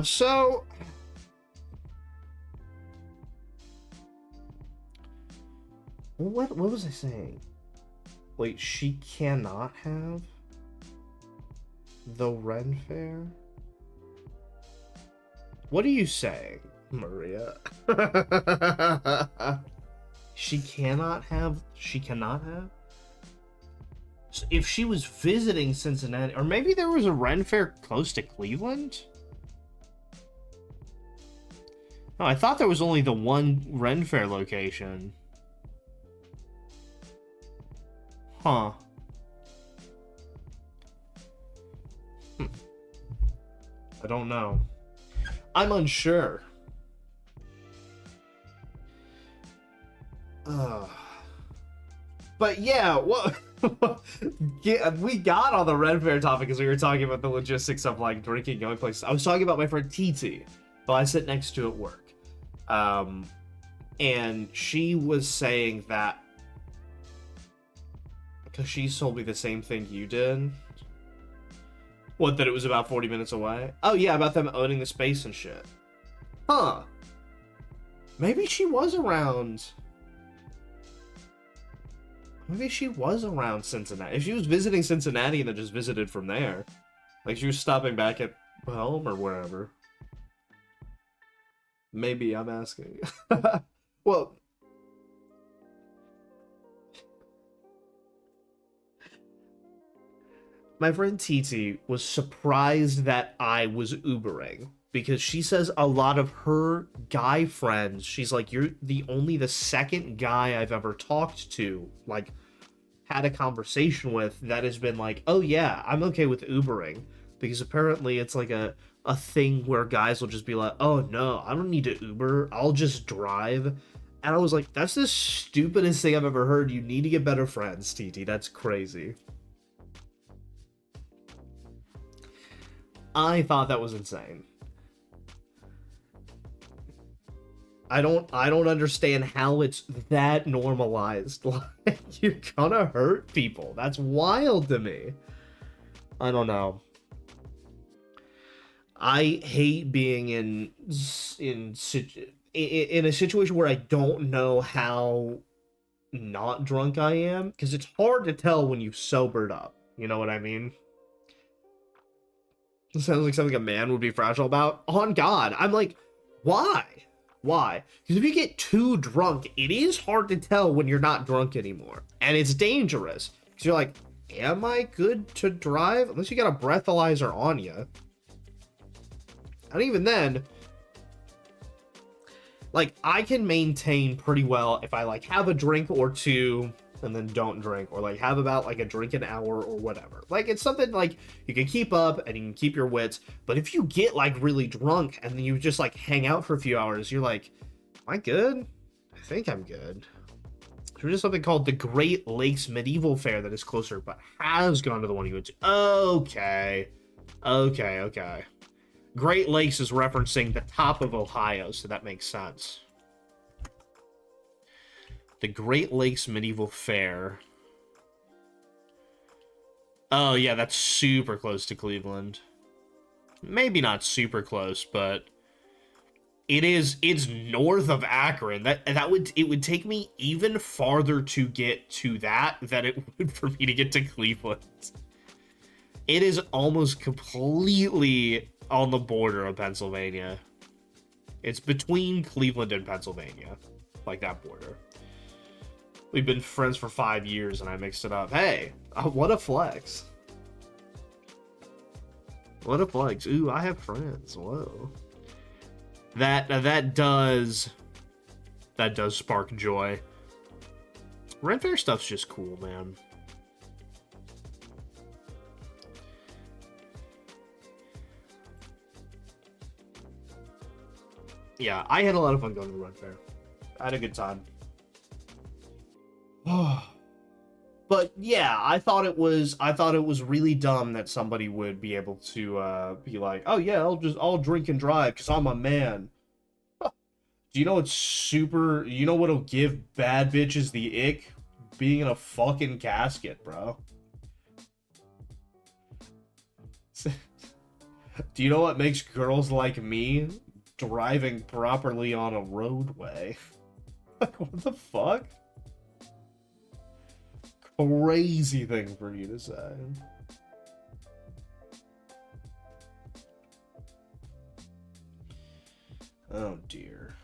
So what was I saying? Wait, she cannot have the Ren Fair? What are you saying, Maria? She cannot have? So if she was visiting Cincinnati, or maybe there was a Ren Fair close to Cleveland? No, I thought there was only the one Ren Fair location. Huh. I don't know. I'm unsure. But yeah, what? We got on the Ren Fair topic because we were talking about the logistics of like drinking going places. I was talking about my friend TT, who I sit next to at work. And she was saying that because she told me the same thing you did. What, that it was about 40 minutes away? Oh yeah, about them owning the space and shit. Huh. Maybe she was around. Maybe she was around Cincinnati. If she was visiting Cincinnati and then just visited from there. Like she was stopping back at home or wherever. Maybe, I'm asking. Well, my friend TT was surprised that I was Ubering because she says a lot of her guy friends, she's like, you're the second guy I've ever talked to, like, had a conversation with that has been like, oh yeah, I'm okay with Ubering. Because apparently it's like a thing where guys will just be like, oh no, I don't need to Uber, I'll just drive. And I was like, that's the stupidest thing I've ever heard. You need to get better friends, TT. That's crazy. I thought that was insane. I don't understand how it's that normalized. Like, you're gonna hurt people. That's wild to me. I don't know. I hate being in a situation where I don't know how not drunk I am, because it's hard to tell when you've sobered up. You know what I mean? It sounds like something a man would be fragile about. On God, I'm like, why? Why? Because if you get too drunk, it is hard to tell when you're not drunk anymore. And it's dangerous. Because you're like, am I good to drive? Unless you got a breathalyzer on you. And even then, like, I can maintain pretty well if I, like, have a drink or two and then don't drink, or, like, have about, like, a drink an hour or whatever. Like, it's something, like, you can keep up and you can keep your wits, but if you get, like, really drunk and then you just, like, hang out for a few hours, you're like, am I good? I think I'm good. There's just something called the Great Lakes Medieval Fair that is closer, but has gone to the one you went to. Okay. Great Lakes is referencing the top of Ohio, so that makes sense. The Great Lakes Medieval Fair. Oh, yeah, that's super close to Cleveland. Maybe not super close, but it's north of Akron. It would take me even farther to get to that than it would for me to get to Cleveland. It is almost completely on the border of Pennsylvania. It's between Cleveland and Pennsylvania, like that border. We've been friends for 5 years and I mixed it up. Hey, what a flex. What a flex. Ooh, I have friends. Whoa. That does spark joy. Ren Fair stuff's just cool, man. Yeah, I had a lot of fun going to the Ren Fair. I had a good time. But yeah, I thought it was really dumb that somebody would be able to be like, oh yeah, I'll drink and drive because I'm a man. Do you know what'll give bad bitches the ick? Being in a fucking casket, bro. Do you know what makes girls like me driving properly on a roadway? Like, what the fuck? Crazy thing for you to say. Oh dear.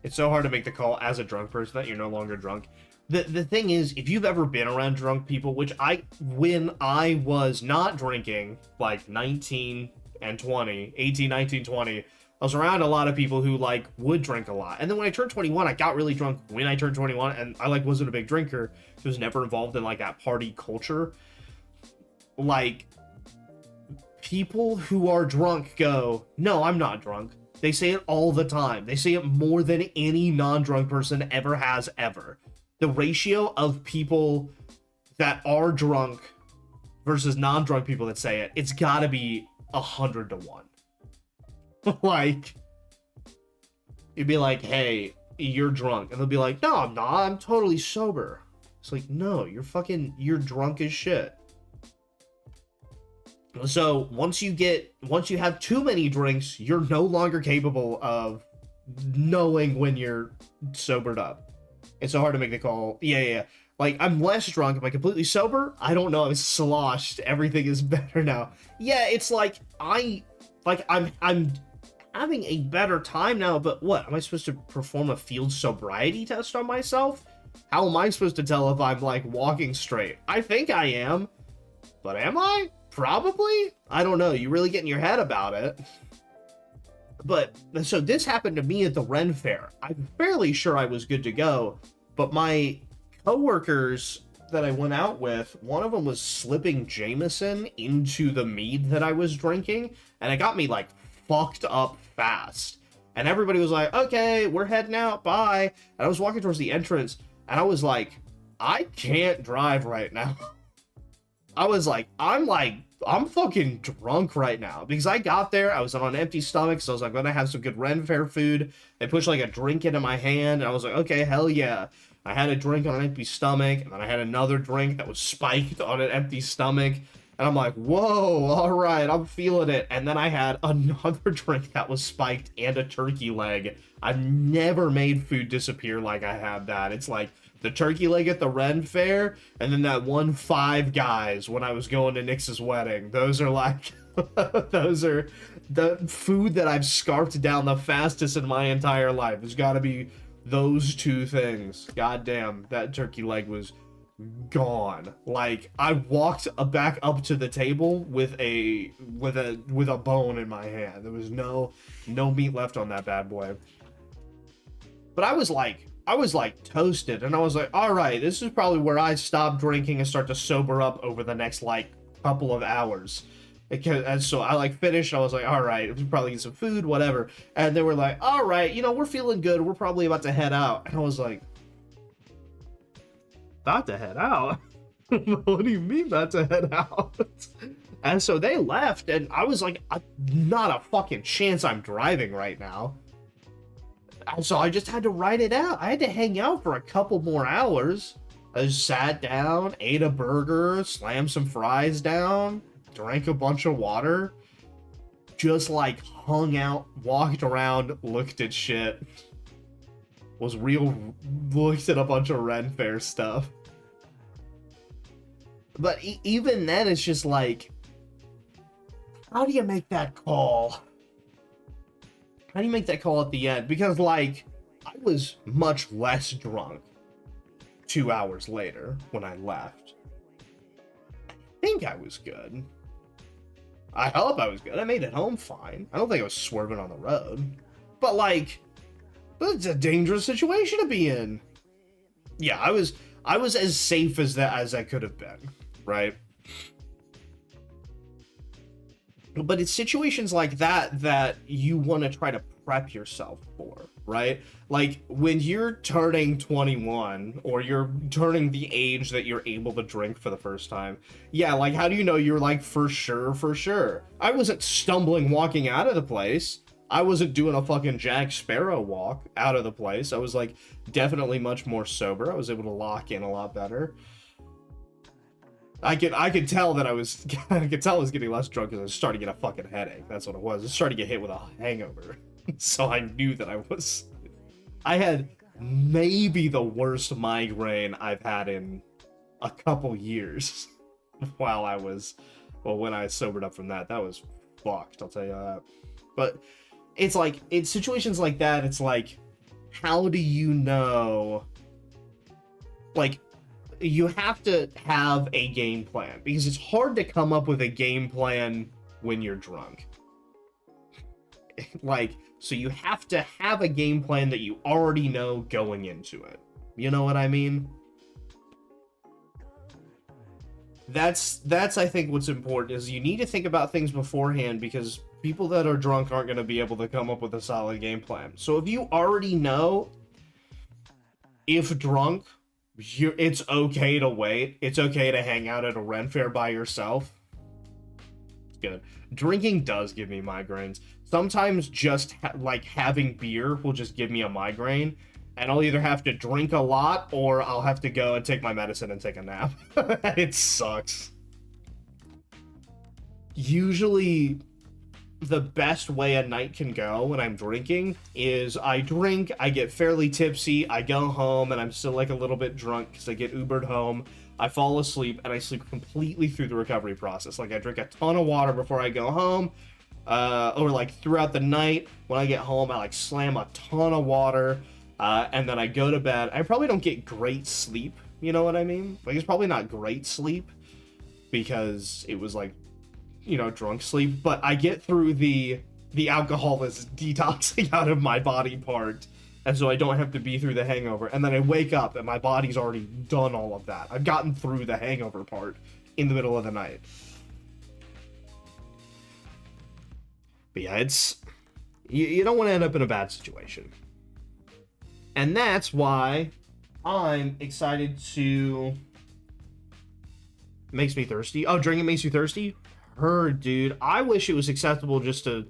It's so hard to make the call as a drunk person that you're no longer drunk. The thing is, if you've ever been around drunk people, when I was not drinking, like 19 and 20, 18, 19, 20, I was around a lot of people who, like, would drink a lot. And then when I turned 21, I got really drunk when I turned 21, and I, like, wasn't a big drinker. I was never involved in, like, that party culture. Like, people who are drunk go, no, I'm not drunk. They say it all the time. They say it more than any non-drunk person ever has ever. The ratio of people that are drunk versus non-drunk people that say it, it's gotta be 100 to 1. Like, you'd be like, hey, you're drunk. And they'll be like, no, I'm not. I'm totally sober. It's like, no, you're drunk as shit. So once you have too many drinks, you're no longer capable of knowing when you're sobered up. It's so hard to make the call. Yeah. Like, I'm less drunk. Am I completely sober? I don't know. I'm sloshed. Everything is better now. Yeah, it's like I'm having a better time now, but what? Am I supposed to perform a field sobriety test on myself? How am I supposed to tell if I'm, like, walking straight? I think I am. But am I? Probably? I don't know. You really get in your head about it. But, so this happened to me at the Ren Fair. I'm fairly sure I was good to go, but my coworkers that I went out with, one of them was slipping Jameson into the mead that I was drinking, and it got me, like, fucked up fast. And everybody was like, okay, we're heading out, bye. And I was walking towards the entrance, and I was like, I can't drive right now. I was like, I'm fucking drunk right now, because I got there, I was on an empty stomach, so I was like, I'm gonna have some good Ren Fair food. They pushed like a drink into my hand, and I was like, okay, hell yeah. I had a drink on an empty stomach, and then I had another drink that was spiked on an empty stomach, and I'm like, whoa, all right, I'm feeling it. And then I had another drink that was spiked and a turkey leg. I've never made food disappear like I have that. It's like the turkey leg at the Ren Fair, and then that one Five Guys when I was going to Nix's wedding. Those are like Those are the food that I've scarfed down the fastest in my entire life. It's got to be those two things. God damn, that turkey leg was gone. Like, I walked back up to the table with a bone in my hand. There was no meat left on that bad boy. But I was like toasted, and I was like, all right, this is probably where I stop drinking and start to sober up over the next like couple of hours. And so I like finished. I was like, all right, we probably get some food, whatever. And they were like, all right, you know, we're feeling good. We're probably about to head out. And I was like, about to head out? What do you mean about to head out? And so they left, and I was like, not a fucking chance I'm driving right now. And so I just had to ride it out. I had to hang out for a couple more hours. I just sat down, ate a burger, slammed some fries down, drank a bunch of water, just like hung out, walked around, looked at shit. Looked at a bunch of Ren Fair stuff. But even then, it's just like, how do you make that call? How do you make that call at the end? Because, like, I was much less drunk 2 hours later when I left. I think I was good. I hope I was good. I made it home fine. I don't think I was swerving on the road. But, like, it's a dangerous situation to be in. Yeah, I was as safe as I could have been, right? But it's situations like that you want to try to prep yourself for, right? Like, when you're turning 21, or you're turning the age that you're able to drink for the first time, yeah, like, how do you know you're, like, for sure? I wasn't stumbling walking out of the place. I wasn't doing a fucking Jack Sparrow walk out of the place. I was, like, definitely much more sober. I was able to lock in a lot better. I could tell that I was getting less drunk because I was starting to get a fucking headache. That's what it was. I was starting to get hit with a hangover. So I knew that I had maybe the worst migraine I've had in a couple years when I sobered up from that. That was fucked, I'll tell you that. But it's like, in situations like that, it's like, how do you know? Like, you have to have a game plan, because it's hard to come up with a game plan when you're drunk. Like, so you have to have a game plan that you already know going into it. You know what I mean? That's I think what's important, is you need to think about things beforehand, because people that are drunk aren't going to be able to come up with a solid game plan. So if you already know, if drunk, it's okay to wait. It's okay to hang out at a Ren Fair by yourself. It's good. Drinking does give me migraines. Sometimes just like having beer will just give me a migraine, and I'll either have to drink a lot or I'll have to go and take my medicine and take a nap. It sucks. Usually, the best way a night can go when I'm drinking is I drink, I get fairly tipsy, I go home, and I'm still like a little bit drunk because I get Ubered home, I fall asleep, and I sleep completely through the recovery process. Like, I drink a ton of water before I go home, or like throughout the night when I get home, I like slam a ton of water, and then I go to bed. I probably don't get great sleep, you know what I mean? Like, it's probably not great sleep because it was like, you know, drunk sleep, but I get through the alcohol is detoxing out of my body part, and so I don't have to be through the hangover, and then I wake up and my body's already done all of that. I've gotten through the hangover part in the middle of the night. But yeah, it's, you don't want to end up in a bad situation. And that's why I'm excited to... Makes me thirsty. Oh, drinking makes you thirsty? Heard, dude. I wish it was acceptable just to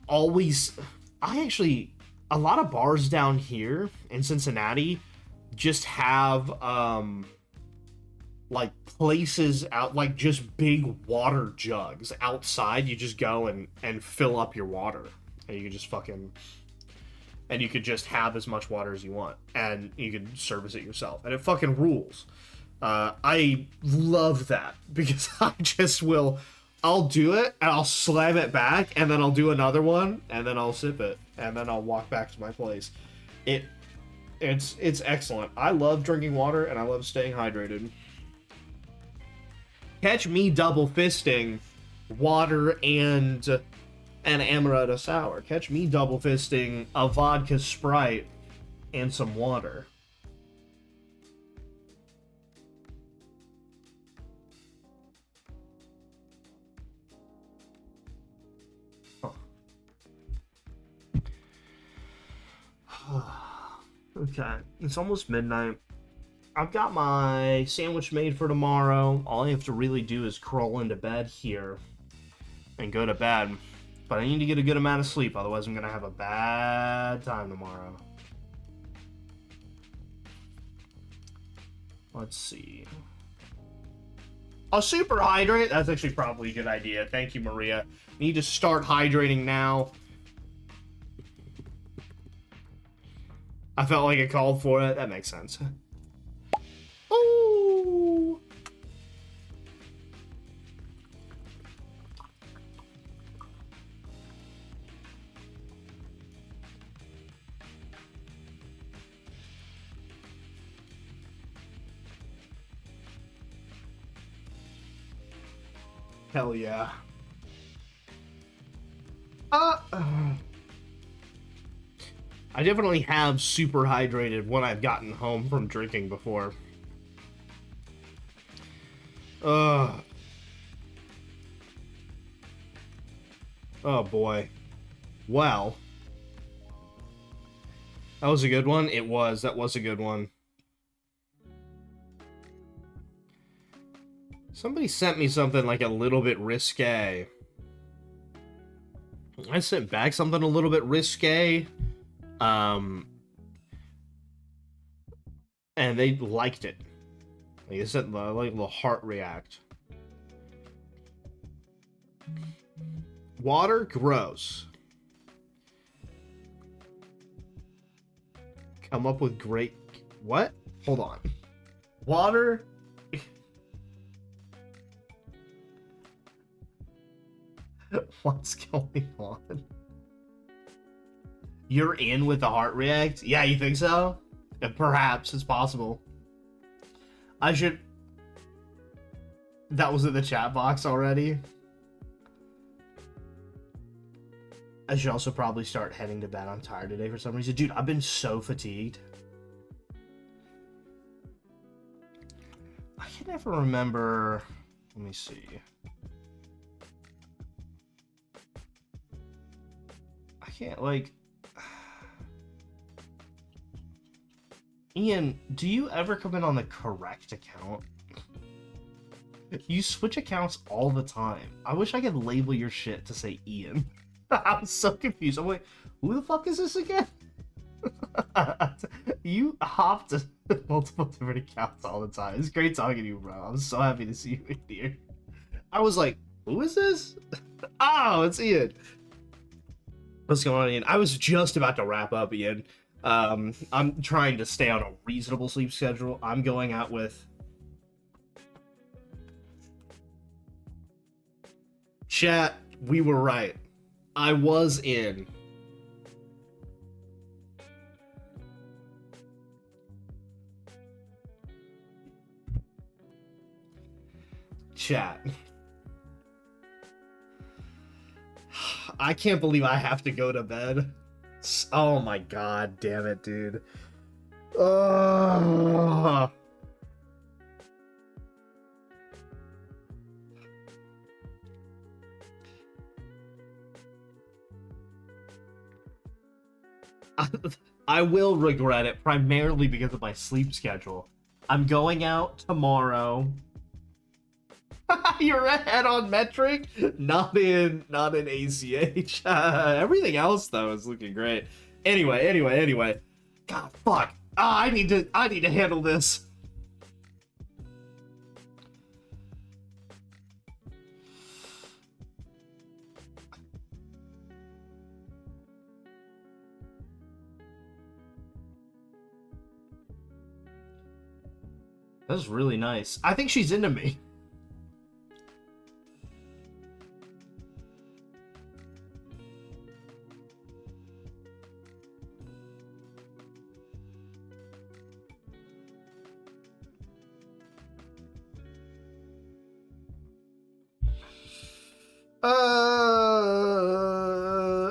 always... a lot of bars down here in Cincinnati just have like places out, like just big water jugs outside. You just go and fill up your water, and you can just fucking, and you could just have as much water as you want, and you can service it yourself, and it fucking rules. I love that because I'll do it and I'll slam it back and then I'll do another one and then I'll sip it and then I'll walk back to my place. It's excellent. I love drinking water and I love staying hydrated. Catch me double fisting water and an amaretto sour. Catch me double fisting a vodka Sprite and some water. Okay, it's almost midnight. I've got my sandwich made for tomorrow. All I have to really do is crawl into bed here and go to bed. But I need to get a good amount of sleep, otherwise I'm going to have a bad time tomorrow. Let's see. I'll super hydrate. That's actually probably a good idea. Thank you, Maria. Need to start hydrating now. I felt like it called for it. That makes sense. Ooh. Hell yeah. I definitely have super hydrated when I've gotten home from drinking before. Oh boy. Well. That was a good one? It was. That was a good one. Somebody sent me something like a little bit risque. I sent back something a little bit risque. And they liked it. Like they said, like the heart react. Water, gross. Come up with great... What? Hold on. Water... What's going on? You're in with the heart react? Yeah, you think so? Perhaps, it's possible. I should... That was in the chat box already. I should also probably start heading to bed. I'm tired today for some reason. Dude, I've been so fatigued. I can never remember... Let me see. I can't, like... Ian, do you ever come in on the correct account? You switch accounts all the time. I wish I could label your shit to say Ian. I'm so confused. I'm like, who the fuck is this again? You hopped multiple different accounts all the time. It's great talking to you, bro. I'm so happy to see you in here. I was like, who is this? Oh, it's Ian. What's going on, Ian? I was just about to wrap up, Ian. I'm trying to stay on a reasonable sleep schedule. I'm going out with... Chat, we were right. I was in. Chat. I can't believe I have to go to bed. Oh my god, damn it, dude. Ugh. I will regret it, primarily because of my sleep schedule. I'm going out tomorrow. You're ahead on metric, not in ACH. Everything else though is looking great. Anyway. God, fuck. I need to handle this. That's really nice. I think she's into me.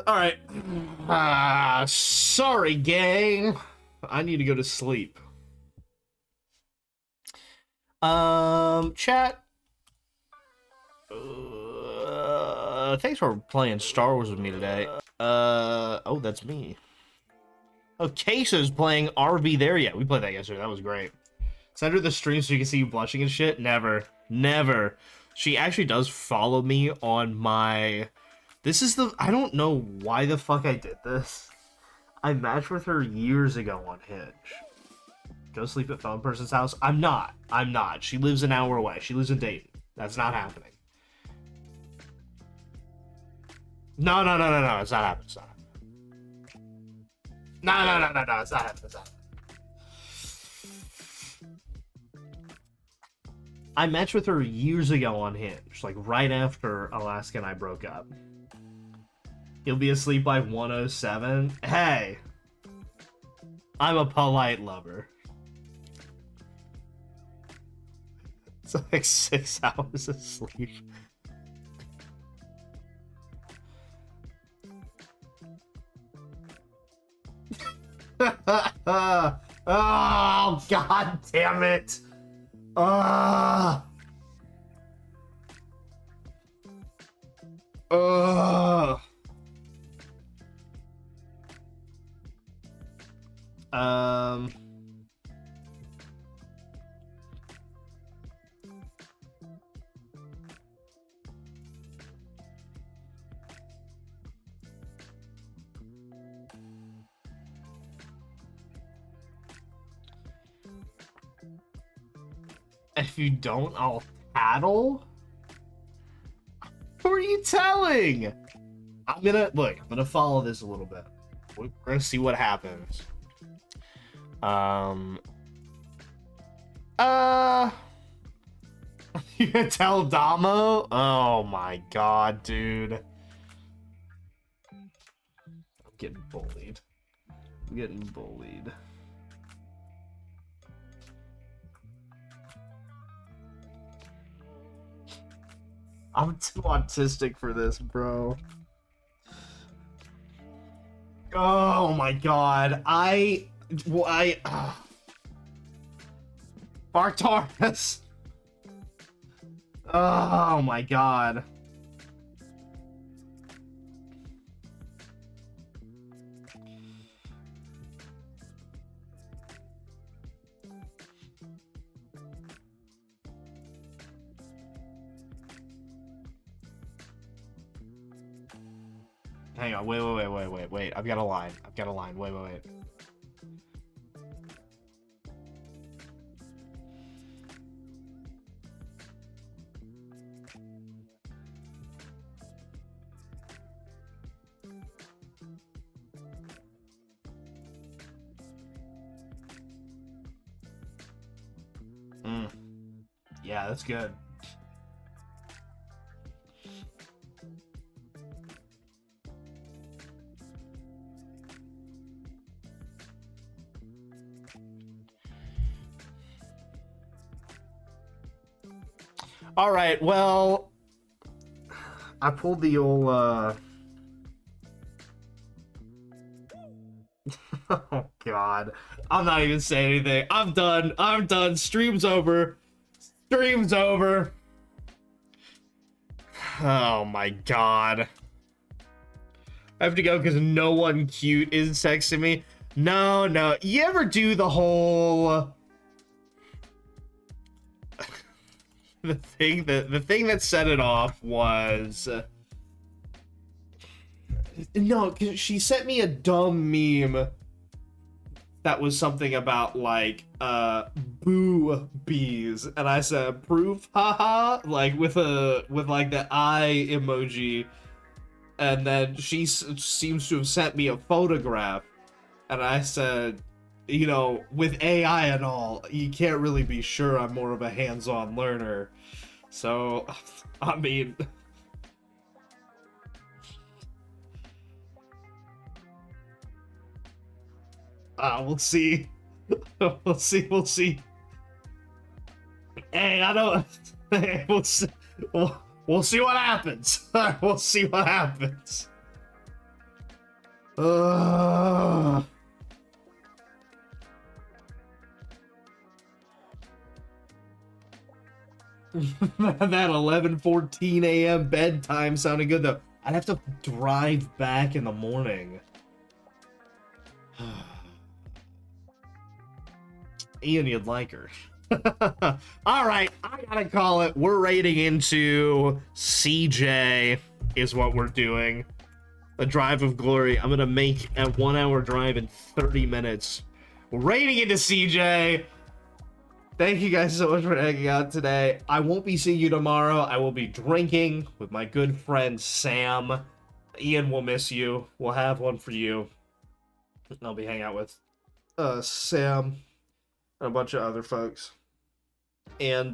Alright. Sorry, gang. I need to go to sleep. Chat. Thanks for playing Star Wars with me today. Oh, that's me. Oh, Queso's playing RB there yet. We played that yesterday. That was great. Send her the stream so you can see you blushing and shit. Never. Never. She actually does follow me on my... This is the... I don't know why the fuck I did this. I matched with her years ago on Hinge. Go sleep at phone person's house? I'm not. I'm not. She lives an hour away. She lives in Dayton. That's not happening. No. It's not happening. It's not happening. No. It's not happening. It's not happening. I matched with her years ago on Hinge, like right after Alaska and I broke up. You'll be asleep by 1:07. Hey, I'm a polite lover. It's like 6 hours of sleep. Oh, god damn it. Um, if you don't, I'll paddle? Who are you telling? I'm gonna follow this a little bit. We're gonna see what happens. You gonna tell Damo? Oh my god, dude. I'm getting bullied. I'm getting bullied. I'm too autistic for this, bro. Oh my god. Bartaurus. Oh my god. Hang on, wait. I've got a line. Wait. Yeah, that's good. All right, well, I pulled the old, oh, God. I'm not even saying anything. I'm done. Stream's over. Oh, my God. I have to go because no one cute is texting me. No. You ever do the whole... The thing that set it off was no, because she sent me a dumb meme that was something about like boo bees, and I said proof, haha, like with like the eye emoji, and then she seems to have sent me a photograph, and I said you know, with AI and all, you can't really be sure I'm more of a hands-on learner. So, I mean... we'll see. We'll see. Hey, I don't... Hey, we'll see. We'll see what happens. We'll see what happens. That 11:14 a.m. bedtime sounded good though. I'd have to drive back in the morning. Ian, you'd like her. Alright, I gotta call it. We're raiding into CJ is what we're doing. A drive of glory. I'm gonna make a 1 hour drive in 30 minutes. We're raiding into CJ. Thank you guys so much for hanging out today. I won't be seeing you tomorrow. I will be drinking with my good friend Sam. Ian will miss you. We'll have one for you. I'll be hanging out with Sam and a bunch of other folks. And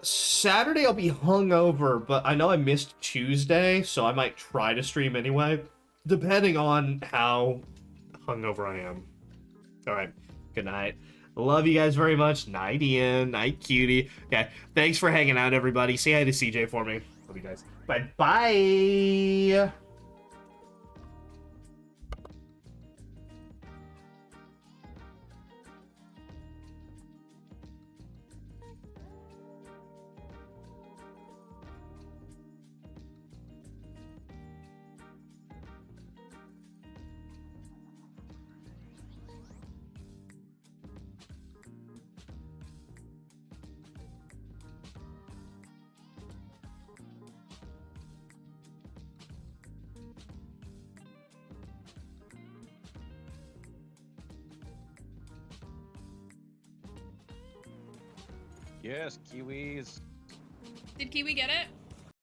Saturday I'll be hungover, but I know I missed Tuesday, so I might try to stream anyway, depending on how hungover I am. Alright, good night. Love you guys very much. Night Ian, night cutie. Okay, thanks for hanging out, everybody. Say hi to CJ for me. Love you guys. Bye. Yes, Kiwis. Did Kiwi get it?